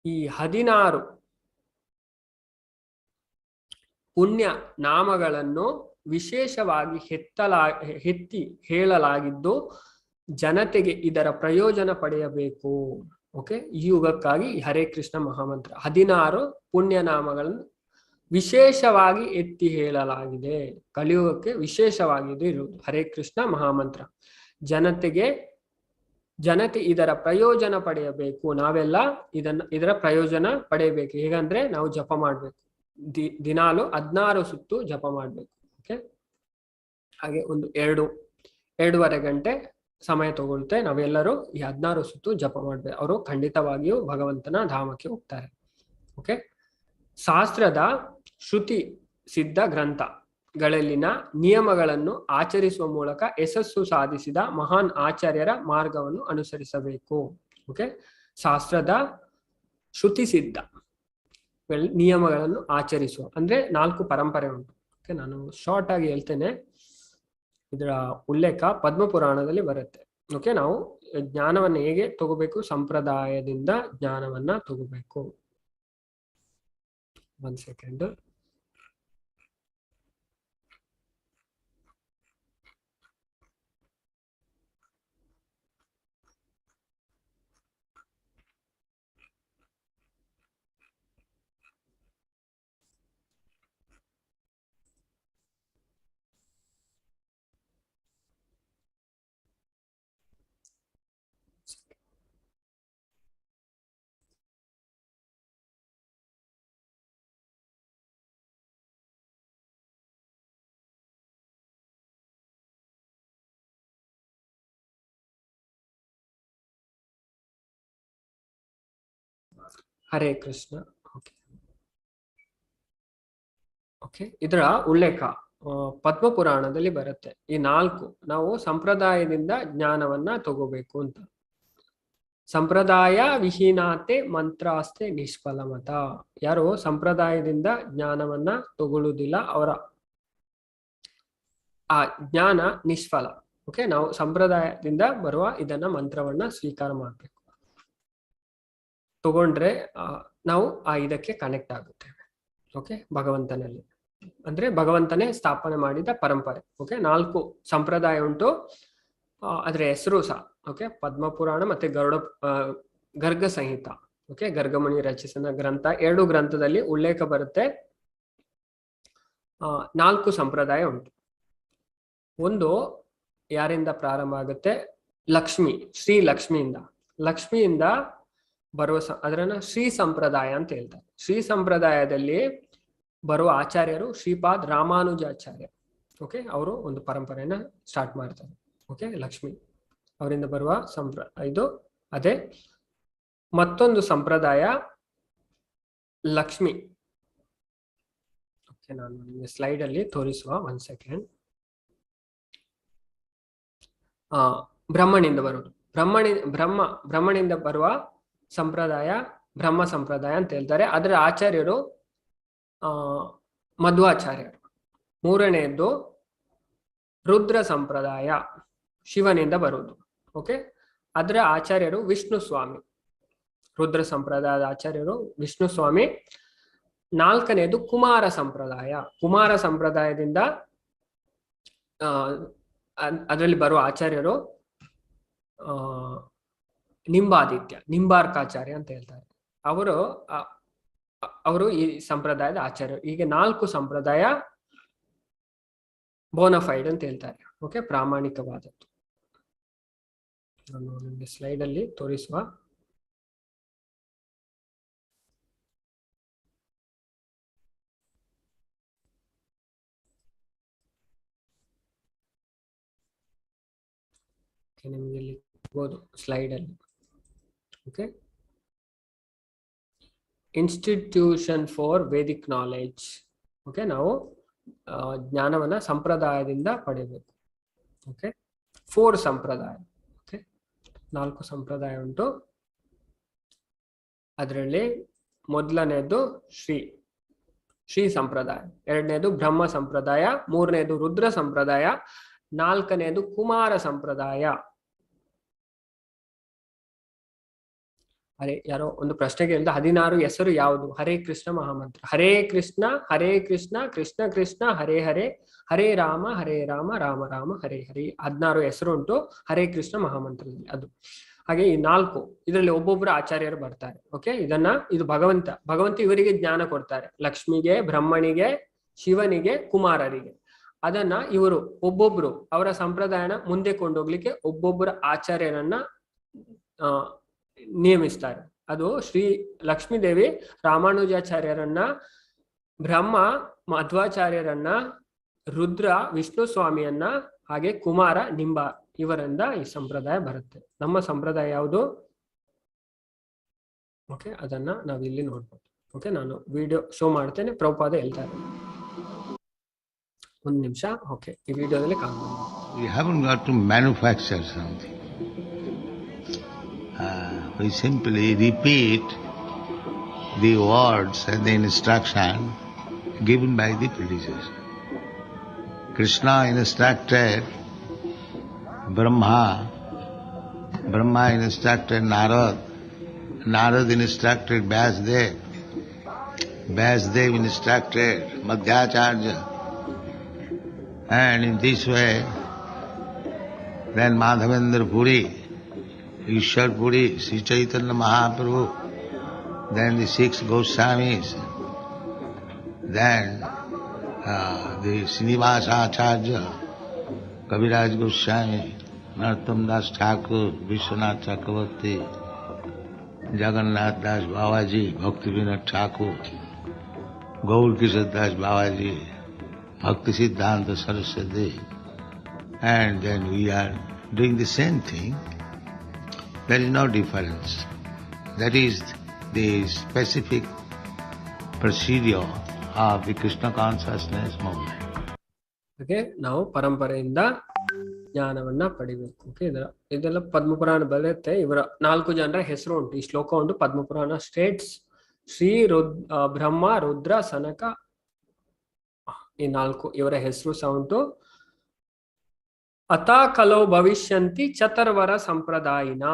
ಈ 16 ಪುಣ್ಯ ನಾಮಗಳನ್ನು ವಿಶೇಷವಾಗಿ ಎತ್ತಿ ಹೇಳಲಾಗಿದ್ದು ಜನತೆಗೆ ಇದರ ಪ್ರಯೋಜನ ಪಡೆಯಬೇಕು. ಓಕೆ, ಈ ಯುಗಕ್ಕಾಗಿ ಹರೇ ಕೃಷ್ಣ ಮಹಾಮಂತ್ರ 16 ಪುಣ್ಯನಾಮಗಳನ್ನು ವಿಶೇಷವಾಗಿ ಎತ್ತಿ ಹೇಳಲಾಗಿದೆ. ಕಲಿಯುಗಕ್ಕೆ ವಿಶೇಷವಾಗಿ ಇರುವುದು ಹರೇ ಕೃಷ್ಣ ಮಹಾಮಂತ್ರ. ಜನತೆ ಇದರ ಪ್ರಯೋಜನ ಪಡೆಯಬೇಕು. ನಾವೆಲ್ಲ ಇದರ ಪ್ರಯೋಜನ ಪಡೆಯಬೇಕು. ಹೇಗಂದ್ರೆ ನಾವು ಜಪ ಮಾಡ್ಬೇಕು, ದಿನಾಲು 16 ಸುತ್ತು ಜಪ ಮಾಡ್ಬೇಕು. ಓಕೆ, ಹಾಗೆ ಒಂದು 2.5 ಗಂಟೆ ಸಮಯ ತಗೊಳುತ್ತೆ. ನಾವೆಲ್ಲರೂ ಈ 16 ಸುತ್ತು ಜಪ ಮಾಡ್ಬೇಕು. ಅವರು ಖಂಡಿತವಾಗಿಯೂ ಭಗವಂತನ ಧಾಮಕ್ಕೆ ಹೋಗ್ತಾರೆ. ಓಕೆ, ಶಾಸ್ತ್ರದ ಶ್ರುತಿ ಸಿದ್ಧ ಗ್ರಂಥ ಗಳಲ್ಲಿನ ನಿಯಮಗಳನ್ನು ಆಚರಿಸುವ ಮೂಲಕ ಯಶಸ್ಸು ಸಾಧಿಸಿದ ಮಹಾನ್ ಆಚಾರ್ಯರ ಮಾರ್ಗವನ್ನು ಅನುಸರಿಸಬೇಕು. ಓಕೆ, ಶಾಸ್ತ್ರದ ಶ್ರುತಿ ಸಿದ್ಧ ನಿಯಮಗಳನ್ನು ಆಚರಿಸುವ ಅಂದ್ರೆ 4 ಪರಂಪರೆ ಉಂಟು. ಓಕೆ, ನಾನು ಶಾರ್ಟ್ ಆಗಿ ಹೇಳ್ತೇನೆ. ಇದರ ಉಲ್ಲೇಖ ಪದ್ಮಪುರಾಣದಲ್ಲಿ ಬರುತ್ತೆ. ಓಕೆ, ನಾವು ಜ್ಞಾನವನ್ನು ಹೇಗೆ ತಗೋಬೇಕು, ಸಂಪ್ರದಾಯದಿಂದ ಜ್ಞಾನವನ್ನ ತಗೋಬೇಕು. 1 second. Hare Krishna. Okay okay, ಇದರ ಉಲ್ಲೇಖ ಪದ್ಮಪುರಾಣದಲ್ಲಿ ಬರುತ್ತೆ. ಈ 4 ನಾವು ಸಂಪ್ರದಾಯದಿಂದ ಜ್ಞಾನವನ್ನ ತಗೋಬೇಕು ಅಂತ. ಸಂಪ್ರದಾಯ ವಿಹೀನಾತೆ ಮಂತ್ರಾಸ್ತೆ ನಿಷ್ಫಲಮತ. ಯಾರು ಸಂಪ್ರದಾಯದಿಂದ ಜ್ಞಾನವನ್ನ ತಗೊಳ್ಳುವುದಿಲ್ಲ, ಅವರ ಆ ಜ್ಞಾನ ನಿಷ್ಫಲ. ಓಕೆ, ನಾವು ಸಂಪ್ರದಾಯದಿಂದ ಬರುವ ಇದನ್ನ ಮಂತ್ರವನ್ನ ಸ್ವೀಕಾರ ಮಾಡ್ಬೇಕು. ತಗೊಂಡ್ರೆ ನಾವು ಆ ಇದಕ್ಕೆ ಕನೆಕ್ಟ್ ಆಗುತ್ತೇವೆ. ಓಕೆ, ಭಗವಂತನಲ್ಲಿ ಅಂದ್ರೆ ಭಗವಂತನೇ ಸ್ಥಾಪನೆ ಮಾಡಿದ ಪರಂಪರೆ. ಓಕೆ, 4 ಸಂಪ್ರದಾಯ ಉಂಟು, ಅದ್ರ ಹೆಸರು ಸಹ. ಓಕೆ, ಪದ್ಮಪುರಾಣ ಮತ್ತೆ ಗರ್ಗ ಸಂಹಿತ. ಓಕೆ, ಗರ್ಗಮುನಿ ರಚಿಸಿದ ಗ್ರಂಥ. 2 ಗ್ರಂಥದಲ್ಲಿ ಉಲ್ಲೇಖ ಬರುತ್ತೆ. 4 ಸಂಪ್ರದಾಯ ಉಂಟು. ಒಂದು ಯಾರಿಂದ ಪ್ರಾರಂಭ ಆಗುತ್ತೆ, ಲಕ್ಷ್ಮಿ, ಶ್ರೀ ಲಕ್ಷ್ಮಿಯಿಂದ. ಲಕ್ಷ್ಮಿಯಿಂದ ಬರುವ ಅದರನ್ನ ಶ್ರೀ ಸಂಪ್ರದಾಯ ಅಂತ ಹೇಳ್ತಾರೆ. ಶ್ರೀ ಸಂಪ್ರದಾಯದಲ್ಲಿ ಬರುವ ಆಚಾರ್ಯರು ಶ್ರೀಪಾದ್ ರಾಮಾನುಜಾಚಾರ್ಯ. ಓಕೆ, ಅವರು ಒಂದು ಪರಂಪರೆಯನ್ನ ಸ್ಟಾರ್ಟ್ ಮಾಡ್ತಾರೆ. ಓಕೆ, ಲಕ್ಷ್ಮಿ ಅವರಿಂದ ಬರುವ ಇದು ಅದೇ. ಮತ್ತೊಂದು ಸಂಪ್ರದಾಯ ಲಕ್ಷ್ಮಿ. ಓಕೆ, ನಾನು ನಿಮಗೆ ಸ್ಲೈಡ್ ಅಲ್ಲಿ ತೋರಿಸುವ. 1 ಸೆಕೆಂಡ್. ಬ್ರಹ್ಮನಿಂದ ಬರುವುದು ಬ್ರಹ್ಮನಿಂದ ಬರುವ ಸಂಪ್ರದಾಯ ಬ್ರಹ್ಮ ಸಂಪ್ರದಾಯ ಅಂತ ಹೇಳ್ತಾರೆ. ಅದರ ಆಚಾರ್ಯರು ಮಧ್ವಾಚಾರ್ಯರು. 3ನೇದ್ದು ರುದ್ರ ಸಂಪ್ರದಾಯ, ಶಿವನಿಂದ ಬರುವುದು. ಓಕೆ, ಅದರ ಆಚಾರ್ಯರು ವಿಷ್ಣು ಸ್ವಾಮಿ. ರುದ್ರ ಸಂಪ್ರದಾಯದ ಆಚಾರ್ಯರು ವಿಷ್ಣು ಸ್ವಾಮಿ. 4ನೇದು ಕುಮಾರ ಸಂಪ್ರದಾಯ. ಕುಮಾರ ಸಂಪ್ರದಾಯದಿಂದ ಅದರಲ್ಲಿ ಬರುವ ಆಚಾರ್ಯರು ನಿಂಬಾದಿತ್ಯ, ನಿಂಬಾರ್ಕಾಚಾರ್ಯ ಅಂತ ಹೇಳ್ತಾರೆ. ಅವರು ಈ ಸಂಪ್ರದಾಯದ ಆಚಾರ್ಯರು. ಹೀಗೆ 4 ಸಂಪ್ರದಾಯ ಬೋನಫೈಡ್ ಅಂತ ಹೇಳ್ತಾರೆ. ಓಕೆ, ಪ್ರಾಮಾಣಿಕವಾದದ್ದು. ನಾನು ನಿಮಗೆ ಸ್ಲೈಡ್ ಅಲ್ಲಿ ತೋರಿಸುವ. ನಿಮಗೆ ಇಲ್ಲಿ ಸ್ಲೈಡ್ ಅಲ್ಲಿ. Okay, institution for Vedic knowledge. Okay, ನಾವು ಜ್ಞಾನವನ್ನ ಸಂಪ್ರದಾಯದಿಂದ ಪಡೆಯಬೇಕು. ಓಕೆ, 4 ಸಂಪ್ರದಾಯ. ಓಕೆ, 4 ಸಂಪ್ರದಾಯ ಉಂಟು. ಅದರಲ್ಲಿ ಮೊದಲನೇದು ಶ್ರೀ ಸಂಪ್ರದಾಯ, 2ನೇದು ಬ್ರಹ್ಮ ಸಂಪ್ರದಾಯ, 3ನೇದು ರುದ್ರ ಸಂಪ್ರದಾಯ, 4ನೇದು ಕುಮಾರ ಸಂಪ್ರದಾಯ. ಅರೆ, ಯಾರೋ ಒಂದು ಪ್ರಶ್ನೆ ಕೇಳಿದ 16 ಹೆಸರು ಯಾವುದು? ಹರೇ ಕೃಷ್ಣ ಮಹಾಮಂತ್ರ. ಹರೇ ಕೃಷ್ಣ ಕೃಷ್ಣ ಕೃಷ್ಣ ಹರೇ ಹರೇ, ಹರೇ ರಾಮ ರಾಮ ರಾಮ ಹರೇ ಹರೇ. 16 ಹೆಸರು ಉಂಟು ಹರೇ ಕೃಷ್ಣ ಮಹಾಮಂತ್ರದಲ್ಲಿ. ಅದು ಹಾಗೆ ಈ 4 ಇದರಲ್ಲಿ ಒಬ್ಬೊಬ್ಬರು ಆಚಾರ್ಯರು ಬರ್ತಾರೆ. ಓಕೆ, ಇದು ಭಗವಂತ ಇವರಿಗೆ ಜ್ಞಾನ ಕೊಡ್ತಾರೆ. ಲಕ್ಷ್ಮಿಗೆ, ಬ್ರಹ್ಮನಿಗೆ, ಶಿವನಿಗೆ, ಕುಮಾರರಿಗೆ. ಅದನ್ನ ಇವರು ಒಬ್ಬೊಬ್ರು ಅವರ ಸಂಪ್ರದಾಯನ ಮುಂದೆ ಕೊಂಡೋಗ್ಲಿಕ್ಕೆ ಒಬ್ಬೊಬ್ಬರ ಆಚಾರ್ಯರನ್ನ ನೇಮಿಸ್ತಾರೆ. ಅದು ಶ್ರೀ ಲಕ್ಷ್ಮೀದೇವಿ ರಾಮಾನುಜಾಚಾರ್ಯರನ್ನ, ಬ್ರಹ್ಮ ಮಧ್ವಾಚಾರ್ಯರನ್ನ, ರುದ್ರ ವಿಷ್ಣು ಸ್ವಾಮಿಯನ್ನ, ಹಾಗೆ ಕುಮಾರ ನಿಂಬ ಇವರಿಂದ ಈ ಸಂಪ್ರದಾಯ ಬರುತ್ತೆ. ನಮ್ಮ ಸಂಪ್ರದಾಯ ಯಾವುದು? ಓಕೆ, ಅದನ್ನ ನಾವಿಲ್ಲಿ ನೋಡ್ಬೋದು. ಓಕೆ, ನಾನು ವಿಡಿಯೋ ಶೋ ಮಾಡ್ತೇನೆ. ಪ್ರಭುಪಾದ ಹೇಳ್ತಾರೆ. ಒಂದು ನಿಮಿಷ. ಓಕೆ, ಈ ವಿಡಿಯೋದಲ್ಲಿ ಕಾಣ್ಬೋದು.
We haven't got to manufacture something. We simply repeat the words and the instruction given by the predecessor. Krishna instructed Brahma, Brahma instructed Narad, Narad instructed Vyasdev, Vyasdev instructed Madhyacharya, and in this way then Madhavendra Puri, Ishwar Puri, Sri Chaitanya Mahaprabhu, then the 6 Goswamis, then the Srinivasa Acharya, Kaviraj Goswami, Narottam Das Thakur, Vishwanath Chakravarti, Jagannath Das Babaji, Bhakti Vinod Thakur, Gaur Kishore Das Babaji, Bhakti Siddhanta Saraswati, and then we are doing the same thing. There is no difference. That is the specific procedure of the Krishna consciousness movement.
Okay, ನಾವು ಪರಂಪರೆಯಿಂದ ಜ್ಞಾನವನ್ನ ಪಡಿಬೇಕು. Okay, ಇದೆಲ್ಲ ಪದ್ಮಪುರಾಣ ಬರುತ್ತೆ. ಇವರ 4 ಜನರ ಹೆಸರು ಉಂಟು. ಈ ಶ್ಲೋಕ ಉಂಟು ಪದ್ಮಪುರಾಣ ಸ್ಟೇಟ್ಸ್ ಶ್ರೀ ಬ್ರಹ್ಮ, ರುದ್ರ, ಸನಕ, ಈ 4 ಇವರ ಹೆಸರು ಸಹ ಉಂಟು. ಅತಾ ಕಲೋ ಭವಿಷ್ಯಂತಿ ಚತುರ್ವರ ಸಂಪ್ರದಾಯಿನ,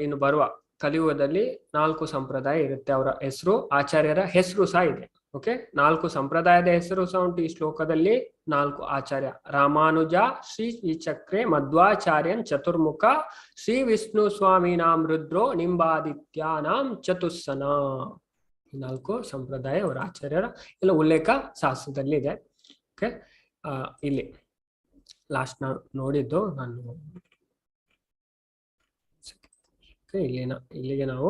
ಇನ್ನು ಬರುವ ಕಲಿಯುಗದಲ್ಲಿ 4 ಸಂಪ್ರದಾಯ ಇರುತ್ತೆ. ಅವರ ಹೆಸರು, ಆಚಾರ್ಯರ ಹೆಸರು ಸಹ ಇದೆ. ಓಕೆ, 4 ಸಂಪ್ರದಾಯದ ಹೆಸರು ಸಹ ಉಂಟು ಈ ಶ್ಲೋಕದಲ್ಲಿ. 4 ಆಚಾರ್ಯ: ರಾಮಾನುಜ, ಶ್ರೀ ವಿಚಕ್ರೆ, ಮಧ್ವಾಚಾರ್ಯನ್ ಚತುರ್ಮುಖ, ಶ್ರೀ ವಿಷ್ಣು ಸ್ವಾಮಿನಾಂ ರುದ್ರೋ, ನಿಂಬಾದಿತ್ಯಾನಾಂ ಚತುಸ್ಸನ. ಈ 4 ಸಂಪ್ರದಾಯ ಅವರ ಆಚಾರ್ಯರ ಎಲ್ಲ ಉಲ್ಲೇಖ ಶಾಸ್ತ್ರದಲ್ಲಿ ಇದೆ. ಓಕೆ, ಇಲ್ಲಿ ಲಾಸ್ಟ್ ನಾವು ನೋಡಿದ್ದು ನಾನು. ಇಲ್ಲಿಗೆ ನಾವು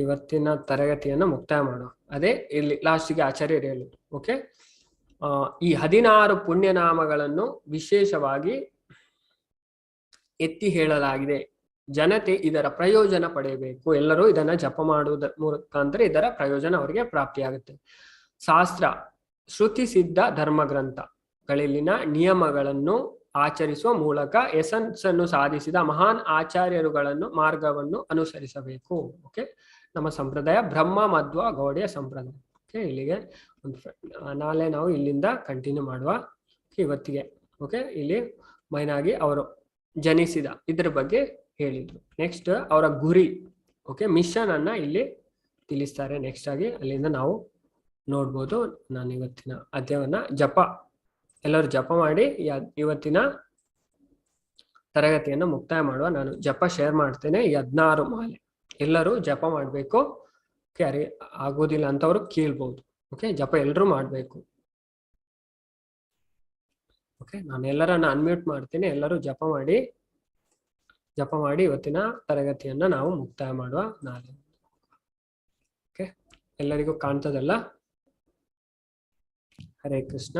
ಇವತ್ತಿನ ತರಗತಿಯನ್ನು ಮುಕ್ತಾಯ ಮಾಡುವ. ಅದೇ ಇಲ್ಲಿ ಲಾಸ್ಟಿಗೆ ಆಚಾರ್ಯರು ಹೇಳಿದ್ರು. ಓಕೆ, ಈ 16 ಪುಣ್ಯನಾಮಗಳನ್ನು ವಿಶೇಷವಾಗಿ ಎತ್ತಿ ಹೇಳಲಾಗಿದೆ. ಜನತೆ ಇದರ ಪ್ರಯೋಜನ ಪಡೆಯಬೇಕು. ಎಲ್ಲರೂ ಇದನ್ನ ಜಪ ಮಾಡುವುದರ ಮುಖಾಂತರ ಇದರ ಪ್ರಯೋಜನ ಅವರಿಗೆ ಪ್ರಾಪ್ತಿಯಾಗುತ್ತೆ. ಶಾಸ್ತ್ರ, ಶ್ರುತಿ ಸಿದ್ಧ ಧರ್ಮಗ್ರಂಥಗಳಲ್ಲಿನ ನಿಯಮಗಳನ್ನು ಆಚರಿಸುವ ಮೂಲಕ ಯಶಸ್ಸನ್ನು ಸಾಧಿಸಿದ ಮಹಾನ್ ಆಚಾರ್ಯರುಗಳನ್ನು ಮಾರ್ಗವನ್ನು ಅನುಸರಿಸಬೇಕು. ಓಕೆ, ನಮ್ಮ ಸಂಪ್ರದಾಯ ಬ್ರಹ್ಮ ಮಧ್ವ ಗೌಡಿಯ ಸಂಪ್ರದಾಯ. ಓಕೆ, ಇಲ್ಲಿಗೆ ನಾಳೆ ನಾವು ಇಲ್ಲಿಂದ ಕಂಟಿನ್ಯೂ ಮಾಡುವ. ಇವತ್ತಿಗೆ ಓಕೆ, ಇಲ್ಲಿ ಮೈನ್ ಆಗಿ ಅವರು ಜನಿಸಿದ ಇದ್ರ ಬಗ್ಗೆ ಹೇಳಿದ್ರು. ನೆಕ್ಸ್ಟ್ ಅವರ ಗುರಿ, ಓಕೆ, ಮಿಷನ್ ಅನ್ನ ಇಲ್ಲಿ ತಿಳಿಸ್ತಾರೆ. ನೆಕ್ಸ್ಟ್ ಆಗಿ ಅಲ್ಲಿಂದ ನಾವು ನೋಡ್ಬೋದು. ನಾನು ಇವತ್ತಿನ ಅಧ್ಯಾಯವನ್ನ ಎಲ್ಲರೂ ಜಪ ಮಾಡಿ ಇವತ್ತಿನ ತರಗತಿಯನ್ನು ಮುಕ್ತಾಯ ಮಾಡುವ. ನಾನು ಜಪ ಶೇರ್ ಮಾಡ್ತೇನೆ. 16 ಮಾಲೆ ಎಲ್ಲರೂ ಜಪ ಮಾಡಬೇಕು. ಓಕೆ, ಆಗೋದಿಲ್ಲ ಅಂತವ್ರು ಕೇಳ್ಬೋದು. ಓಕೆ, ಜಪ ಎಲ್ಲರೂ ಮಾಡಬೇಕು. ಓಕೆ, ನಾನು ಎಲ್ಲರನ್ನ ಅನ್ಮ್ಯೂಟ್ ಮಾಡ್ತೀನಿ. ಎಲ್ಲರೂ ಜಪ ಮಾಡಿ ಇವತ್ತಿನ ತರಗತಿಯನ್ನ ನಾವು ಮುಕ್ತಾಯ ಮಾಡುವ ನಾಳೆ. ಓಕೆ, ಎಲ್ಲರಿಗೂ ಕಾಣ್ತದಲ್ಲ? ಹರೇ ಕೃಷ್ಣ.